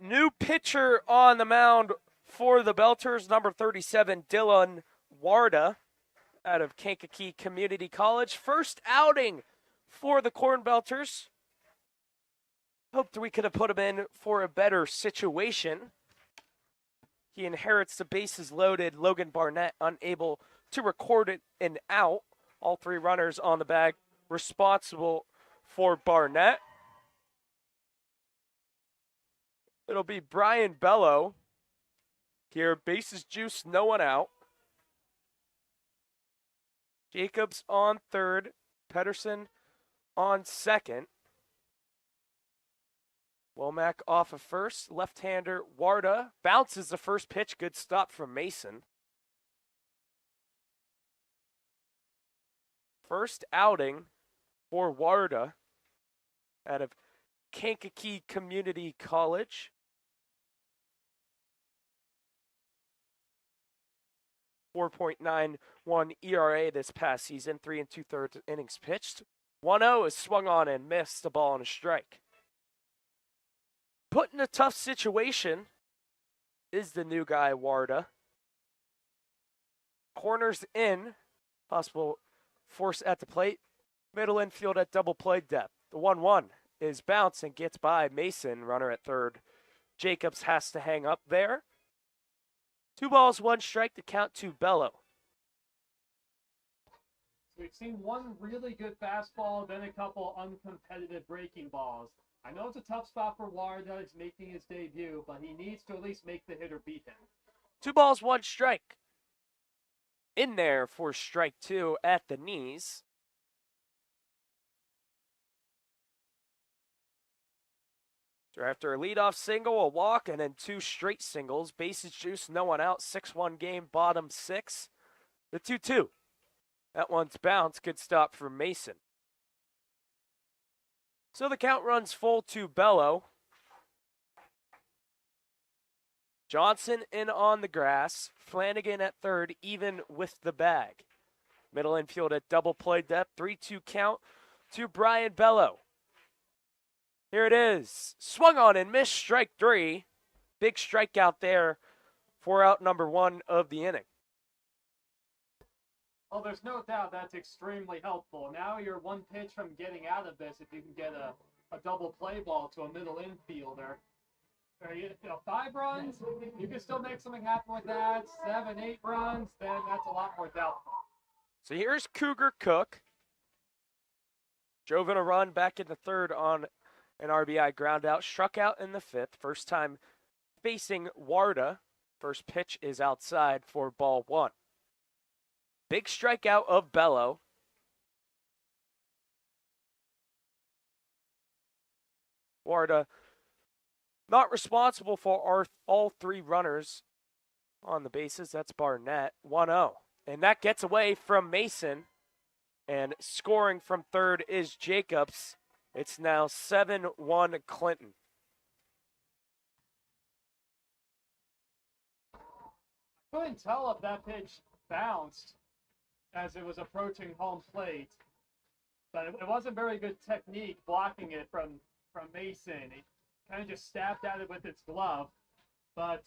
New pitcher on the mound for the Belters, number 37, Dylan Warda, out of Kankakee Community College. First outing for the CornBelters. Hoped we could have put him in for a better situation. He inherits the bases loaded. Logan Barnett unable to record it an out. All three runners on the bag responsible for Barnett. It'll be Brian Bello here. Bases juice, no one out. Jacobs on third. Pedersen on second. Womack off of first. Left-hander Warda bounces the first pitch. Good stop from Mason. First outing for Warda out of Kankakee Community College. .91 ERA this past season. 3 2/3 innings pitched. 1-0 is swung on and missed. The ball on a strike. Put in a tough situation is the new guy, Warda. Corners in. Possible force at the plate. Middle infield at double play depth. The 1-1 is bounced and gets by Mason, runner at third. Jacobs has to hang up there. 2 balls, 1 strike to count to Bello. We've seen one really good fastball, then a couple uncompetitive breaking balls. I know it's a tough spot for Warda. He's making his debut, but he needs to at least make the hitter beat him. 2 balls, 1 strike. In there for strike 2 at the knees. So after a leadoff single, a walk, and then 2 straight singles. Bases juice, no one out. 6-1 game, bottom 6. The 2-2. That one's bounced. Good stop for Mason. So the count runs full to Bello. Johnson in on the grass. Flanagan at third, even with the bag. Middle infield at double play depth. 3-2 count to Brian Bello. Here it is. Swung on and missed, strike 3. Big strikeout there for out number 1 of the inning. Well, there's no doubt that's extremely helpful. Now you're 1 pitch from getting out of this if you can get a double play ball to a middle infielder. 5 runs, you can still make something happen with that. 7, 8 runs, then that's a lot more doubtful. So here's Cougar Cook. Drove in a run back in the third on an RBI ground out. Struck out in the 5th. First time facing Warda. First pitch is outside for ball 1. Big strikeout of Bello. Warda not responsible for all three runners on the bases. That's Barnett. 1-0. And that gets away from Mason. And scoring from third is Jacobs. It's now 7-1 Clinton. Couldn't tell if that pitch bounced as it was approaching home plate, but it wasn't very good technique blocking it from Mason. He kind of just stabbed at it with his glove, but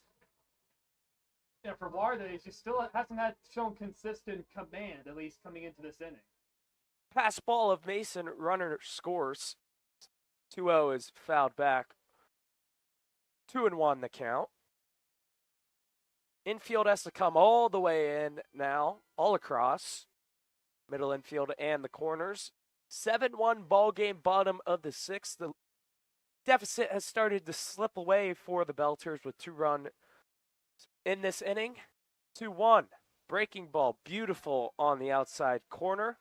yeah, for Warda, he just still hasn't shown consistent command, at least coming into this inning. Pass ball of Mason, runner scores. 2-0 is fouled back. 2-1 the count. Infield has to come all the way in now, all across. Middle infield and the corners. 7-1 ball game, bottom of the sixth. The deficit has started to slip away for the Belters with 2 runs in this inning. 2-1. Breaking ball, beautiful on the outside corner.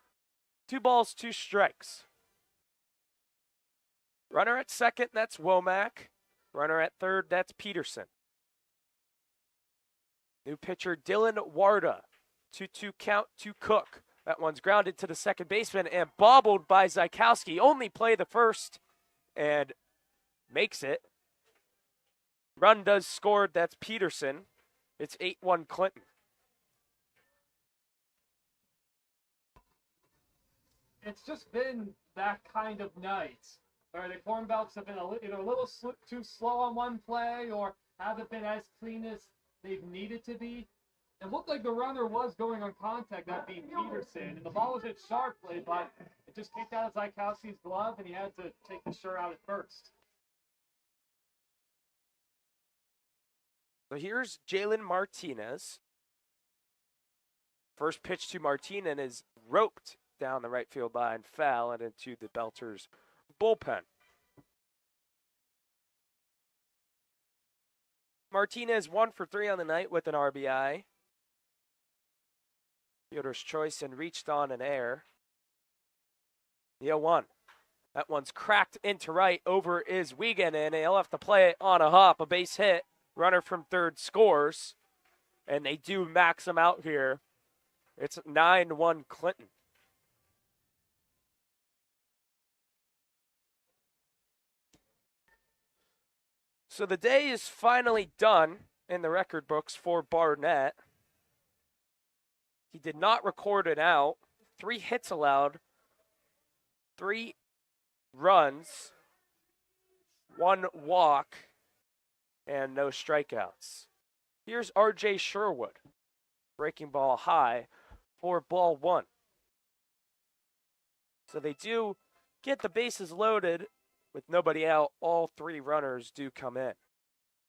2 balls, 2 strikes. Runner at second, that's Womack. Runner at third, that's Peterson. New pitcher, Dylan Warda. 2-2 count to Cook. That one's grounded to the second baseman and bobbled by Zykowski. Only play the first and makes it. Run does scored, that's Peterson. It's 8-1 Clinton. It's just been that kind of night where the CornBelters have been either a little too slow on one play or haven't been as clean as they've needed to be. It looked like the runner was going on contact, that being Peterson, and the ball was hit sharply, but it just kicked out of Zykowski's glove, and he had to take the shirt out at first. So here's Jalen Martinez. First pitch to Martinez is roped down the right field line, foul, and into the Belters bullpen. Martinez 1 for 3 on the night with an RBI. Fielder's choice and reached on an air. The 0-1. That one's cracked into right. Over is Wiegand, and he'll have to play it on a hop. A base hit. Runner from third scores. And they do max him out here. It's 9-1 Clinton. So the day is finally done in the record books for Barnett. He did not record it out. 3 hits allowed, 3 runs, 1 walk, and no strikeouts. Here's R.J. Sherwood, breaking ball high for ball 1. So they do get the bases loaded with nobody out. All 3 runners do come in,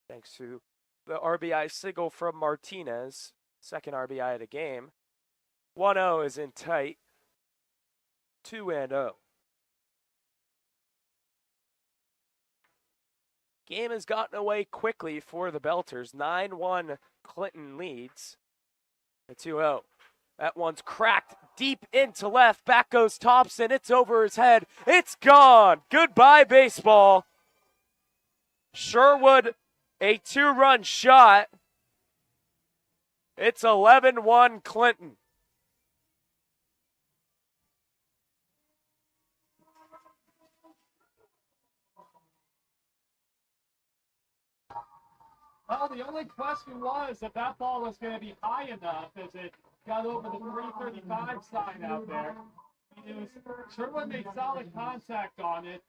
thanks to the RBI single from Martinez, second RBI of the game. 1-0 is in tight. 2-0. Game has gotten away quickly for the Belters. 9-1 Clinton leads. A 2-0. That one's cracked deep into left. Back goes Thompson. It's over his head. It's gone. Goodbye, baseball. Sherwood, a 2-run shot. It's 11-1 Clinton. Well, the only question was if that ball was going to be high enough as it got over the 335 sign out there. Sherwood made solid contact on it.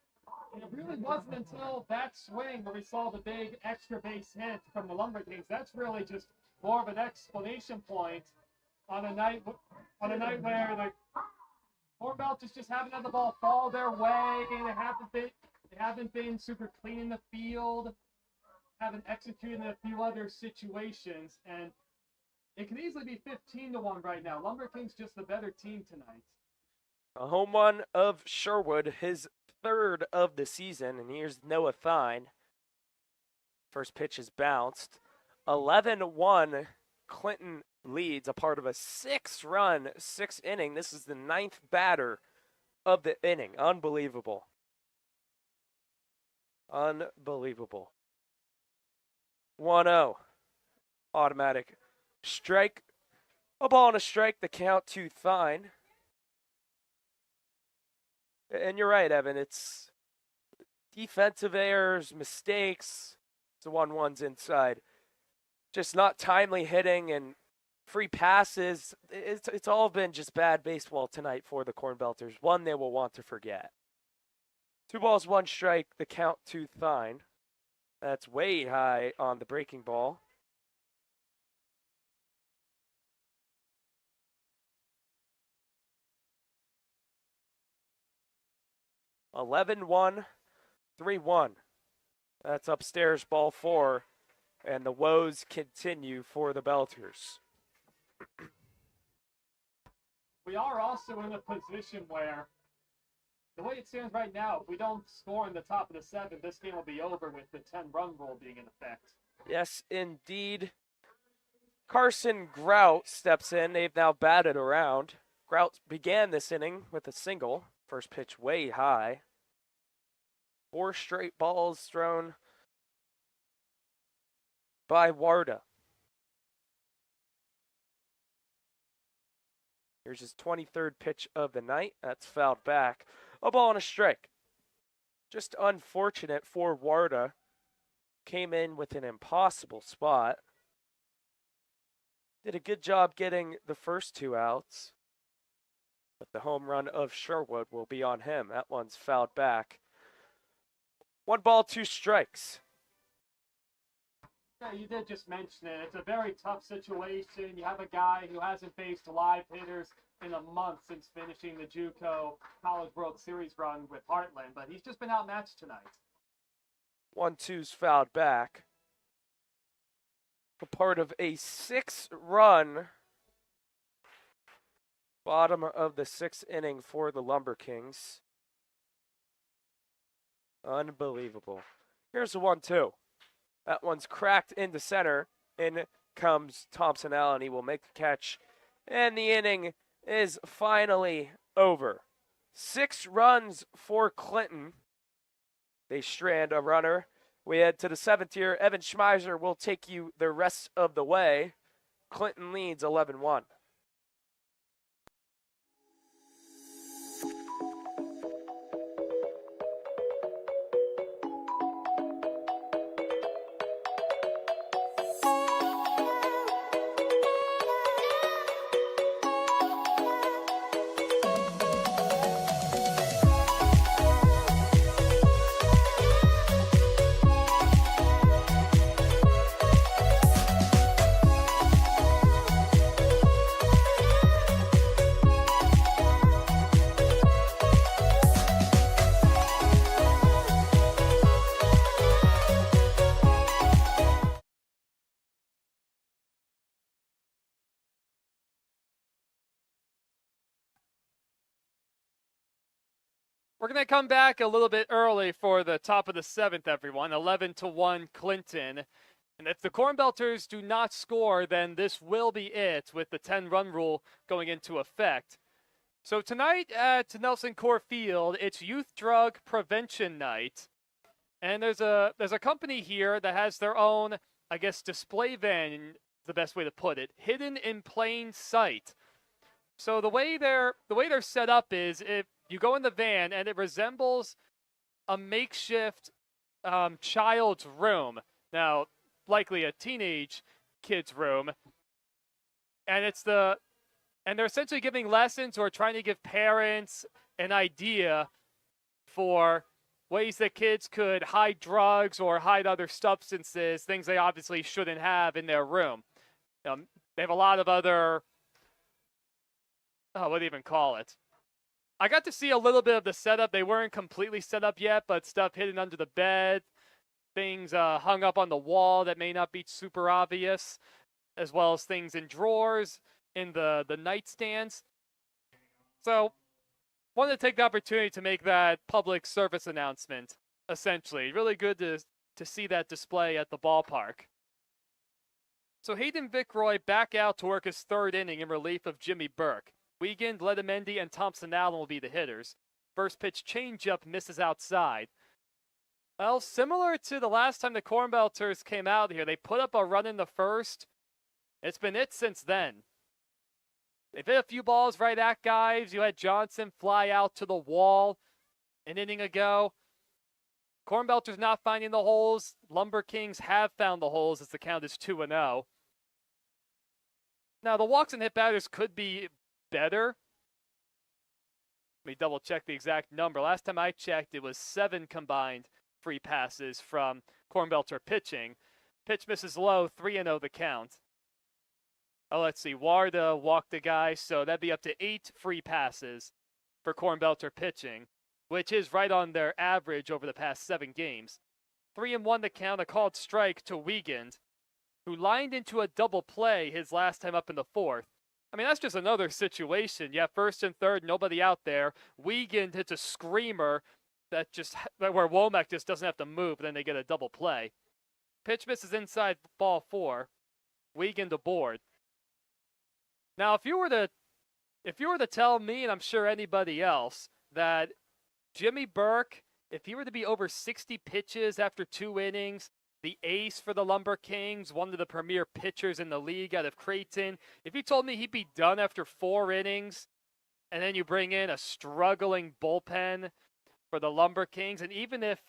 And it really wasn't until that swing where we saw the big extra base hit from the Lumberkings. That's really just more of an explanation point on a night where the CornBelters just haven't had the ball fall their way. They haven't been super clean in the field. Haven't executed in a few other situations, and it could easily be 15-1 right now. Lumberkings just the better team tonight. A home run of Sherwood, his 3rd of the season, and here's Noah Thine. First pitch is bounced. 11-1 Clinton leads, a part of a 6-run, 6th inning. This is the 9th batter of the inning. Unbelievable. Unbelievable. 1-0. Automatic strike. A ball and a strike. The count to Thine. And you're right, Evan. It's defensive errors, mistakes. The 1-1's inside. Just not timely hitting and free passes. It's all been just bad baseball tonight for the CornBelters. One they will want to forget. 2 balls, 1 strike. The count to Thine. That's way high on the breaking ball. (11-1, 3-1). That's upstairs, ball 4, and the woes continue for the Belters. We are also in a position where, the way it stands right now, if we don't score in the top of the 7th, this game will be over with the 10-run rule being in effect. Yes, indeed. Carson Grout steps in. They've now batted around. Grout began this inning with a single. First pitch way high. 4 straight balls thrown by Warda. Here's his 23rd pitch of the night. That's fouled back. A ball and a strike. Just unfortunate for Warda. Came in with an impossible spot. Did a good job getting the first 2 outs. But the home run of Sherwood will be on him. That one's fouled back. 1 ball, 2 strikes. Yeah, you did just mention it. It's a very tough situation. You have a guy who hasn't faced live hitters in a month since finishing the JUCO College World Series run with Heartland, but he's just been outmatched tonight. 1-2's fouled back. A part of a 6-run bottom of the 6th inning for the Lumberkings. Unbelievable. Here's the 1-2. That one's cracked into center. In comes Thompson Allen. He will make the catch. And the inning is finally over. 6 runs for Clinton. They strand a runner. We head to the 7th here. Evan Schmeiser will take you the rest of the way. Clinton leads 11-1. We're going to come back a little bit early for the top of the 7th, everyone. 11-1 Clinton. And if the CornBelters do not score, then this will be it with the 10-run rule going into effect. So tonight at Nelson Core Field, it's Youth Drug Prevention Night. And there's a company here that has their own, I guess, display van, the best way to put it, hidden in plain sight. So the way they're set up is if you go in the van and it resembles a makeshift child's room. Now, likely a teenage kid's room. And they're essentially giving lessons or trying to give parents an idea for ways that kids could hide drugs or hide other substances, things they obviously shouldn't have in their room. They have a lot of other, what do you even call it? I got to see a little bit of the setup. They weren't completely set up yet, but stuff hidden under the bed, things hung up on the wall that may not be super obvious, as well as things in drawers, in the nightstands. So, wanted to take the opportunity to make that public service announcement, essentially. Really good to see that display at the ballpark. So Hayden Vickroy back out to work his 3rd inning in relief of Jimmy Burke. Wiegand, Letamendi, and Thompson Allen will be the hitters. First pitch changeup misses outside. Well, similar to the last time the CornBelters came out here, they put up a run in the first. It's been it since then. They've hit a few balls right at guys. You had Johnson fly out to the wall an inning ago. CornBelters not finding the holes. Lumberkings have found the holes as the count is 2-0. Now, the walks and hit batters could be better. Let me double check the exact number. Last time I checked, it was 7 combined free passes from CornBelter pitching. Pitch misses low, 3-0 the count. Oh, let's see. Warda walked the guy, so that'd be up to 8 free passes for CornBelter pitching, which is right on their average over the past 7 games. 3-1 the count, a called strike to Wiegand, who lined into a double play his last time up in the 4th. I mean, that's just another situation. Yeah, first and third, nobody out there. Wiegand hits a screamer where Womack just doesn't have to move, then they get a double play. Pitch misses inside ball 4. Wiegand aboard. Now, if you were to tell me, and I'm sure anybody else, that Jimmy Burke, if he were to be over 60 pitches after 2 innings, the ace for the Lumberkings, one of the premier pitchers in the league out of Creighton, if you told me he'd be done after 4 innings, and then you bring in a struggling bullpen for the Lumberkings, and even if,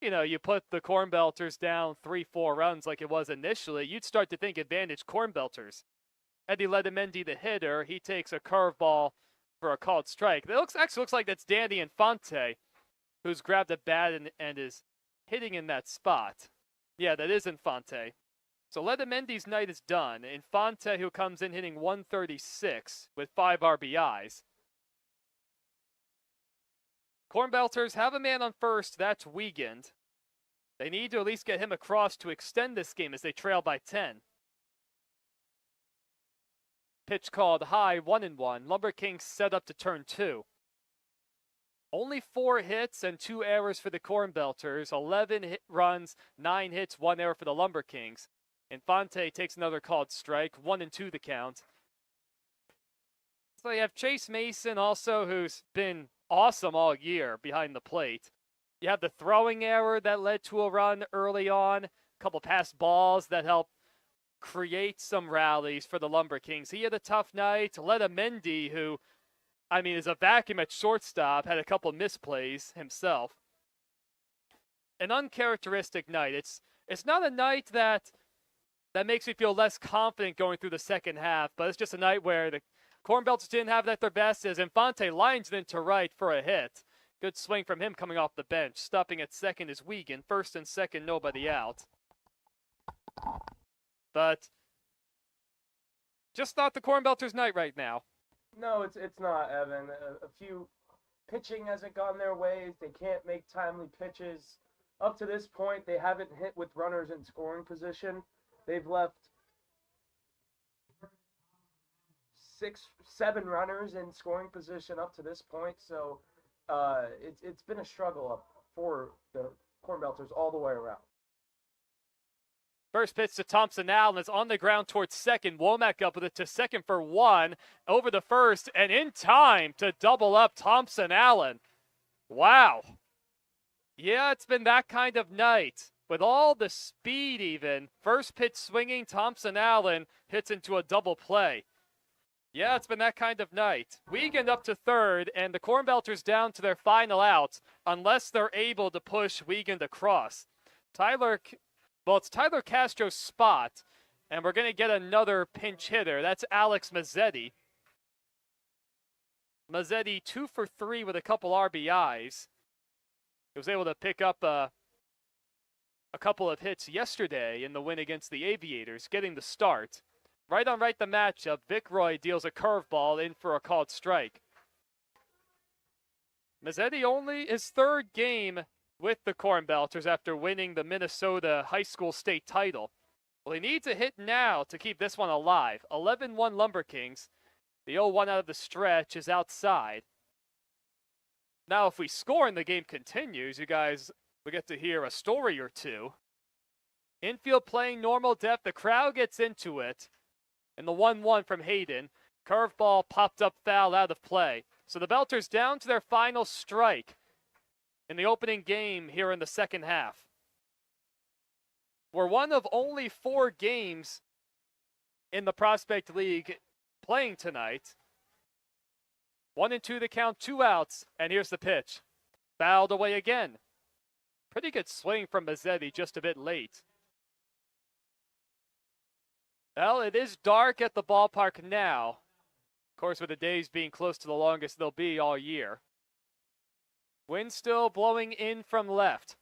you put the CornBelters down 3-4 runs like it was initially, you'd start to think advantage CornBelters. Eddie Letamendi, the hitter, he takes a curveball for a called strike. It actually looks like that's Danny Infante, who's grabbed a bat and is hitting in that spot. Yeah, that is Infante. So Letamendi's night is done. Infante, who comes in hitting 136 with 5 RBIs. CornBelters have a man on first. That's Wiegand. They need to at least get him across to extend this game as they trail by 10. Pitch called high, 1-1. Lumberkings set up to turn 2. Only 4 hits and 2 errors for the CornBelters. 11 runs, 9 hits, 1 error for the Lumberkings. Infante takes another called strike, 1-2 the count. So you have Chase Mason also, who's been awesome all year behind the plate. You have the throwing error that led to a run early on. A couple passed balls that helped create some rallies for the Lumberkings. He had a tough night. Letamendi, who, is a vacuum at shortstop, had a couple misplays himself. An uncharacteristic night. It's not a night that makes me feel less confident going through the second half, but it's just a night where the CornBelters didn't have it at their best as Infante lines it into right for a hit. Good swing from him coming off the bench. Stopping at second is Wiegand. First and second, nobody out. But just not the CornBelters' night right now. No, it's not, Evan. A few pitching hasn't gone their ways. They can't make timely pitches. Up to this point, they haven't hit with runners in scoring position. They've left 6-7 runners in scoring position up to this point. So it's been a struggle up for the CornBelters all the way around. First pitch to Thompson Allen is on the ground towards second. Womack up with it to second for 1. Over the first and in time to double up Thompson Allen. Wow. Yeah, it's been that kind of night. With all the speed even. First pitch swinging, Thompson Allen hits into a double play. Yeah, it's been that kind of night. Wiegand up to third, and the CornBelters down to their final out unless they're able to push Wiegand across. It's Tyler Castro's spot, and we're going to get another pinch hitter. That's Alex Mazzetti. Mazzetti 2 for 3 with a couple RBIs. He was able to pick up a couple of hits yesterday in the win against the Aviators, getting the start. Right on right the matchup, Vic Roy deals a curveball in for a called strike. Mazzetti only his 3rd game with the CornBelters after winning the Minnesota high school state title. Well, he needs a hit now to keep this one alive. 11-1 Lumberkings. The 0-1 out of the stretch is outside. Now, if we score and the game continues, you guys will get to hear a story or two. Infield playing normal depth. The crowd gets into it. And the 1-1 from Hayden. Curveball popped up foul out of play. So the Belters down to their final strike. in the opening game here in the second half. We're one of only 4 games in the Prospect League playing tonight. 1-2 the count, 2 outs, and here's the pitch. Fouled away again. Pretty good swing from Mazzetti, just a bit late. Well, it is dark at the ballpark now. Of course, with the days being close to the longest they'll be all year. Wind still blowing in from left.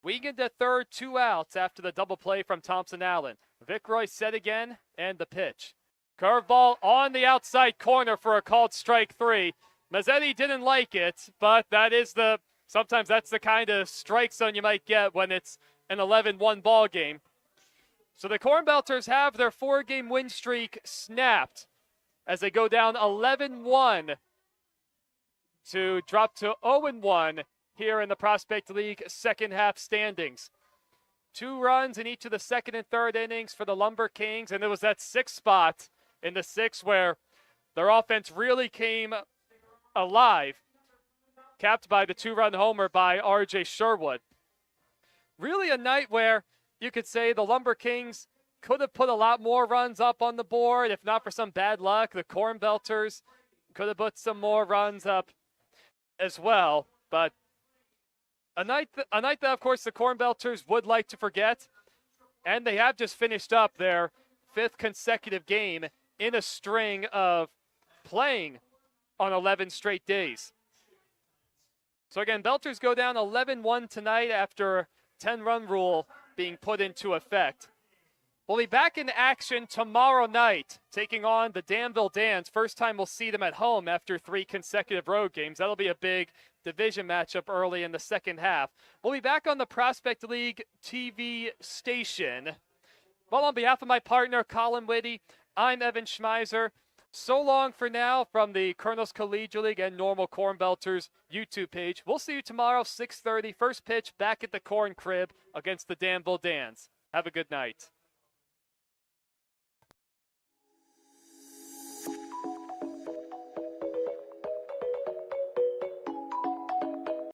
Wiegand at third, 2 outs after the double play from Thompson Allen. Vickroy set again, and the pitch. Curveball on the outside corner for a called strike 3. Mazzetti didn't like it, but sometimes that's the kind of strike zone you might get when it's an 11-1 ball game. So the CornBelters have their 4-game win streak snapped as they go down 11-1 to drop to 0-1 here in the Prospect League second half standings. 2 runs in each of the second and third innings for the Lumberkings, and there was that 6th spot in the 6th where their offense really came alive, capped by the 2-run homer by R.J. Sherwood. Really a night where you could say the Lumberkings could have put a lot more runs up on the board. If not for some bad luck, the CornBelters could have put some more runs up as well. But a night that, of course, the CornBelters would like to forget. And they have just finished up their 5th consecutive game in a string of playing on 11 straight days. So again, Belters go down 11-1 tonight after 10-run rule being put into effect. We'll be back in action tomorrow night, taking on the Danville Dans. First time we'll see them at home after 3 consecutive road games. That'll be a big division matchup early in the second half. We'll be back on the Prospect League TV station. Well, on behalf of my partner, Colin Whitty, I'm Evan Schmeiser. So long for now from the Colonels Collegiate League and Normal CornBelters YouTube page. We'll see you tomorrow, 6:30. First pitch back at the Corn Crib against the Danville Dans. Have a good night.